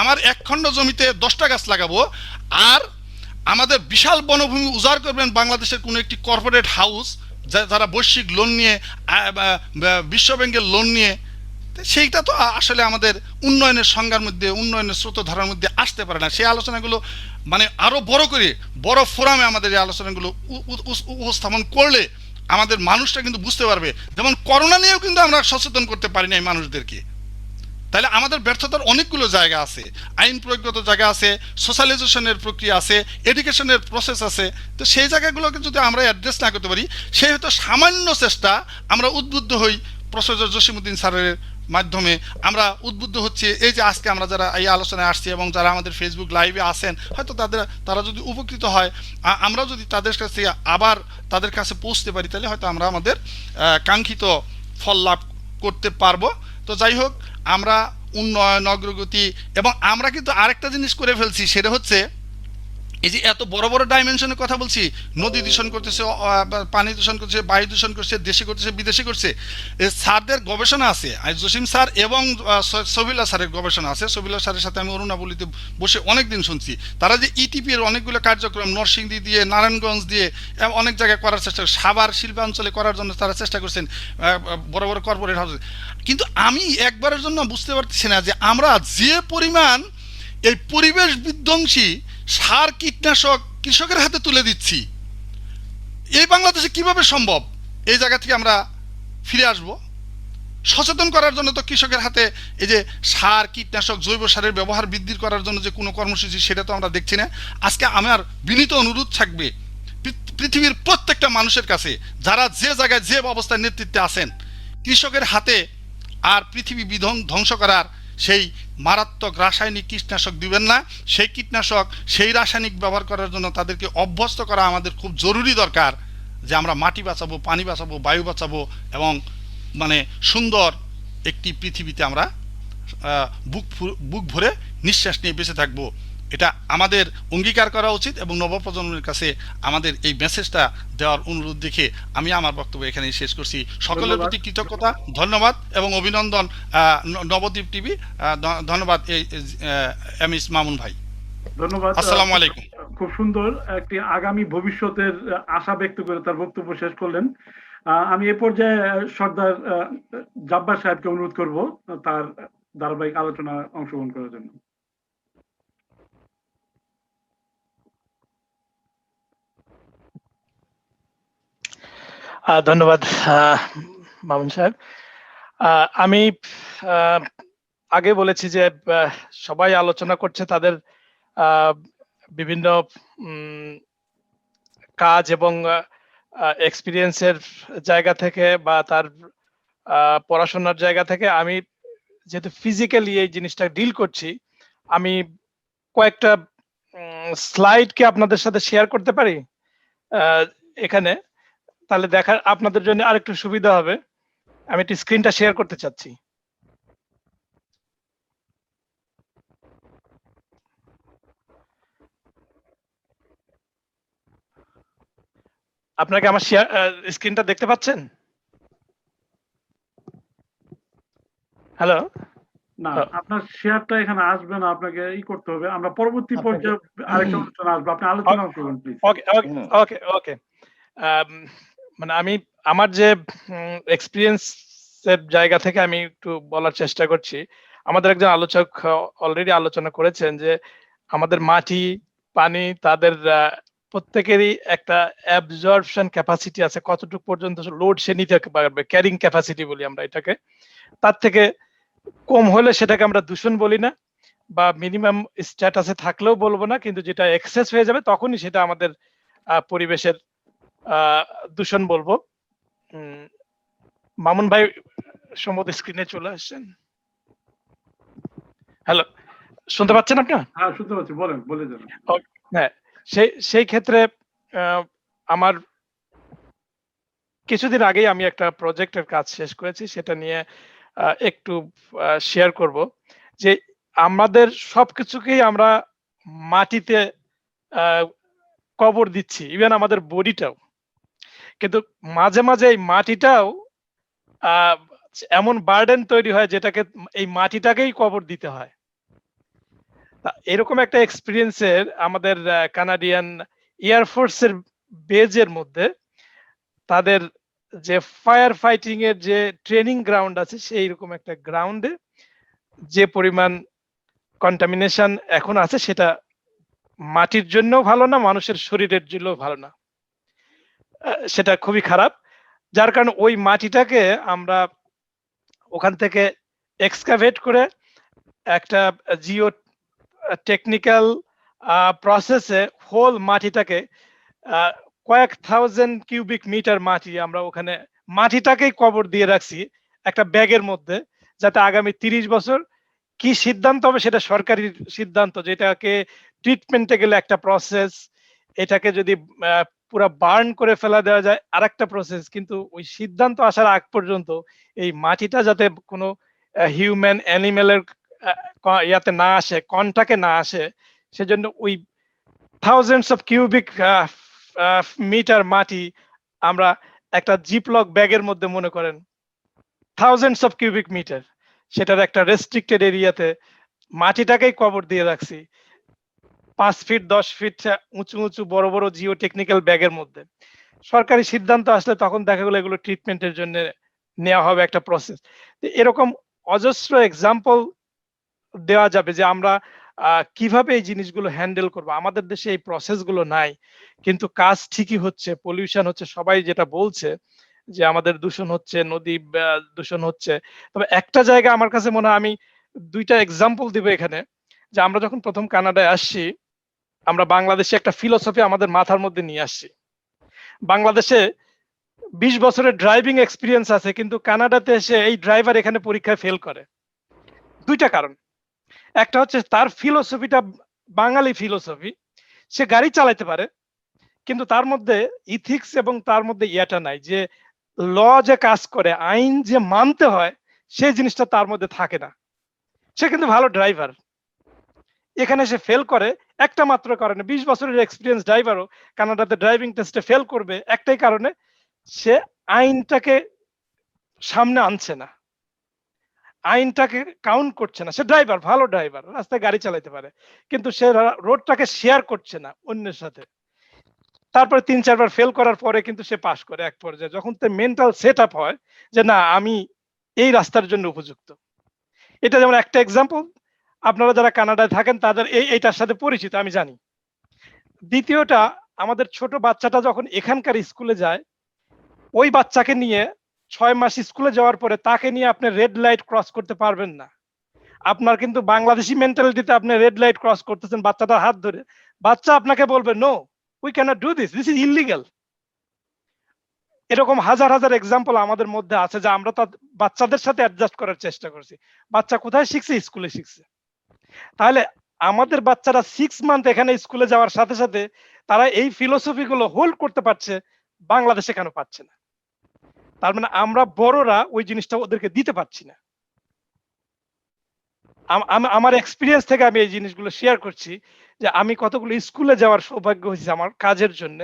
আমার 1 খণ্ড জমিতে 10টা গাছ লাগাবো, আর আমাদের বিশাল বনভূমি উজাড় করবেন বাংলাদেশের কোনো একটি কর্পোরেট হাউস যারা বৈশ্বিক লোন নিয়ে, বিশ্বব্যাংকের লোন নিয়ে, সেইটা তো আসলে আমাদের উন্নয়নের সংজ্ঞার মধ্যে, উন্নয়নের স্রোতধারার মধ্যে আসতে পারে না। সেই আলোচনাগুলো মানে আরো বড় করে, বড় ফোরামে আমাদের এই আলোচনাগুলো উপস্থাপন করলে আমাদের মানুষটা কিন্তু বুঝতে পারবে। যেমন করোনা নিয়েও কিন্তু আমরা সচেতন করতে পারি না এই মানুষদেরকে। তাহলে আমাদের ব্যর্থতার অনেকগুলো জায়গা আছে, আইন প্রয়োগগত জায়গা আছে, সোশ্যালাইজেশনের প্রক্রিয়া আছে, এডুকেশনের প্রসেস আছে। তো সেই জায়গাগুলোকে যদি আমরা অ্যাড্রেস না করতে পারি, সেই হয়তো সামান্য চেষ্টা আমরা উদ্বুদ্ধ হই। প্রফেসর জসিমউদ্দিন স্যারের মাধ্যমে আমরা উদ্বুদ্ধ হচ্ছে, এই যে আজকে আমরা যারা এই আলোচনায় আসছি এবং যারা আমাদের ফেসবুক লাইভে আসেন, হয়তো তারা যদি উপকৃত হয়, আমরা যদি তাদের কাছে আবার তাদের কাছে পৌঁছতে পারি, তাহলে হয়তো আমরা আমাদের কাঙ্ক্ষিত ফল লাভ করতে পারবো। তো যাই হোক, আমরা উন্নয়ন, অগ্রগতি, এবং আমরা কিন্তু আরেকটা জিনিস করে ফেলছি, সেটা হচ্ছে এই যে এত বড় বড় ডাইমেনশনের কথা বলছি, নদী দূষণ করতেছে, পানি দূষণ করছে, বায়ু দূষণ করছে, দেশে করতেছে, বিদেশে করছে। স্যারদের গবেষণা আছে, জসিম স্যার এবং সবিল্লা স্যারের গবেষণা আছে। সবিল্লা স্যারের সাথে আমি অরুণাবলিতে বসে অনেক দিন শুনছি, তারা যে ইটিপি এর অনেকগুলো কার্যক্রম নরসিংদী দিয়ে, নারায়ণগঞ্জ দিয়ে অনেক জায়গায় করার চেষ্টা, সাভার শিল্পাঞ্চলে করার জন্য তারা চেষ্টা করছেন, বড় বড় কর্পোরেট হাউস। কিন্তু আমি একবারের জন্য বুঝতে পারতেছি না যে আমরা যে পরিমাণ এই পরিবেশ বিধ্বংসী সার, কীটনাশক কৃষকের হাতে তুলে দিচ্ছি, এই বাংলাদেশে কিভাবে সম্ভব? এই জায়গা থেকে আমরা ফিরে আসব। সচেতন করার জন্য তো কৃষকের হাতে এই যে সার, কীটনাশক, জৈব সারের ব্যবহার বৃদ্ধি করার জন্য যে কোনো কর্মসূচি, সেটা তো আমরা দেখছি না। আজকে আমার বিনীত অনুরোধ থাকবে পৃথিবীর প্রত্যেকটা মানুষের কাছে, যারা যে জায়গায় যে অবস্থায় নেতৃত্বে আছেন, কৃষকের হাতে আর পৃথিবী ধ্বংস করার সেই মারাত্মক রাসায়নিক কীটনাশক দিবেন না। সেই কীটনাশক, সেই রাসায়নিক ব্যবহার করার জন্য তাদেরকে অভ্যস্ত করা আমাদের খুব জরুরি দরকার, যে আমরা মাটি বাঁচাবো, পানি বাঁচাবো, বায়ু বাঁচাবো, এবং মানে সুন্দর একটি পৃথিবীতে আমরা বুক ভরে নিঃশ্বাস নিয়ে বেঁচে থাকবো। এটা আমাদের অঙ্গীকার করা উচিত, এবং নবপ্রজন্মের কাছে আমাদের এই মেসেজটা দেওয়ার অনুরোধ দেখে আমি আমার বক্তব্য এখানেই শেষ করছি। সকলের প্রতি কৃতজ্ঞতা, ধন্যবাদ এবং অভিনন্দন নবদ্বীপ টিভি। ধন্যবাদ এম এস মামুন ভাই। ধন্যবাদ, আসসালামু আলাইকুম। খুব সুন্দর একটি আগামী ভবিষ্যতের আশা ব্যক্ত করে তার বক্তব্য শেষ করলেন। আমি এ পর্যায়ে সর্দার জাব্বার সাহেবকে অনুরোধ করব তার ধারাবাহিক আলোচনায় অংশগ্রহণ করার জন্য। ধন্যবাদ মামুন সাহেব। আমি আগে বলেছি যে সবাই আলোচনা করছে তাদের বিভিন্ন কাজ এবং এক্সপিরিয়েন্সের জায়গা থেকে বা তার পড়াশোনার জায়গা থেকে। আমি যেহেতু ফিজিক্যালি এই জিনিসটা ডিল করছি, আমি কয়েকটা স্লাইডকে আপনাদের সাথে শেয়ার করতে পারি এখানে, তাহলে দেখার আপনাদের জন্য আরেকটু সুবিধা হবে। আমি একটু স্ক্রিনটা শেয়ার করতে চাচ্ছি। আপনাকে আমার স্ক্রিনটা দেখতে পাচ্ছেন? হ্যালো? না, হ্যাঁ। আপনার শেয়ারটা এখানে আসবে না, আপনাকে করতে হবে। আমরা পরবর্তী আপনাকে- পর্যায়ে আরেকটা আলোচনা আসবে, আপনি আলোচনা করবেন প্লিজ। ওকে ওকে হুম। ওকে ওকে মানে আমি আমার যে এক্সপিরিয়েন্স এর জায়গা থেকে আমি একটু বলার চেষ্টা করছি। আমাদের একজন আলোচক অলরেডি আলোচনা করেছেন যে আমাদের মাটি, পানি তাদের প্রত্যেকেরই একটা অ্যাবজর্পশন ক্যাপাসিটি আছে, কতটুকু পর্যন্ত লোড সে নিতে পারবে, ক্যারিং ক্যাপাসিটি বলি আমরা এটাকে। তার থেকে কম হলে সেটাকে আমরা দূষণ বলি না, বা মিনিমাম স্ট্যাটাসে থাকলেও বলবো না, কিন্তু যেটা এক্সেস হয়ে যাবে তখনই সেটা আমাদের পরিবেশের দূষণ বলবো। মামুন ভাই সম্ভবত স্ক্রিনে চলে আসছেন। হ্যালো, শুনতে পাচ্ছেন আপনার? হ্যাঁ, শুনতে পাচ্ছি, বলেন, বলে যান। হ্যাঁ, সেই ক্ষেত্রে আমার কিছুদিন আগেই আমি একটা প্রজেক্টের কাজ শেষ করেছি, সেটা নিয়ে একটু শেয়ার করব যে আমাদের সবকিছুকেই আমরা মাটিতে কবর দিচ্ছি, ইভেন আমাদের বডিটাও। কিন্তু মাঝে মাঝে এই মাটিটাও এমন বার্ডেন তৈরি হয় যেটাকে এই মাটিটাকেই কবর দিতে হয়। এরকম একটা এক্সপিরিয়েন্সের আমাদের কানাডিয়ান এয়ারফোর্সের বেজের মধ্যে তাদের যে ফায়ার ফাইটিং এর যে ট্রেনিং গ্রাউন্ড আছে, সেই রকম একটা গ্রাউন্ডে যে পরিমাণ কন্টামিনেশন এখন আছে সেটা মাটির জন্য ভালো না, মানুষের শরীরের জন্য ভালো না, সেটা খুবই খারাপ। যার কারণে ওই মাটিটাকে আমরা ওখান থেকে এক্সকাভেট করে একটা জিও টেকনিক্যাল প্রসেসে হোল মাটিটাকে কয়েক থাউজেন্ড কিউবিক মিটার মাটি আমরা ওখানে মাটিটাকেই কবর দিয়ে রাখছি একটা ব্যাগের মধ্যে, যাতে আগামী 30 বছর কি সিদ্ধান্ত হবে সেটা সরকারি সিদ্ধান্ত, যেটাকে ট্রিটমেন্টে গেলে একটা প্রসেস, এটাকে যদি পুরো বার্ন করে ফেলা দেওয়া যায় আরেকটা প্রসেস, কিন্তু ওই সিদ্ধান্ত আসার আগ পর্যন্ত এই মাটিটা যাতে কোনো হিউম্যান অ্যানিমেলের ইয়াতে না আসে, কন্টাকে না আসে, সেজন্য ওই থাউজেন্ডস অফ কিউবিক মিটার মাটি আমরা একটা জিপলক ব্যাগের মধ্যে মনে করেন থাউজেন্ডস অফ কিউবিক মিটার, সেটার একটা রেস্ট্রিক্টেড এরিয়াতে মাটিটাকেই কবর দিয়ে রাখছি 5 ফিট 10 ফিট উঁচু উঁচু বড় বড় জিও টেকনিক্যাল ব্যাগের মধ্যে। সরকারি সিদ্ধান্ত আসলে তখন দেখা গেলো এগুলো ট্রিটমেন্টের জন্য নেওয়া হবে একটা প্রসেস। এরকম অজস্র এক্সাম্পল দেওয়া যাবে যে আমরা কিভাবে এই জিনিসগুলো হ্যান্ডেল করবো। আমাদের দেশে এই প্রসেসগুলো নাই, কিন্তু কাজ ঠিকই হচ্ছে, পলিউশন হচ্ছে, সবাই যেটা বলছে যে আমাদের দূষণ হচ্ছে, নদী দূষণ হচ্ছে। তবে একটা জায়গা আমার কাছে মনে হয়, আমি 2টা এক্সাম্পল দিব এখানে, যে আমরা যখন প্রথম কানাডায় আসছি, আমরা বাংলাদেশে একটা ফিলোসফি আমাদের মাথার মধ্যে নিয়ে আসছি। বাংলাদেশে 20 বছরের ড্রাইভিং এক্সপিরিয়েন্স আছে, কিন্তু কানাডাতে এসে এই ড্রাইভার এখানে পরীক্ষায় ফেল করে। 2টা কারণ। একটা হচ্ছে তার ফিলোসফিটা বাঙালি ফিলোসফি, সে গাড়ি চালাতে পারে কিন্তু তার মধ্যে ইথিক্স এবং তার মধ্যে ইয়াটা নাই, যে ল যে কাজ করে, আইন যে মানতে হয়, সেই জিনিসটা তার মধ্যে থাকে না। সে কিন্তু ভালো ড্রাইভার, এখানে সে ফেল করে একটা মাত্র কারণে। 20 বছরের এক্সপিরিয়েন্স ড্রাইভারও কানাডাতে ড্রাইভিং টেস্টে ফেল করবে একটাই কারণে, সে আইনটাকে সামনে আনছে না, আইনটাকে কাউন্ট করছে না। সে ড্রাইভার, ভালো ড্রাইভার, রাস্তায় গাড়ি চালাতে পারে, কিন্তু সে রোডটাকে শেয়ার করছে না অন্যের সাথে। তারপরে 3-4 বার ফেল করার পরে কিন্তু সে পাস করে এক পর্যায়ে, যখন তার মেন্টাল সেট আপ হয় যে না, আমি এই রাস্তার জন্য উপযুক্ত। এটা যেমন একটা এক্সাম্পল, আপনারা যারা কানাডায় থাকেন তাদের এইটার সাথে পরিচিত আমি জানি। দ্বিতীয়টা, আমাদের ছোট বাচ্চাটা যখন এখানকার স্কুলে যায়, ওই বাচ্চাকে নিয়ে 6 মাস স্কুলে যাওয়ার পরে তাকে নিয়ে আপনি রেড লাইট ক্রস করতে পারবেন না। আপনার কিন্তু বাংলাদেশি মেন্টালিটিতে আপনি রেড লাইট ক্রস করতেছেন বাচ্চাটার হাত ধরে, বাচ্চা আপনাকে বলবে no, we can't do this, this is illegal. এরকম হাজার হাজার এক্সাম্পল আমাদের মধ্যে আছে, যে আমরা তো বাচ্চাদের সাথে অ্যাডজাস্ট করার চেষ্টা করছি। বাচ্চা কোথায় শিখছে? স্কুলে শিখছে। তাহলে আমাদের বাচ্চারা 6 মান্থ এখানে স্কুলে যাওয়ার সাথে সাথে তারা এই ফিলোসফি গুলো হোল্ড করতে পারছে, বাংলাদেশে কেন পাচ্ছে না? তার মানে আমরা বড়রা ওই জিনিসটা ওদেরকে দিতে পারছি না। আমার এক্সপিরিয়েন্স থেকে আমি এই জিনিসগুলো শেয়ার করছি, যে আমি কতগুলো স্কুলে যাওয়ার সৌভাগ্য হয়েছে আমার কাজের জন্য,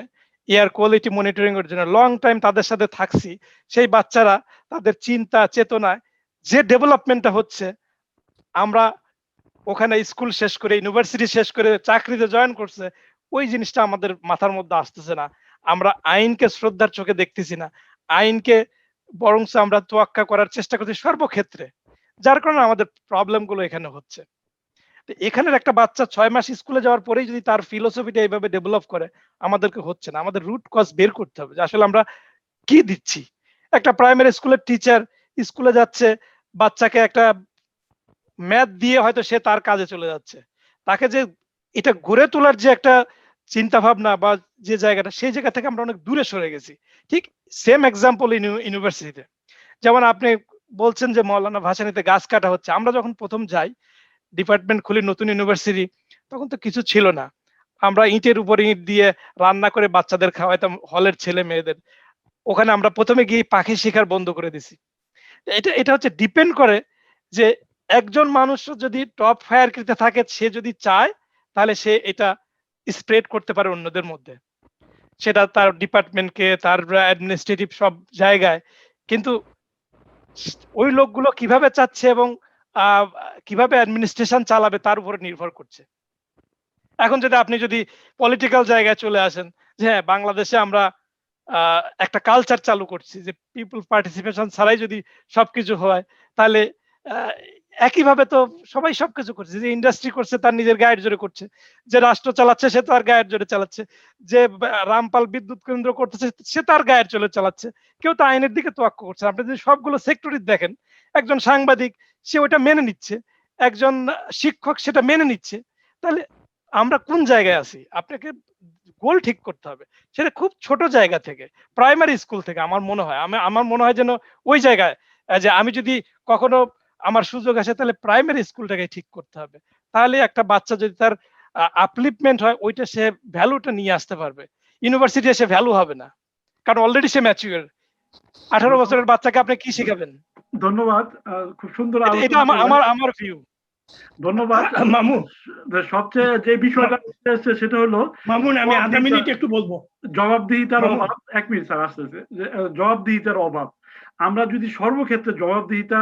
এয়ার কোয়ালিটি মনিটরিং এর জন্য লং টাইম তাদের সাথে থাকছি, সেই বাচ্চারা তাদের চিন্তা চেতনায় যে ডেভেলপমেন্টটা হচ্ছে, আমরা ওখানে স্কুল শেষ করে ইউনিভার্সিটি শেষ করে চাকরিতে জয়েন করছে, ওই জিনিসটা আমাদের মাথার মধ্যে আসতেছে না। আমরা আইনকে শ্রদ্ধার চোখে দেখতেছি না, আইনকে বরঞ্চ আমরা তোয়াক্কা করার চেষ্টা করছি সর্বক্ষেত্রে, যার কারণে আমাদের প্রবলেম গুলো এখানে হচ্ছে। তো এখানের একটা বাচ্চা 6 মাস স্কুলে যাওয়ার পরেই যদি তার ফিলোসফিটা এইভাবে ডেভেলপ করে, আমাদেরকে হচ্ছে না। আমাদের রুট কজ বের করতে হবে যে আসলে আমরা কি দিচ্ছি। একটা প্রাইমারি স্কুলের টিচার স্কুলে যাচ্ছে, বাচ্চাকে একটা ম্যাথ দিয়ে হয়তো সে তার কাজে চলে যাচ্ছে, তাকে যে এটা গড়ে তোলার যে একটা চিন্তা ভাবনা বা যে জায়গাটা, সেই জায়গা থেকে আমরা অনেক দূরে সরে গেছি। ঠিক সেম এক্সাম্পল ইউনিভার্সিটিতে, যেমন আপনি বলছেন যে মৌলানা ভাসানীতে গাছ কাটা হচ্ছে। আমরা যখন প্রথম যাই, ডিপার্টমেন্ট খুলি, নতুন ইউনিভার্সিটি, তখন তো কিছু ছিল না। আমরা ইটের উপর ইট দিয়ে রান্না করে বাচ্চাদের খাওয়াইতাম, হলের ছেলে মেয়েদের। ওখানে আমরা প্রথমে গিয়ে পাখি শিকার বন্ধ করে দিছি। এটা এটা হচ্ছে ডিপেন্ড করে যে একজন মানুষ যদি টপ ফায়ারকৃতে থাকে, সে যদি চায় তাহলে সে এটা স্প্রেড করতে পারে অন্যদের মধ্যে, সেটা তার ডিপার্টমেন্টকে, তার অ্যাডমিনিস্ট্রেটিভ সব জায়গায়। কিন্তু ওই লোকগুলো কিভাবে চাচ্ছে এবং কিভাবে অ্যাডমিনিস্ট্রেশন চালাবে তার উপরে নির্ভর করছে। এখন যদি আপনি যদি পলিটিক্যাল জায়গায় চলে আসেন, যে হ্যাঁ বাংলাদেশে আমরা একটা কালচার চালু করছি যে পিপল পার্টিসিপেশন ছাড়াই যদি সবকিছু হয়, তাহলে একইভাবে তো সবাই সবকিছু করছে। যে ইন্ডাস্ট্রি করছে তার নিজের গায়ের জোরে করছে, যে রাষ্ট্র চালাচ্ছে সে তার গায়ের জোরে চালাচ্ছে, যে রামপাল বিদ্যুৎ কেন্দ্র করতেছে সে তার গায়ের জোরে চালাচ্ছে, কেউ তো আইনের দিকে তোয়াক্কা করছে। আপনি যদি সবগুলো সেক্টরই দেখেন, একজন সাংবাদিক সে ওটা মেনে নিচ্ছে, একজন শিক্ষক সেটা মেনে নিচ্ছে, তাহলে আমরা কোন জায়গায় আছি? আপনাকে গোল ঠিক করতে হবে, সেটা খুব ছোট জায়গা থেকে, প্রাইমারি স্কুল থেকে। আমার মনে হয় যেন ওই জায়গায় যে আমি যদি কখনো আমার সুযোগ আসে, তাহলে প্রাইমারি স্কুলটাকে ঠিক করতে হবে। তাহলে একটা বাচ্চা যদি তার আপলিফমেন্ট হয়, ওইটা সে ভ্যালুটা নিয়ে আসতে পারবে। ইউনিভার্সিটি এসে ভ্যালু হবে না, কারণ অলরেডি সে ম্যাচিউর। 18 বছরের বাচ্চাকে আপনি কি শেখাবেন? ধন্যবাদ, খুব সুন্দর এটা আমার ভিউ। ধন্যবাদ মামুন। সবচেয়ে যে বিষয়টা সেটা হলো মামুন, আমি আধা মিনিট একটু বলবো। জবাবদিহিতার অভাব। 1 মিনিট স্যার, আসতেছে। জবাবদিহিতার অভাব। আমরা যদি সর্বক্ষেত্রে জবাবদিহিতা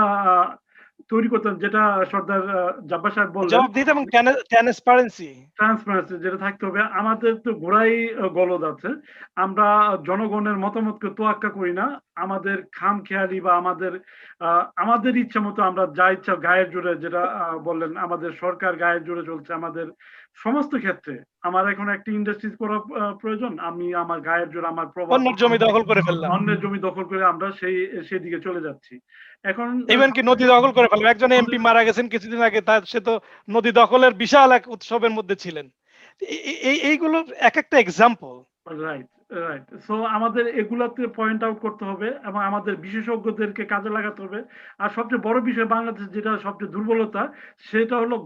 তৈরি করতাম, যেটা সর্দার জাব্বার সাহেব বললেন, জবাবদিহিতা এবং ট্রান্সপারেন্সি যেটা থাকতে হবে। আমাদের তো ঘোড়াই গলদ আছে, আমরা জনগণের মতামতকে তোয়াক্কা করি না। আমাদের খামখেয়ালি বা আমাদের ইচ্ছা মতো আমরা যা ইচ্ছা গায়ের জোরে, যেটা বললেন, আমাদের সরকার গায়ের জোরে চলছে আমাদের সমস্ত ক্ষেত্রে। আমার এখন একটা ইন্ডাস্ট্রি করা প্রয়োজন, আমি আমার গায়ের জোরে, আমার অন্যের জমি দখল করে ফেললাম, অন্যের জমি দখল করে আমরা সেই দিকে চলে যাচ্ছি। এখন ইভেন কি নদী দখল করে ফেললাম। একজন এমপি মারা গেছেন কিছুদিন আগে, সে তো নদী দখলের বিশাল এক উৎসবের মধ্যে ছিলেন। এইগুলো এক একটা এক্সাম্পল। রাইট। সো আমাদের এগুলাতে পয়েন্ট আউট করতে হবে এবং আমাদের বিশেষজ্ঞদেরকে কাজে লাগাতে হবে। আর সবচেয়ে বড় বিষয়, বাংলাদেশ যেটা সবচেয়ে দুর্বলতা, সেটা হলো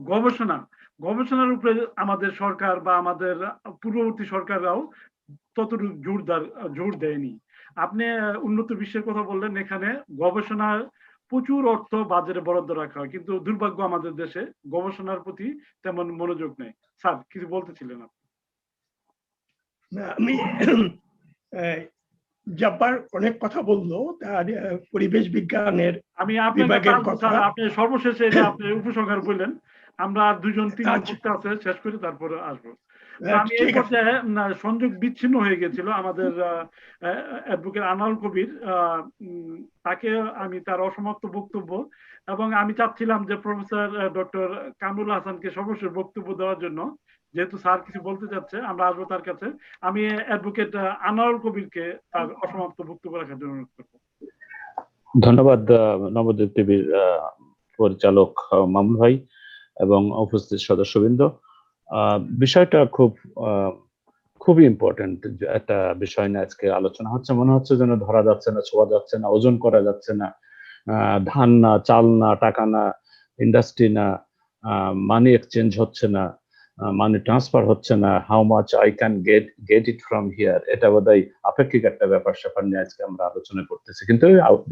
গবেষণার উপরে আমাদের সরকার বা আমাদের পূর্ববর্তী সরকাররাও ততটুকু জোর দেয়নি। আপনি উন্নত বিশ্বের কথা বললেন, এখানে গবেষণার প্রচুর অর্থ বাজারে বরাদ্দ রাখা হয়, কিন্তু দুর্ভাগ্য আমাদের দেশে গবেষণার প্রতি তেমন মনোযোগ নেই। স্যার, কিছু বলতেছিলেন আপনি? আমি জব্বার অনেক কথা বললো তার পরিবেশ বিজ্ঞানের আমি বিভাগের কথা। আপনি সর্বশেষে আপনি উপসংহার বললেন, আমরা আর 2-3 বক্তা আছে, শেষ করে তারপরে আসবো। আমি এই পর্যায়ে সংযোগ বিচ্ছিন্ন হয়ে গেছিল আমাদের অ্যাডভোকেট আনোয়ার কবির, তাকে আমি তার অসমাপ্ত বক্তব্য, এবং আমি চাচ্ছিলাম যে প্রফেসর ডক্টর কামরুল হাসানকে সর্বশেষ বক্তব্য দেওয়ার জন্য, যেহেতু স্যার কিছু বলতে চাচ্ছে, আমরা আসবো তার কাছে। আমি অ্যাডভোকেট আনোয়ার কবিরকে তার অসমাপ্ত বক্তব্য রাখার জন্য অনুরোধ করবো। ধন্যবাদ নবদ্বীপ টিভির পরিচালক মামুন ভাই এবং উপস্থিত সদস্যবৃন্দ। বিষয়টা খুবই ইম্পর্টেন্ট একটা বিষয় নিয়ে আজকে আলোচনা হচ্ছে। মনে হচ্ছে যেন ধরা যাচ্ছে না, ছোঁয়া যাচ্ছে না, ওজন করা যাচ্ছে না, ধান না, চাল না, টাকা না, ইন্ডাস্ট্রি না, মানি এক্সচেঞ্জ হচ্ছে না, মানি ট্রান্সফার হচ্ছে না, how much I can get it from here, এটা বোধহয় আপেক্ষিক একটা ব্যাপার স্যাপার নিয়ে আজকে আমরা আলোচনা করতেছি, কিন্তু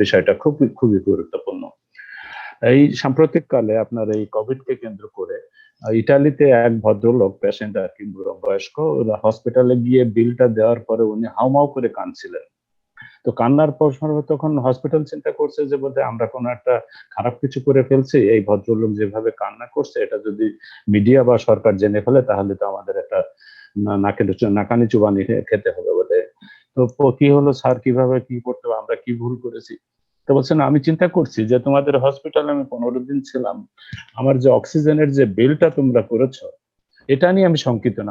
বিষয়টা খুবই গুরুত্বপূর্ণ। এই সাম্প্রতিক কালে আপনার এই কোভিড কে কেন্দ্র করে ইটালিতে এক ভদ্রলোক পেশেন্ট আর কি বুড়ো বয়স্ক হসপিটালে গিয়ে বিলটা দেওয়ার পরে উনি হাউমাউ করে কাঁদছিলেন। তো কান্নার পর তখন হসপিটাল চিন্তা করছে যে বোধহয় আমরা কোনো একটা খারাপ কিছু করে ফেলছি, এই ভদ্রলোক যেভাবে কান্না করছে এটা যদি মিডিয়া বা সরকার জেনে ফেলে তাহলে তো আমাদের একটা নাকানি চুবানি খেতে হবে বোধহয়। তো কি হলো স্যার, কিভাবে কি করতে হবে, আমরা কি ভুল করেছি? তো বলছেন আমি চিন্তা করছি যে তোমাদের হসপিটালে আমি 15 দিন ছিলাম, আমার যে অক্সিজেনের যে বিলটা তোমরা করেছো এটা নিয়ে আমি শঙ্কিত না,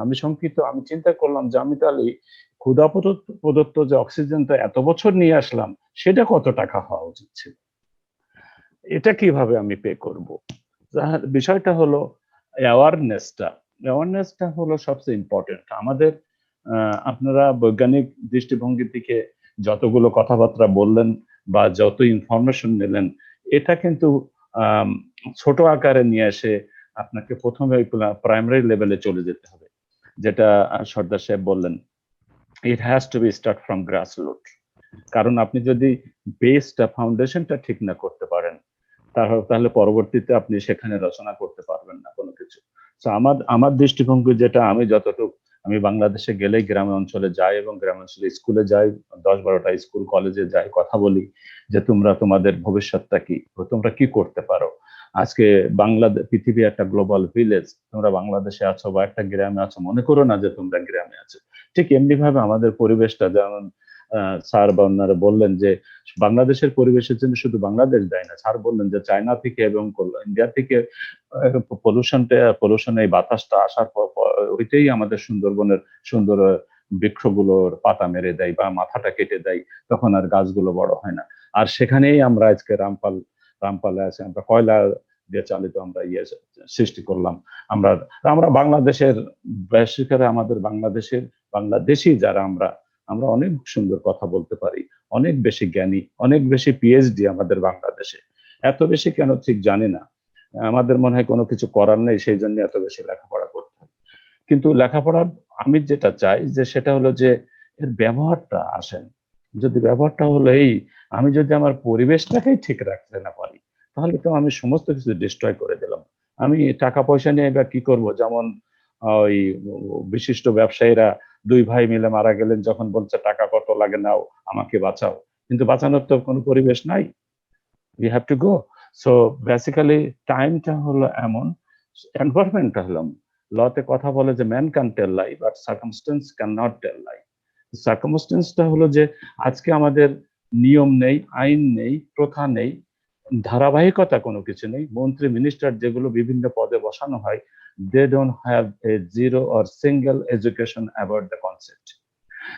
আমি চিন্তা করলাম যে আমি তাহলে ক্ষুধা প্রদত্ত যে অক্সিজেনটা এত বছর নিয়ে আসলাম সেটা কত টাকা হওয়া উচিত ছিল, এটা কিভাবে আমি পে করব। বিষয়টা হলো অ্যাওয়ারনেসটা হলো সবচেয়ে ইম্পর্টেন্ট আমাদের। আপনারা বৈজ্ঞানিক দৃষ্টিভঙ্গি থেকে যতগুলো কথাবার্তা বললেন বা যত ইনফরমেশন নিলেন এটা কিন্তু ছোট আকারে নিয়ে এসে আপনাকে প্রথমে প্রাইমারি লেভেলে চলে যেতে হবে, যেটা সর্দার সাহেব বললেন, it has to be start from grassroot. কারণ আপনি যদি বেসটা ফাউন্ডেশনটা ঠিক না করতে পারেন তাহলে পরবর্তীতে আপনি সেখানে রচনা করতে পারবেন না কোনো কিছু। তো আমার দৃষ্টিভঙ্গি যেটা, আমি বাংলাদেশে গেলেই গ্রামে অঞ্চলে যাই এবং গ্রাম অঞ্চলে স্কুলে যাই, 10-12টা স্কুল কলেজে যাই, কথা বলি যে তোমরা তোমাদের ভবিষ্যৎটা কি, তোমরা কি করতে পারো। আজকে পৃথিবী একটা গ্লোবাল ভিলেজ, তোমরা বাংলাদেশে আছো বা একটা গ্রামে আছো, মনে করো না যে তোমরা গ্রামে আছো। ঠিক এমনি ভাবে আমাদের পরিবেশটা, যেমন স্যার বা অন্যরা বললেন যে বাংলাদেশের পরিবেশের জন্য শুধু বাংলাদেশ দায়ী না, স্যার বললেন যে চায়না থেকে এবং ইন্ডিয়া থেকে পলিউশন এই বাতাসটা আসার পর ওইটাই আমাদের সুন্দরবনের সুন্দর বৃক্ষগুলোর পাতা মেরে দেয় বা মাথাটা কেটে দেয়, তখন আর গাছগুলো বড় হয় না। আর সেখানেই আমরা আজকে রামপালে আছে, আমরা কয়লা দিয়ে চালিত আমরা সৃষ্টি করলাম। আমরা বাংলাদেশের বেশিরভাগ আমাদের বাংলাদেশি যারা আমরা অনেক সুন্দর কথা বলতে পারি, অনেক বেশি জ্ঞানী, অনেক বেশি পিএইচডি আমাদের বাংলাদেশে। এত বেশি কেন ঠিক জানি না, আমাদের মনে হয় কোনো কিছু করার নেই, সেই জন্য এত বেশি লেখাপড়া করতে হয়। কিন্তু লেখাপড়া আমি যেটা চাই যে সেটা হলো যে এর ব্যবহারটা আসেন। যদি ব্যবহারটা হলো আমি যদি আমার পরিবেশটাকেই ঠিক রাখতে না পারি তাহলে তো আমি সমস্ত কিছু ডিস্ট্রয় করে দিলাম। আমি টাকা পয়সা নিয়ে এবার কি করব, যেমন ওই বিশিষ্ট ব্যবসায়ীরা 2 ভাই মিলে মারা গেলেন, যখন বলছে টাকা কত লাগে নাও আমাকে বাঁচাও, কিন্তু বাঁচানোর তো কোনো পরিবেশ নাই, we have to go. So basically টাইমটা হলো এমন, এনভায়রনমেন্টটা হলো, লতে কথা বলে যে man can tell lie but circumstances can not tell lie. সার্কামস্টেন্সটা হলো যে আজকে আমাদের নিয়ম নেই, আইন নেই, প্রথা নেই, ধারাবাহিকতা কোনো কিছু নেই। মন্ত্রী মিনিস্টার যেগুলো বিভিন্ন পদে বসানো হয়, they don't have a zero or single education about the concept.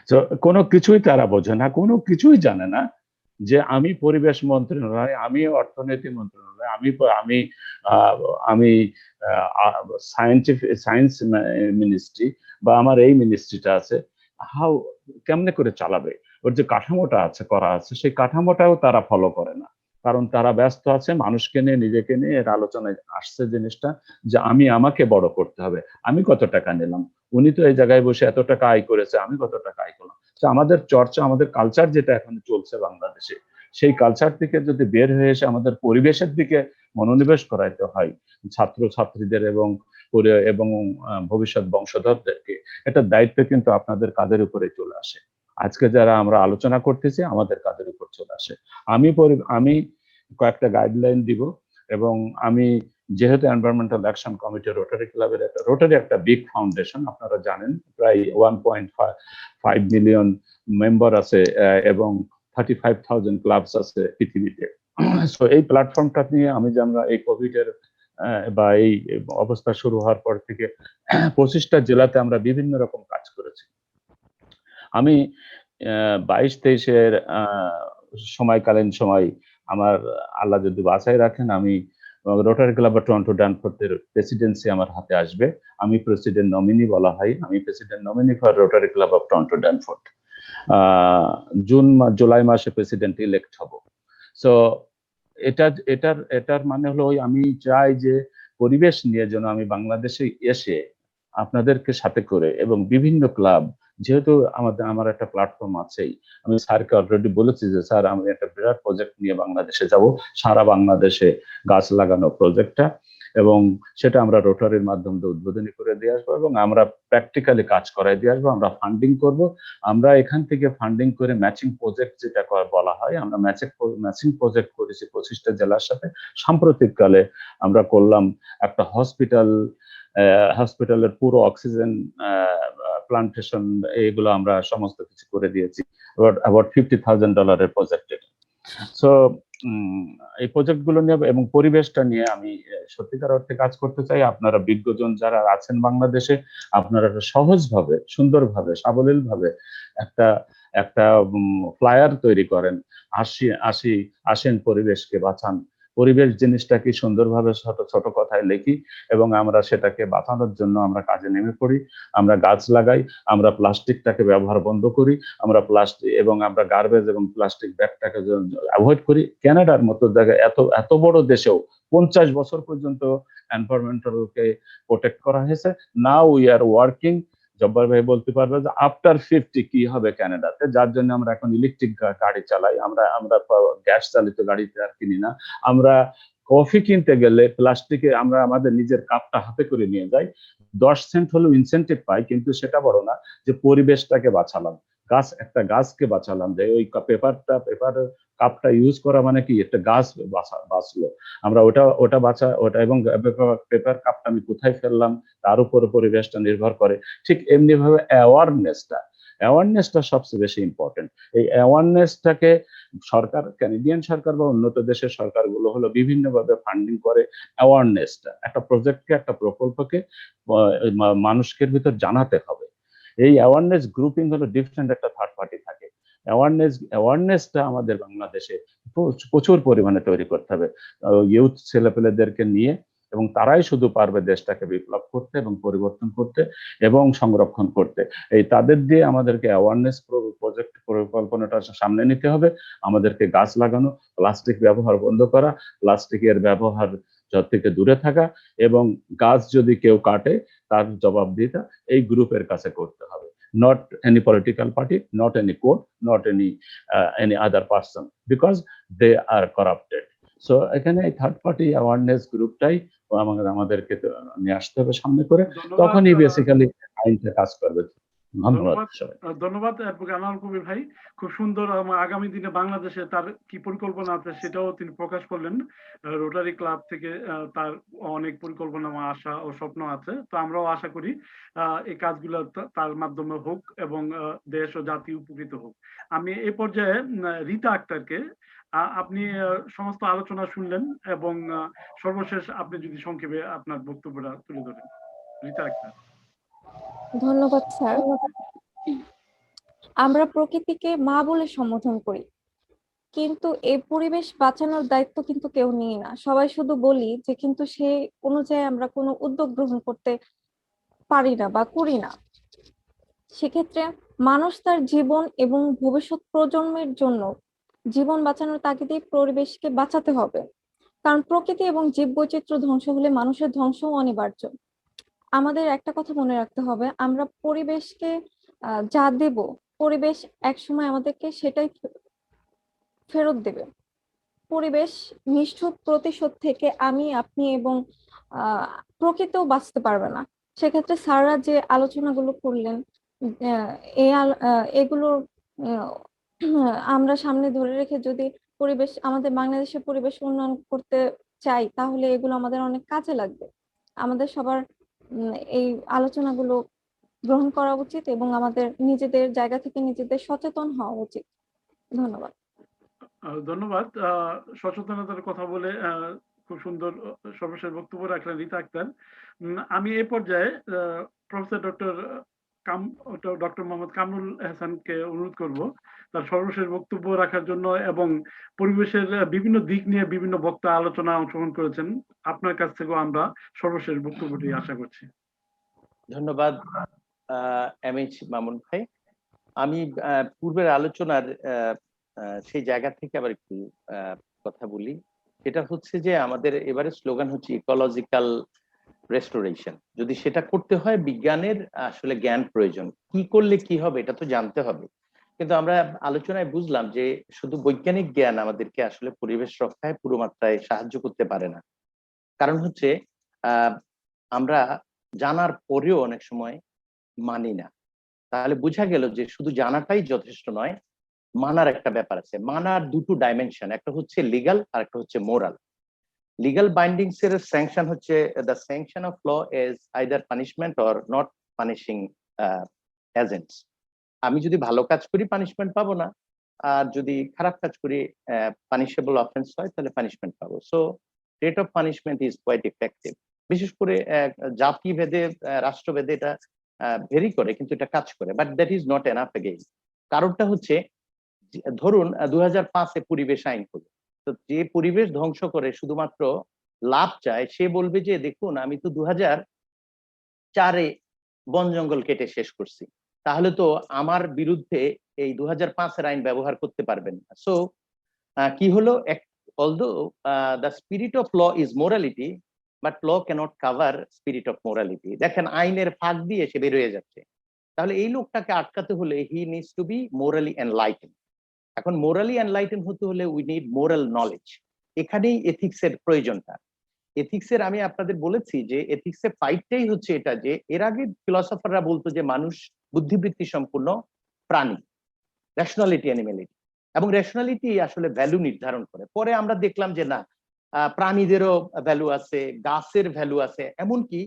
তো কোনো কিছুই তারা বোঝে না, কোনো কিছুই জানে না যে আমি পরিবেশ মন্ত্রণালয়, আমি অর্থনীতি মন্ত্রণালয়, আমি সায়েন্স মিনিস্ট্রি বা আমার এই মিনিস্ট্রিটা আছে, কেমনে করে চালাবে, ওর যে কাঠামোটা করা আছে সেই কাঠামোটাও তারা ফলো করে না। কারণ তারা ব্যস্ত আছে মানুষকে নিয়ে, নিজেকে নিয়ে। এর আলোচনায় আসছে জিনিসটা যে আমাকে বড় করতে হবে, আমি কত টাকা নিলাম, উনি তো এই জায়গায় বসে এত টাকা আয় করেছে, আমি কত টাকা আয় করলাম। আমাদের চর্চা, আমাদের কালচার যেটা এখন চলছে বাংলাদেশে, সেই কালচার থেকে যদি বের হয়ে এসে আমাদের পরিবেশের দিকে মনোনিবেশ করাইতে হয় ছাত্র ছাত্রীদের এবং ভবিষ্যৎ বংশধরদেরকে, এটা দায়িত্ব কিন্তু আপনাদের কাঁধের উপরে চলে আসে। আজকে যারা আমরা আলোচনা করতেছি আমাদের কাঁধের উপর চলে আসে। আমি কয়েকটা গাইডলাইন দিব, এবং আমি যেহেতু এনভায়রনমেন্টাল অ্যাকশন কমিটি রোটারি একটা বিগ ফাউন্ডেশন, আপনারা জানেন প্রায় 1.5 মিলিয়ন মেম্বার আছে এবং 35,000 ক্লাবস আছে পৃথিবীতে। সো এই প্ল্যাটফর্মটা নিয়ে আমরা এই কোভিড এর বা এই অবস্থা শুরু হওয়ার পর থেকে 25টা জেলাতে আমরা বিভিন্ন রকম কাজ করেছি। আমি 22-23-এর সময়কালীন সময় আমার আল্লাহ যদি বাঁচায় রাখেন, আমি রোটারি ক্লাব অফ টরন্টো ড্যানফোর্থের প্রেসিডেন্সি আমার হাতে আসবে। আমি প্রেসিডেন্ট নমিনি বলা হয়, আমি president nominee for Rotary Club of Toronto Danforth. July মাসে প্রেসিডেন্ট ইলেক্ট হব। সো এটার মানে হলো আমি চাই যে পরিবেশ নিয়ে যেন আমি বাংলাদেশে এসে আপনাদেরকে সাথে করে এবং বিভিন্ন ক্লাব, যেহেতু আমার একটা প্ল্যাটফর্ম আছেই, আমি স্যারকে অলরেডি বলেছি যে স্যার আমি একটা বিরাট প্রজেক্ট নিয়ে বাংলাদেশে যাব, সারা বাংলাদেশে গাছ লাগানো প্রজেক্টটা, এবং সেটা আমরা রোটারির মাধ্যমে উদ্বোধনী করে দিয়ে আসবো এবং আমরা প্র্যাকটিক্যালি কাজ করাই দিয়ে আসবো। আমরা ফান্ডিং করব, আমরা এখান থেকে ফান্ডিং করে ম্যাচিং প্রজেক্ট যেটা বলা হয়, আমরা ম্যাচিং প্রজেক্ট করেছি 25টা জেলার সাথে। সাম্প্রতিককালে আমরা করলাম একটা হসপিটালের পুরো অক্সিজেন প্লান্টেশন, এইগুলো আমরা সমস্ত কিছু করে দিয়েছি, অ্যাবাউট $50,000 প্রজেক্ট। সো এই প্রজেক্ট গুলো নিয়ে এবং পরিবেশটা নিয়ে আমি সত্যিকার অর্থে কাজ করতে চাই। আপনারা বিজ্ঞজন যারা আছেন বাংলাদেশে, আপনারা সহজভাবে, সুন্দরভাবে, সাবলীলভাবে একটা একটা ফ্লায়ার তৈরি করেন, আসেন পরিবেশকে বাঁচান। পরিবেশ জিনিসটা কি সুন্দরভাবে ছোট ছোট কথায় লিখি এবং আমরা সেটাকে বাঁচানোর জন্য আমরা কাজে নেমে পড়ি। আমরা গাছ লাগাই, আমরা প্লাস্টিকটাকে ব্যবহার বন্ধ করি, আমরা প্লাস্টিক এবং আমরা গার্বেজ এবং প্লাস্টিক ব্যাগটাকে অ্যাভয়েড করি। কানাডার মতো জায়গায় এত বড় দেশেও 50 বছর পর্যন্ত এনভায়রনমেন্টালকে প্রোটেক্ট করা হয়েছে। Now we are working, Jabbar ভাই বলতে পারবে যে আফটার 50 কি হবে কানাডাতে, যার জন্য আমরা এখন ইলেকট্রিক গাড়ি চালাই, আমরা গ্যাস চালিত গাড়িতে আর কিনি না। আমরা কফি কিনতে গেলে প্লাস্টিকে আমরা আমাদের নিজের কাপটা হাতে করে নিয়ে যাই, 10 সেন্ট হলেও ইনসেন্টিভ পাই, কিন্তু সেটা বড় না যে পরিবেশটাকে বাঁচালাম, একটা গাছকে বাঁচালাম, যে ওই পেপার কাপটা ইউজ করা মানে কি একটা গাছ বাঁচলো। আমরা ওটা এবং পেপার কাপটা আমি কোথায় ফেললাম তার উপর পরিবেশটা নির্ভর করে। ঠিক এমনি ভাবে অ্যাওয়ারনেসটা সবচেয়ে বেশি ইম্পর্টেন্ট। এই অ্যাওয়ারনেসটাকে সরকার, কানাডিয়ান সরকার বা উন্নত দেশের সরকারগুলো হলো বিভিন্নভাবে ফান্ডিং করে অ্যাওয়ারনেসটা, একটা প্রজেক্টকে, একটা প্রকল্পকে মানুষকে ভিতর জানাতে হবে। এই অ্যাওয়ারনেস গ্রুপিং হলো ডিফারেন্ট, একটা থার্ড পার্টি থাকে। অ্যাওয়ারনেসটা আমাদের বাংলাদেশে প্রচুর পরিমাণে তৈরি করতে হবে, ইউথ ছেলেপেলেদেরকে নিয়ে, এবং তারাই শুধু পারবে দেশটাকে বিপ্লব করতে এবং পরিবর্তন করতে এবং সংরক্ষণ করতে। এই তাদের দিয়ে আমাদেরকে অ্যাওয়ারনেস প্রজেক্ট পরিকল্পনাটা সামনে নিতে হবে। আমাদেরকে গাছ লাগানো, প্লাস্টিক ব্যবহার বন্ধ করা, প্লাস্টিকের ব্যবহার থেকে দূরে থাকা, এবং গাছ যদি কেউ কাটে তার জবাবদিহিতা এই গ্রুপের কাছে করতে হবে। Not any political party, not any court, not any other person, because they are corrupted. So এখানে এই থার্ড পার্টি অ্যাওয়ারনেস গ্রুপটাই আমাদেরকে নিয়ে আসতে হবে সামনে করে, তখনই বেসিক্যালি আইনটা কাজ করবে। ধন্যবাদ অ্যাডভোকেট আনোয়ার কবির ভাই, খুব সুন্দর। আগামী দিনে বাংলাদেশে তার কি পরিকল্পনা আছে সেটাও তিনি প্রকাশ করলেন। রোটারি ক্লাব থেকে তার অনেক পরিকল্পনা, আশা ও স্বপ্ন আছে। তো আমরাও আশা করি এই কাজগুলো তার মাধ্যমে হোক এবং দেশ ও জাতি উপকৃত হোক। আমি এই পর্যায়ে রীতা আক্তারকে, আপনি সমস্ত আলোচনা শুনলেন এবং সর্বশেষ আপনি যদি সংক্ষেপে আপনার বক্তব্যটা তুলে ধরেন। রীতা আক্তার। ধন্যবাদ স্যার। আমরা প্রকৃতিকে মা বলে সম্বোধন করি, কিন্তু এই পরিবেশ বাঁচানোর দায়িত্ব কিন্তু কেউ নিই না। সবাই শুধু বলি যে কিন্তু সেই অনুযায়ী আমরা কোনো উদ্যোগ গ্রহণ করতে পারি না বা করি না। সেক্ষেত্রে মানুষ তার জীবন এবং ভবিষ্যৎ প্রজন্মের জন্য জীবন বাঁচানোর তাগিদে পরিবেশকে বাঁচাতে হবে, কারণ প্রকৃতি এবং জীববৈচিত্র্য ধ্বংস হলে মানুষের ধ্বংসও অনিবার্য। আমাদের একটা কথা মনে রাখতে হবে, আমরা পরিবেশকে যা দেব, পরিবেশ একসময় আমাদেরকে সেটাই ফেরত দেবে। পরিবেশ নিষ্ঠুর প্রতিশোধ থেকে আমি, আপনি এবং প্রকৃতিও বাঁচতে পারবে না। সেক্ষেত্রে স্যাররা যে আলোচনাগুলো করলেন, এগুলো আমরা সামনে ধরে রেখে যদি পরিবেশ, আমাদের বাংলাদেশের পরিবেশ উন্নয়ন করতে চাই, তাহলে এগুলো আমাদের অনেক কাজে লাগবে। আমাদের সবার এই আলোচনাগুলো গ্রহণ করা উচিত এবং আমাদের নিজেদের জায়গা থেকে নিজেদের সচেতন হওয়া উচিত। ধন্যবাদ। ধন্যবাদ। সচেতনতার কথা বলে খুব সুন্দর সর্বশেষ বক্তব্য রাখলেন রীতা আক্তার। আমি এই পর্যায়ে প্রফেসর ডক্টর মোহাম্মদ কামরুল হাসানকে অনুরোধ করব তার সর্বশেষ বক্তব্য রাখার জন্য, এবং পরিবেশের বিভিন্ন দিক নিয়ে বিভিন্ন বক্তা আলোচনা অংশগ্রহণ করেছেন। আপনার কাছ থেকেও আমরা সর্বশেষ বক্তব্যটি আশা করছি। ধন্যবাদ এমএইচ মামুন ভাই। আমি পূর্বের আলোচনার সেই জায়গা থেকে আবার একটু কথা বলি। এটা হচ্ছে যে আমাদের এবারে স্লোগান হচ্ছে ইকোলজিক্যাল রেস্টোরেশন। যদি সেটা করতে হয় বিজ্ঞানের আসলে জ্ঞান প্রয়োজন, কি করলে কি হবে এটা তো জানতে হবে। কিন্তু আমরা আলোচনায় বুঝলাম যে শুধু বৈজ্ঞানিক জ্ঞান আমাদেরকে আসলে পরিবেশ রক্ষায় পুরো মাত্রায় সাহায্য করতে পারে না। কারণ হচ্ছে আহ আমরা জানার পরেও অনেক সময় মানি না। তাহলে বোঝা গেল যে শুধু জানাটাই যথেষ্ট নয়, মানার একটা ব্যাপার আছে। মানার দুটো ডাইমেনশন, একটা হচ্ছে লিগাল আর একটা হচ্ছে মোরাল। লিগাল বাইন্ডিংস এর স্যাংশন হচ্ছে the sanction of law is either punishment or not punishing agents. আমি যদি ভালো কাজ করি পানিশমেন্ট পাবো না, আর যদি খারাপ কাজ করি পানিশেবল অফেন্স হয় তাহলে পানিশমেন্ট পাবো। So rate of punishment is quite effective. বিশেষ করে জাতি ভেদে রাষ্ট্রভেদে এটা ভেরি করে, কিন্তু এটা কাজ করে, but that is not enough again. কারণটা হচ্ছে ধরুন 2005-এ পরিবেশ আইন হলো, তো যে পরিবেশ ধ্বংস করে শুধুমাত্র লাভ চায় সে বলবে যে দেখুন আমি তো 2004-এ বন জঙ্গল কেটে শেষ করছি, তাহলে তো আমার বিরুদ্ধে এই 2005-এর আইন ব্যবহার করতে পারবেন না। সো কি হলো, although the spirit of law is morality, but law cannot cover spirit of morality. দেখেন আইনের ফাঁক দিয়ে সে বের হয়ে যাচ্ছে। তাহলে এই লোকটাকে আটকাতে হলে he needs to be morally enlighten. এখন মোরালি এনলাইটেন হতে হলে উই নিড মোরাল নলেজ। এখানেই এথিক্স এর প্রয়োজনটা। এথিক্স এর আমি আপনাদের বলেছি যে এথিক্স এর ফাইটটাই হচ্ছে এটা, যে এর আগে ফিলসফাররা বলতো যে মানুষ বুদ্ধিবৃত্তি সম্পূর্ণ প্রাণী, রেশনালিটি অ্যানিমেলিটি, এবং রেশনালিটি আসলে ভ্যালু নির্ধারণ করে। পরে আমরা দেখলাম যে না, প্রাণীদেরও ভ্যালু আছে, গাছের ভ্যালু আছে, এমনকি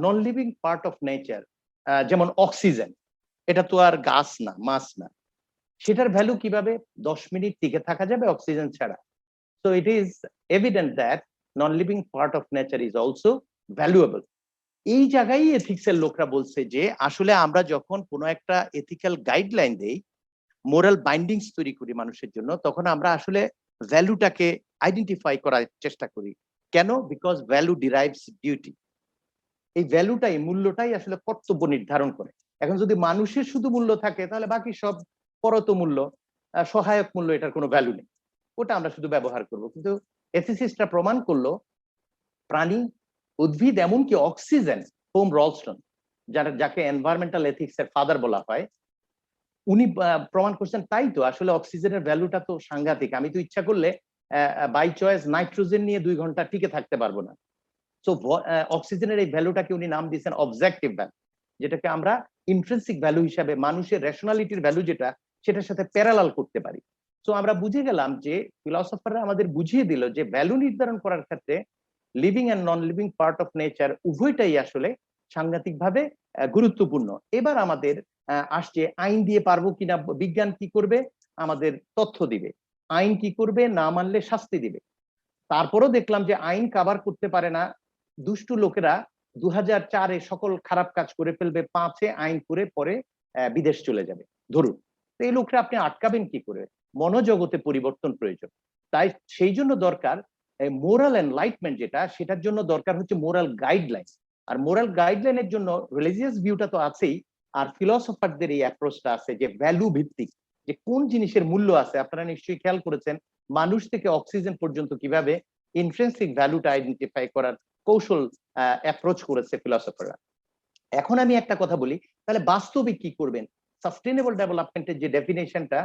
নন লিভিং পার্ট অফ নেচার যেমন অক্সিজেন, এটা তো আর গাছ না, মাছ না, সেটার ভ্যালু কিভাবে 10 মিনিট টিকে থাকা যাবে অক্সিজেন ছাড়া। So it is evident that non living part of nature is also valuable. এই জায়গায় এথিক্স এর লোকরা বলছে যে আসলে আমরা যখন কোনো একটা এথিক্যাল গাইডলাইন দেই, মোরাল বাইন্ডিংস তৈরি করি মানুষের জন্য, তখন আমরা আসলে ভ্যালুটাকে আইডেন্টিফাই করার চেষ্টা করি। কেন? Because value derives duty. এই ভ্যালুটাই, মূল্যটাই আসলে কর্তব্য নির্ধারণ করে। এখন যদি মানুষের শুধু মূল্য থাকে তাহলে বাকি সব পরত মূল্য, সহায়ক মূল্য, এটার কোনো ভ্যালু নেই, ওটা আমরা শুধু ব্যবহার করব। কিন্তু এথিসিস্টরা প্রমাণ করলো প্রাণী, উদ্ভিদ, এমনকি অক্সিজেন, হোম রলস্টন যাকে এনভায়রনমেন্টাল এথিক্স এর ফাদার বলা হয়, উনি প্রমাণ করছেন তাই তো আসলে অক্সিজেনের ভ্যালুটা তো সাংঘাতিক। আমি তো ইচ্ছা করলে বাই চয়েস নাইট্রোজেন নিয়ে 2 ঘন্টা টিকে থাকতে পারবো না। সো অক্সিজেনের এই ভ্যালুটাকে উনি নাম দিয়েছেন অবজেক্টিভ ভ্যালু, যেটাকে আমরা ইন্ট্রিনসিক ভ্যালু হিসাবে মানুষের রেশনালিটির ভ্যালু যেটা, সেটার সাথে প্যারালাল করতে পারি। সো আমরা বুঝে গেলাম যে ফিলসফাররা আমাদের বুঝিয়ে দিল যে ভ্যালু নির্ধারণ করার ক্ষেত্রে living and non living part of nature উভয়টাই আসলে সাংঘাতিকভাবে গুরুত্বপূর্ণ। এবার আমাদের আসছে আইন দিয়ে পারবো কিনা। বিজ্ঞান কি করবে? আমাদের তথ্য দিবে। আইন কি করবে? না মানলে শাস্তি দিবে। তারপরও দেখলাম যে আইন কাভার করতে পারে না। দুষ্টু লোকেরা 2004-এ সকল খারাপ কাজ করে ফেলবে, 5-এ আইন করে পরে বিদেশ চলে যাবে ধরুন। এই লোকরা আপনি আটকাবেন কি করে? মনোজগতে পরিবর্তন প্রয়োজন। তাই সেই জন্য দরকার মোরাল এনলাইটমেন্ট, যেটা সেটার জন্য দরকার হচ্ছে মোরাল গাইডলাইন। আর মোরাল গাইডলাইনের জন্য রিলিজিয়াস ভিউটা তো আছেই, আর ফিলসফারদের এই অ্যাপ্রোচটা আছে যে ভ্যালু ভিত্তিক, যে কোন জিনিসের মূল্য আছে। আপনারা নিশ্চয়ই খেয়াল করেছেন মানুষ থেকে অক্সিজেন পর্যন্ত কিভাবে ইন্ট্রিনসিক ভ্যালুটা আইডেন্টিফাই করার কৌশল অ্যাপ্রোচ করেছে ফিলসফাররা। এখন আমি একটা কথা বলি, তাহলে বাস্তবে কি করবেন? সাস্টেইনেবল ডেভেলপমেন্টের যে ডেফিনেশনটা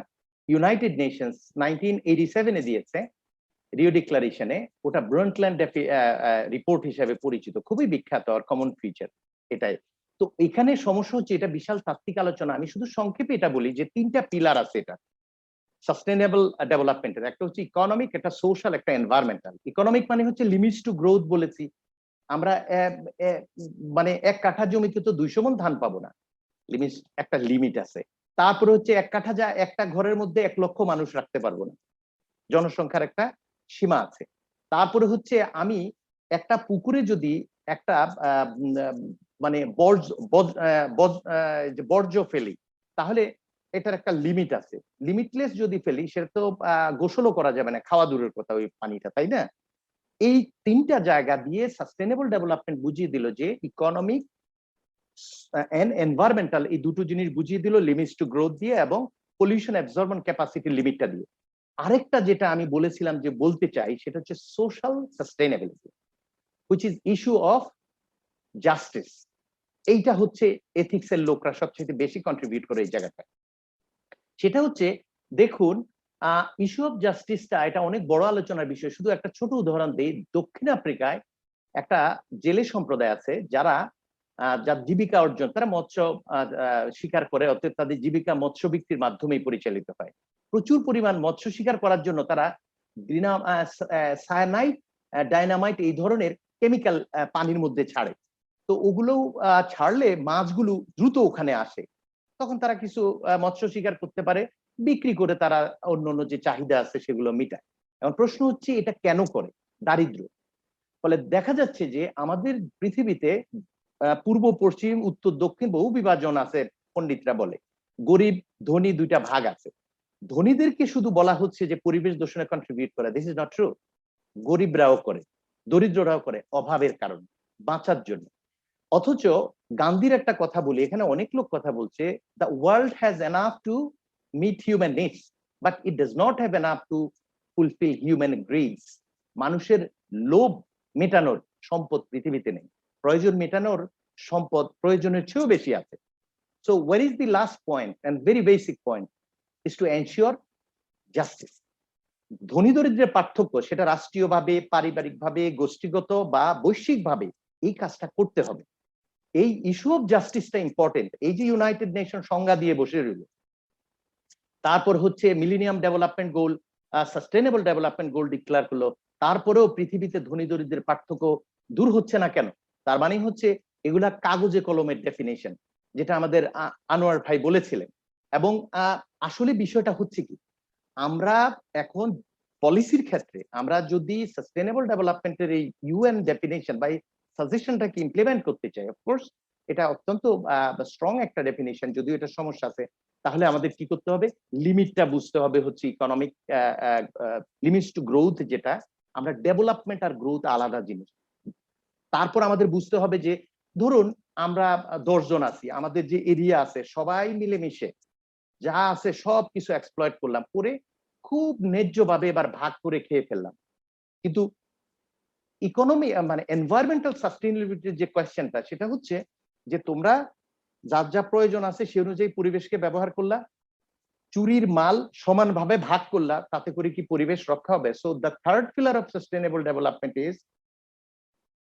ইউনাইটেড নেশনস 1987-এ দিয়েছে রিও ডিক্লারেশনে, ওটা ব্রন্টল্যান্ড রিপোর্ট হিসেবে পরিচিত, খুবই বিখ্যাত আর কমন ফিচার এটাই। তো এখানে সমস্যা হচ্ছে, এটা বিশাল তাত্ত্বিক আলোচনা, আমি শুধু সংক্ষেপে এটা বলি যে 3টা পিলার আছে এটা সাস্টেইনেবল ডেভেলপমেন্টের। একটা হচ্ছে ইকোনমিক, একটা সোশ্যাল, একটা এনভায়রনমেন্টাল। ইকোনমিক মানে হচ্ছে লিমিটস টু গ্রোথ বলেছি আমরা, মানে 1 কাঠা জমিতে তো 200 মণ ধান পাবো না, লিমিট, একটা লিমিট আছে। তারপরে হচ্ছে 1 কাঠা যা একটা ঘরের মধ্যে 1 লক্ষ মানুষ রাখতে পারবো না, জনসংখ্যার একটা সীমা আছে। তারপরে হচ্ছে আমি একটা পুকুরে যদি একটা মানে বর্জ্য ফেলি, তাহলে এটার একটা লিমিট আছে। লিমিটলেস যদি ফেলি সেটা তো গোসলও করা যাবে না, খাওয়া দূরের কথা ওই পানিটা, তাই না? এই 3টা জায়গা দিয়ে সাস্টেইনেবল ডেভেলপমেন্ট বুঝিয়ে দিল যে ইকোনমিক এন্ড এনভায়রনমেন্টাল, এই দুটো জিনিস বুঝিয়ে দিল লিমিটস টু গ্রোথ দিয়ে এবং পলিউশন অ্যাবজর্বন ক্যাপাসিটি লিমিটটা দিয়ে। আরেকটা যেটা আমি বলেছিলাম যে বলতে চাই, সেটা হচ্ছে social sustainability, which is issue of justice, এইটা হচ্ছে এথিক্সের লোকরা সবচেয়ে বেশি কন্ট্রিবিউট করে এই জায়গাটা। সেটা হচ্ছে, দেখুন ইস্যু অফ জাস্টিসটা এটা অনেক বড় আলোচনার বিষয়। শুধু একটা ছোট উদাহরণ দেই, দক্ষিণ আফ্রিকায় একটা জেলে সম্প্রদায় আছে যারা যার জীবিকা অর্জন, তারা মৎস্য শিকার করে, অর্থাৎ তাদের জীবিকা মৎস্য বিক্রির মাধ্যমেই পরিচালিত হয়। প্রচুর পরিমাণ মৎস্য শিকার করার জন্য তারা সায়ানাইড, ডাইনামাইট এই ধরনের কেমিক্যাল পানির মধ্যে ছাড়ে। তো ওগুলো ছাড়লে মাছগুলো দ্রুত ওখানে আসে, তখন তারা কিছু মৎস্য শিকার করতে পারে, বিক্রি করে তারা অন্যান্য যে চাহিদা আছে সেগুলো মিটায়। এখন প্রশ্ন হচ্ছে এটা কেন করে? দারিদ্র। ফলে দেখা যাচ্ছে যে আমাদের পৃথিবীতে পূর্ব পশ্চিম উত্তর দক্ষিণ বহু বিভাজন আছে, পণ্ডিতরা বলে গরিব ধনী দুইটা ভাগ আছে। ধনীদেরকে শুধু বলা হচ্ছে যে পরিবেশ দূষণে কন্ট্রিবিউট করে, দিস ইজ নট ট্রু। গরিবরাও করে, দরিদ্ররাও করে, অভাবের কারণে, বাঁচার জন্য। অথচ গান্ধীর একটা কথা বলি, এখানে অনেক লোক কথা বলছে, the world has enough to meet human needs but it does not have enough to fulfil human greeds. মানুষের লোভ মেটানোর সম্পদ পৃথিবীতে নেই, প্রয়োজন মেটানোর সম্পদ প্রয়োজনের চেয়েও বেশি আছে। So where is the last point and very basic point is to ensure justice. ধনী দরিদ্রের পার্থক্য সেটা রাষ্ট্রীয়ভাবে, পারিবারিকভাবে, গোষ্ঠীগত বা বৈশ্বিকভাবে এই কাজটা করতে হবে। এই ইস্যু অফ জাস্টিসটা ইম্পর্টেন্ট। এই যে ইউনাইটেড নেশন সংজ্ঞা দিয়ে বসে রইল, তারপর হচ্ছে millennium development goal, sustainable development goal declare করলো, তারপরেও পৃথিবীতে ধনী দরিদ্রের পার্থক্য দূর হচ্ছে না কেন? তার মানে হচ্ছে এগুলা কাগজে কলমের ডেফিনেশন, যেটা আমাদের আনোয়ার ভাই বলেছিলেন। এবং আসলে বিষয়টা হচ্ছে কি, আমরা এখন পলিসির ক্ষেত্রে আমরা যদি সাস্টেনেবল ডেভেলপমেন্টের এই ইউএন ডেফিনেশন বা সাজেশনটাকে ইমপ্লিমেন্ট করতে চাই, অফকোর্স এটা অত্যন্ত স্ট্রং একটা ডেফিনেশন, যদিও এটা সমস্যা আছে, তাহলে আমাদের কি করতে হবে? লিমিটটা বুঝতে হবে, হচ্ছে ইকোনমিক লিমিটস টু গ্রোথ, যেটা আমরা ডেভেলপমেন্ট আর গ্রোথ আলাদা জিনিস। তারপর আমাদের বুঝতে হবে যে ধরুন আমরা 10 জন আছি, আমাদের যে এরিয়া আছে সবাই মিলেমিশে যা আছে সব কিছু এক্সপ্লয়েট করলাম, করে খুব ন্যায্যভাবে এবার ভাগ করে খেয়ে ফেললাম। কিন্তু ইকোনমি মানে এনভায়রনমেন্টাল সাস্টেইনেবিলিটির যে কোয়েশ্চেনটা, সেটা হচ্ছে যে তোমরা যার যা প্রয়োজন আছে সে অনুযায়ী পরিবেশকে ব্যবহার করলা, চুরির মাল সমানভাবে ভাগ করলা, তাতে করে কি পরিবেশ রক্ষা হবে? So the third pillar of sustainable development is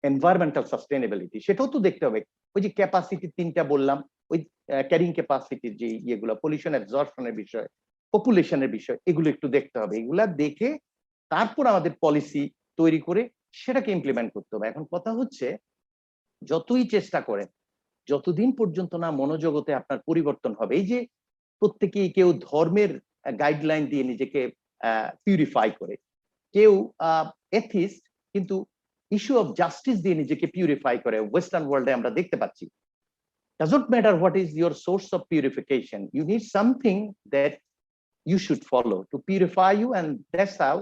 environmental sustainability. সেটাও তো দেখতে হবে। ওই যে ক্যাপাসিটি 3টা বললাম, ওই ক্যারিং ক্যাপাসিটির যে ইয়েগুলো, পলিউশন অ্যাবজর্পশনের বিষয়, পপুলেশনের বিষয়, এগুলো একটু দেখতে হবে। এগুলা দেখে তারপর আমাদের পলিসি তৈরি করে সেটাকে ইমপ্লিমেন্ট করতে হবে। এখন কথা হচ্ছে, যতই চেষ্টা করেন, যতদিন পর্যন্ত না মনোজগতে আপনার পরিবর্তন হবে, এই যে প্রত্যেকেই কেউ ধর্মের গাইডলাইন দিয়ে নিজেকে পিউরিফাই করে, কেউ এথিস্ট কিন্তু ইস্যু অফ জাস্টিস দিয়ে নিজেকে পিউরিফাই করে, ওয়েস্টার্ন ওয়ার্ল্ডে আমরা দেখতে পাচ্ছি। Doesn't matter what is your source of purification, you need something that you should follow to purify you, and that's how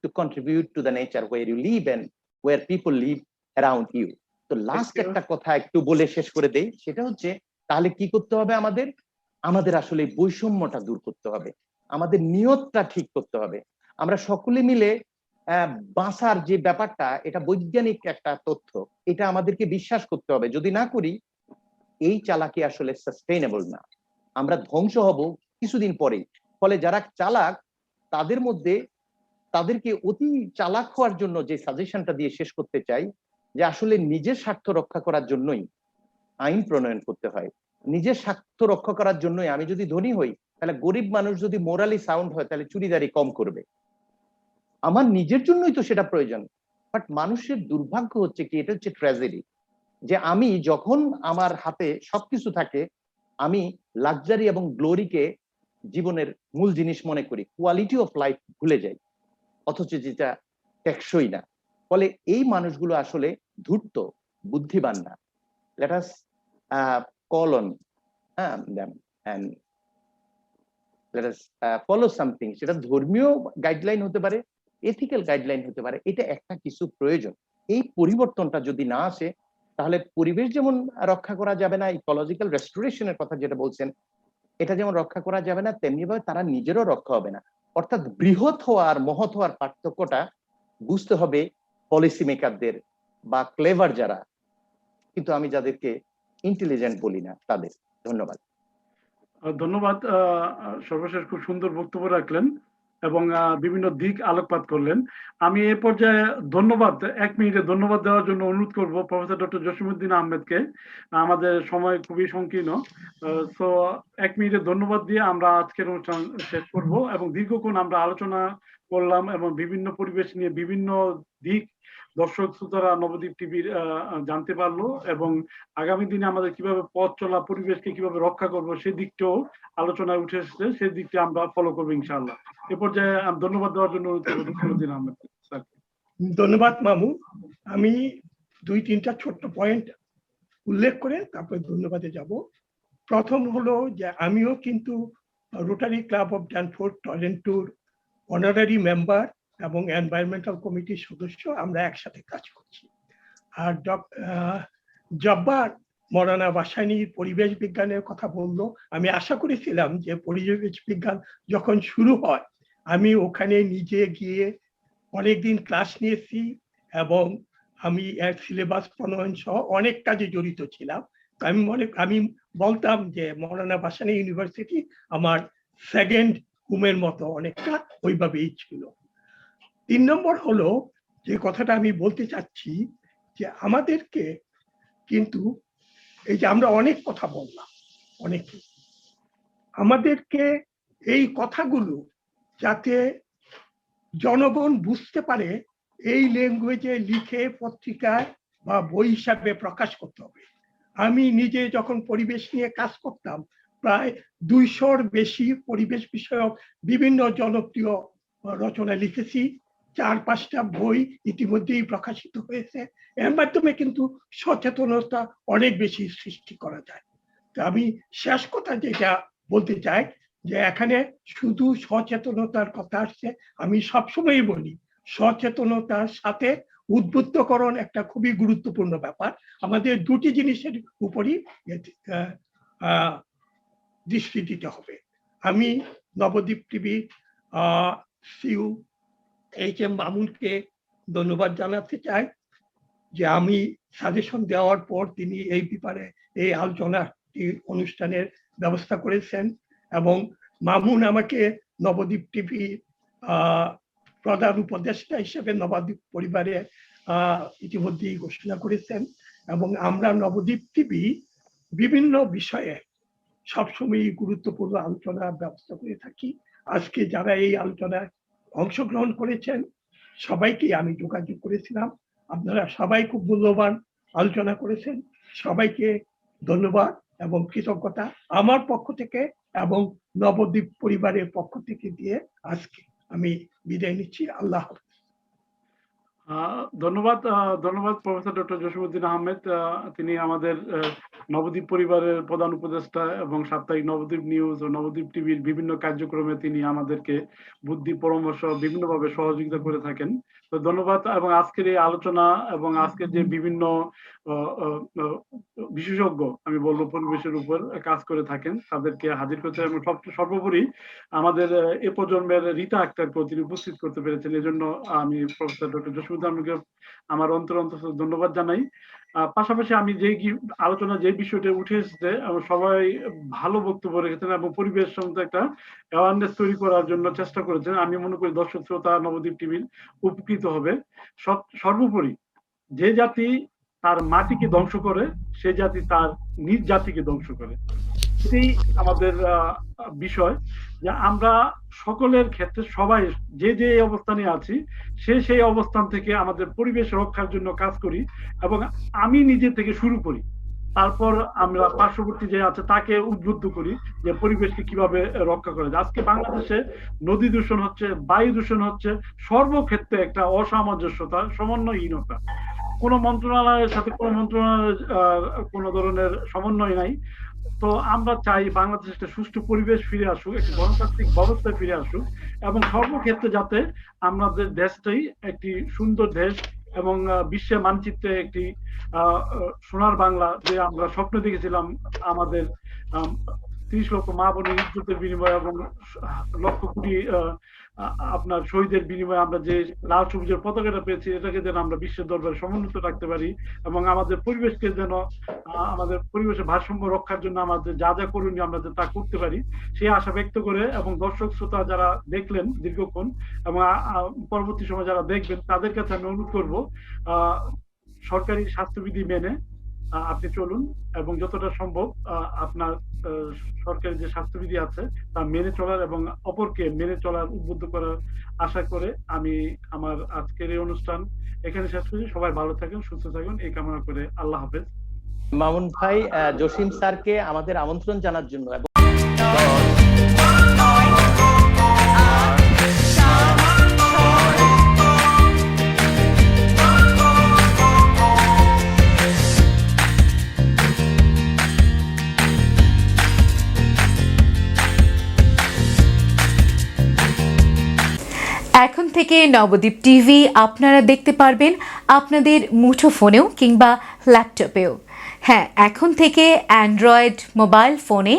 to contribute to the nature where you live and where people live around you. তো last একটা কথা একটু বলে শেষ করে দেই, সেটা হচ্ছে তাহলে কি করতে হবে? আমাদের আসলে বৈষম্যটা দূর করতে হবে, আমাদের নিয়তটা ঠিক করতে হবে। আমরা সকলে মিলে বাঁচার যে ব্যাপারটা, এটা বৈজ্ঞানিক একটা তথ্য, এটা আমাদেরকে বিশ্বাস করতে হবে। যদি না করি, এই চালাকি আসলে সাস্টেইনেবল না, আমরা ধ্বংস হব কিছুদিন পরেই। ফলে যারা চালাক, তাদের মধ্যে তাদেরকে অতি চালাক হওয়ার জন্য যে সাজেশনটা দিয়ে শেষ করতে চাই, যে আসলে নিজের স্বার্থ রক্ষা করার জন্যই আইন প্রণয়ন করতে হয়। নিজের স্বার্থ রক্ষা করার জন্যই, আমি যদি ধনী হই, তাহলে গরিব মানুষ যদি মোরালি সাউন্ড হয়, তাহলে চুরিদারি কম করবে। আমার নিজের জন্যই তো সেটা প্রয়োজন। বাট মানুষের দুর্ভাগ্য হচ্ছে কি, এটা হচ্ছে ট্র্যাজেডি, যে আমি যখন আমার হাতে সবকিছু থাকে, আমি লাক্সারি এবং গ্লোরিকে জীবনের মূল জিনিস মনে করি, কোয়ালিটি অফ লাইফ ভুলে যাই, অথচ যেটা টেকসই না। ফলে এই মানুষগুলো আসলে ধূর্ত, বুদ্ধিমান না। Let us call on them and let us follow something, সেটা ধর্মীয় গাইডলাইন হতে পারে, এথিক্যাল গাইডলাইন হতে পারে, এটা একটা কিছু প্রয়োজন। এই পরিবর্তনটা যদি না আসে, তাহলে পরিবেশ যেমন রক্ষা করা যাবে না, ইকোলজিক্যাল রেস্টোরেশনের কথা যেটা বলছেন, এটা যেমন রক্ষা করা যাবে না, তেমনি ভাবে তারা নিজেরও রক্ষা হবে না। অর্থাৎ বৃহৎ হওয়া আর মহৎ হওয়ার পার্থক্যটা বুঝতে হবে পলিসি মেকারদের বা ক্লেভার যারা, কিন্তু আমি যাদেরকে ইন্টেলিজেন্ট বলি না তাদের। ধন্যবাদ। ধন্যবাদ। সর্বশেষ খুব সুন্দর বক্তব্য রাখলেন এবং বিভিন্ন দিক আলোকপাত করলেন। আমি এ পর্যায়ে ধন্যবাদ, 1 মিনিটে ধন্যবাদ দেওয়ার জন্য অনুরোধ করব প্রফেসর ডক্টর জসিমউদ্দিন আহমেদকে। আমাদের সময় খুবই সংকীর্ণ, সো 1 মিনিটে ধন্যবাদ দিয়ে আমরা আজকের অনুষ্ঠান শেষ করব। এবং দীর্ঘক্ষণ আমরা আলোচনা করলাম এবং বিভিন্ন পরিবেশ নিয়ে বিভিন্ন দিক দর্শক শ্রোতারা নবদ্বীপ টিভির জানতে পারলো এবং আগামী দিনে আমাদের কিভাবে পথ চলা, পরিবেশকে কিভাবে রক্ষা করবো সেই দিকটাও আলোচনায় উঠে এসেছে, সেই দিকটা আমরা ফলো করবো ইনশাআল্লাহ। এ পর্যায়ে ধন্যবাদ দেওয়ার জন্য জসিমউদ্দিন আহমেদ স্যার। ধন্যবাদ মামু। আমি 2-3টা ছোট্ট পয়েন্ট উল্লেখ করে তারপরে ধন্যবাদে যাব। প্রথম হলো যে আমিও কিন্তু রোটারি ক্লাব অফ ড্যানফোর্ড টরন্টোর অনারারি মেম্বার এবং এনভায়রনমেন্টাল কমিটির সদস্য, আমরা একসাথে কাজ করছি। আর জব্বার মৌলানা ভাসানী পরিবেশ বিজ্ঞানের কথা বললো, আমি আশা করেছিলাম যে পরিবেশ বিজ্ঞান যখন শুরু হয় আমি ওখানে নিজে গিয়ে অনেকদিন ক্লাস নিয়েছি এবং আমি এর সিলেবাস প্রণয়ন সহ অনেক কাজে জড়িত ছিলাম। আমি বলতাম যে মৌলানা ভাসানী ইউনিভার্সিটি আমার সেকেন্ড হোমের মতো, অনেকটা ওইভাবেই ছিল। 3 নম্বর হলো যে কথাটা আমি বলতে চাচ্ছি যে আমাদেরকে কিন্তু এই যে আমরা অনেক কথা বললাম, অনেকে আমাদেরকে এই কথাগুলো যাতে জনগণ বুঝতে পারে এই ল্যাঙ্গুয়েজে লিখে পত্রিকায় বা বই হিসাবে প্রকাশ করতে হবে। আমি নিজে যখন পরিবেশ নিয়ে কাজ করতাম প্রায় 200-র বেশি পরিবেশ বিষয়ক বিভিন্ন জনপ্রিয় রচনা লিখেছি, 4-5টা বই ইতিমধ্যেই প্রকাশিত হয়েছে। এর মাধ্যমে কিন্তু সচেতনতা অনেক বেশি সৃষ্টি করা যায়। তো আমি শেষ কথা যেটা বলতে চাই যে এখানে শুধু সচেতনতার কথা আসছে, আমি সবসময় বলি সচেতনতার সাথে উদ্বুদ্ধকরণ একটা খুবই গুরুত্বপূর্ণ ব্যাপার। আমাদের দুটি জিনিসের উপরই দৃষ্টি দিতে হবে। আমি নবদ্বীপ টিভি সিইও এইচ.এম. মামুনকে ধন্যবাদ জানাতে চাই যে আমি সাজেশন দেওয়ার পর তিনি এই ব্যাপারে এই আলোচনাটি অনুষ্ঠানের ব্যবস্থা করেছেন এবং মামুন আমাকে নবদ্বীপ টিভি প্রধান উপদেষ্টা হিসেবে নবদ্বীপ পরিবারে ইতিমধ্যেই ঘোষণা করেছেন এবং আমরা নবদ্বীপ টিভি বিভিন্ন বিষয়ে সবসময় গুরুত্বপূর্ণ আলোচনার ব্যবস্থা করে থাকি। আজকে যারা এই আলোচনায় অংশগ্রহণ করেছেন সবাইকে আমি যোগাযোগ করেছিলাম, আপনারা সবাই খুব মূল্যবান আলোচনা করেছেন। সবাইকে ধন্যবাদ এবং কৃতজ্ঞতা আমার পক্ষ থেকে এবং নবদ্বীপ পরিবারের পক্ষ থেকে দিয়ে আজকে আমি বিদায় নিচ্ছি। আল্লাহ হাফেজ। ধন্যবাদ প্রফেসর ডক্টর জসিমউদ্দিন আহমেদ। তিনি আমাদের নবদ্বীপ পরিবারের প্রধান উপদেষ্টা এবং সাপ্তাহিক নবদ্বীপ নিউজ ও নবদ্বীপ টিভির বিভিন্ন কার্যক্রমে তিনি আমাদেরকে বুদ্ধি পরামর্শ বিভিন্নভাবে সহযোগিতা করে থাকেন। তো ধন্যবাদ। এবং আজকের এই আলোচনা এবং আজকের যে বিভিন্ন বিশেষজ্ঞ আমি বলবো পরিবেশের উপর কাজ করে থাকেন তাদেরকে হাজির করতে এবং সর্বোপরি আমাদের এ প্রজন্মের রীতা আক্তারকে তিনি উপস্থিত করতে পেরেছেন। এই জন্য আমি প্রফেসর ডক্টর জসিমউদ্দিন আহমেদকে আমার অন্তর ধন্যবাদ জানাই। পাশাপাশি আমি আলোচনা যে বিষয়টা উঠে এসেছে সবাই ভালো বক্তব্য রেখেছেন এবং পরিবেশ সম্বন্ধে একটা অ্যাওয়ারনেস তৈরি করার জন্য চেষ্টা করেছেন। আমি মনে করি দর্শক শ্রোতা নবদ্বীপ টিভির উপকৃত হবে। সর্বোপরি যে জাতি তার মাটিকে ধ্বংস করে সে জাতি তার নিজ জাতিকে ধ্বংস করে। এটাই আমাদের বিষয় যে আমরা সকলের ক্ষেত্রে সবাই যে যে অবস্থানে আছি সেই অবস্থান থেকে আমাদের পরিবেশ রক্ষার জন্য কাজ করি এবং আমি নিজে থেকে শুরু করি, তারপর আমরা পার্শ্ববর্তী যে আছে তাকে উদ্বুদ্ধ করি যে পরিবেশকে কিভাবে রক্ষা করা যায়। আজকে বাংলাদেশে নদী দূষণ হচ্ছে, বায়ু দূষণ হচ্ছে, সর্বক্ষেত্রে একটা অসামঞ্জস্যতা, সমন্বয়হীনতা। কোনো মন্ত্রণালয়ের সাথে কোনো মন্ত্রণালয়ের কোনো ধরনের সমন্বয় নাই। তো আমরা চাই বাংলাদেশে একটা সুষ্ঠু পরিবেশ ফিরে আসুক, একটি গণতান্ত্রিক ব্যবস্থায় ফিরে আসুক এবং সর্বক্ষেত্রে যাতে আমাদের দেশটাই একটি সুন্দর দেশ এবং বিশ্বের মানচিত্রে একটি সোনার বাংলা যে আমরা স্বপ্ন দেখেছিলাম আমাদের 30 লক্ষ মা বোনের ইজ্জতের বিনিময়ে এবং লক্ষ কোটি আপনার শহীদের বিনিময়ে আমরা যে লাল সবুজের পতাকাটা পেয়েছি, এটাকে যেন আমরা বিশ্বের দরবারে সমুন্নত রাখতে পারি এবং আমাদের পরিবেশকে যেন আমাদের পরিবেশের ভারসাম্য রক্ষার জন্য আমাদের যা যা করণীয় আমরা তা করতে পারি, সেই আশা ব্যক্ত করে এবং দর্শক শ্রোতা যারা দেখলেন দীর্ঘক্ষণ এবং পরবর্তী সময় যারা দেখবেন তাদের কাছে আমি অনুরোধ করব সরকারি স্বাস্থ্যবিধি মেনে আপনি চলুন এবং যতটা সম্ভব আপনার সরকারি যে স্বাস্থ্যবিধি আছে তা মেনে চলার এবং অপরকে মেনে চলার উদ্বুদ্ধ করার আশা করে আমি আমার আজকের এই অনুষ্ঠান এখানে শেষ করছি। সবাই ভালো থাকেন, সুস্থ থাকুন এই কামনা করে আল্লাহ হাফেজ। মামুন ভাই, জসিম স্যারকে আমাদের আমন্ত্রণ জানার জন্য এবং এখন থেকে নবদ্বীপ টিভি আপনারা দেখতে পারবেন আপনাদের মুঠোফোনেও কিংবা ল্যাপটপেও। হ্যাঁ, এখন থেকে অ্যান্ড্রয়েড মোবাইল ফোনে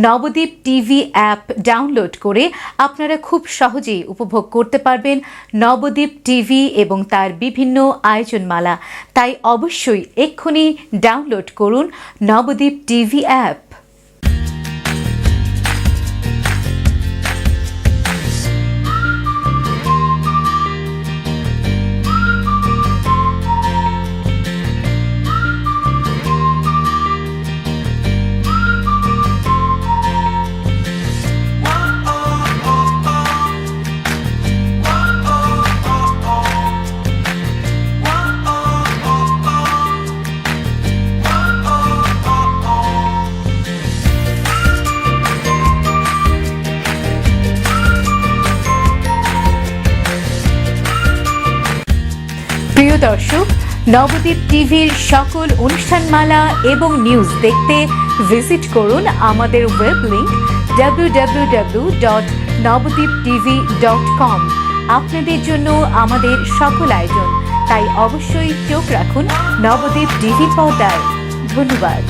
নবদ্বীপ টিভি অ্যাপ ডাউনলোড করে আপনারা খুব সহজেই উপভোগ করতে পারবেন নবদ্বীপ টিভি এবং তার বিভিন্ন আয়োজনমালা। তাই অবশ্যই এক্ষুনি ডাউনলোড করুন নবদ্বীপ টিভি অ্যাপ। প্রিয় দর্শক, নবদ্বীপ টিভির সকল অনুষ্ঠানমালা এবং নিউজ দেখতে ভিজিট করুন আমাদের ওয়েব লিংক www.navadiptv.com। আপনাদের জন্য আমাদের সকল আয়োজন, তাই অবশ্যই চোখ রাখুন নবদ্বীপ টিভি পর্দায়। ধন্যবাদ।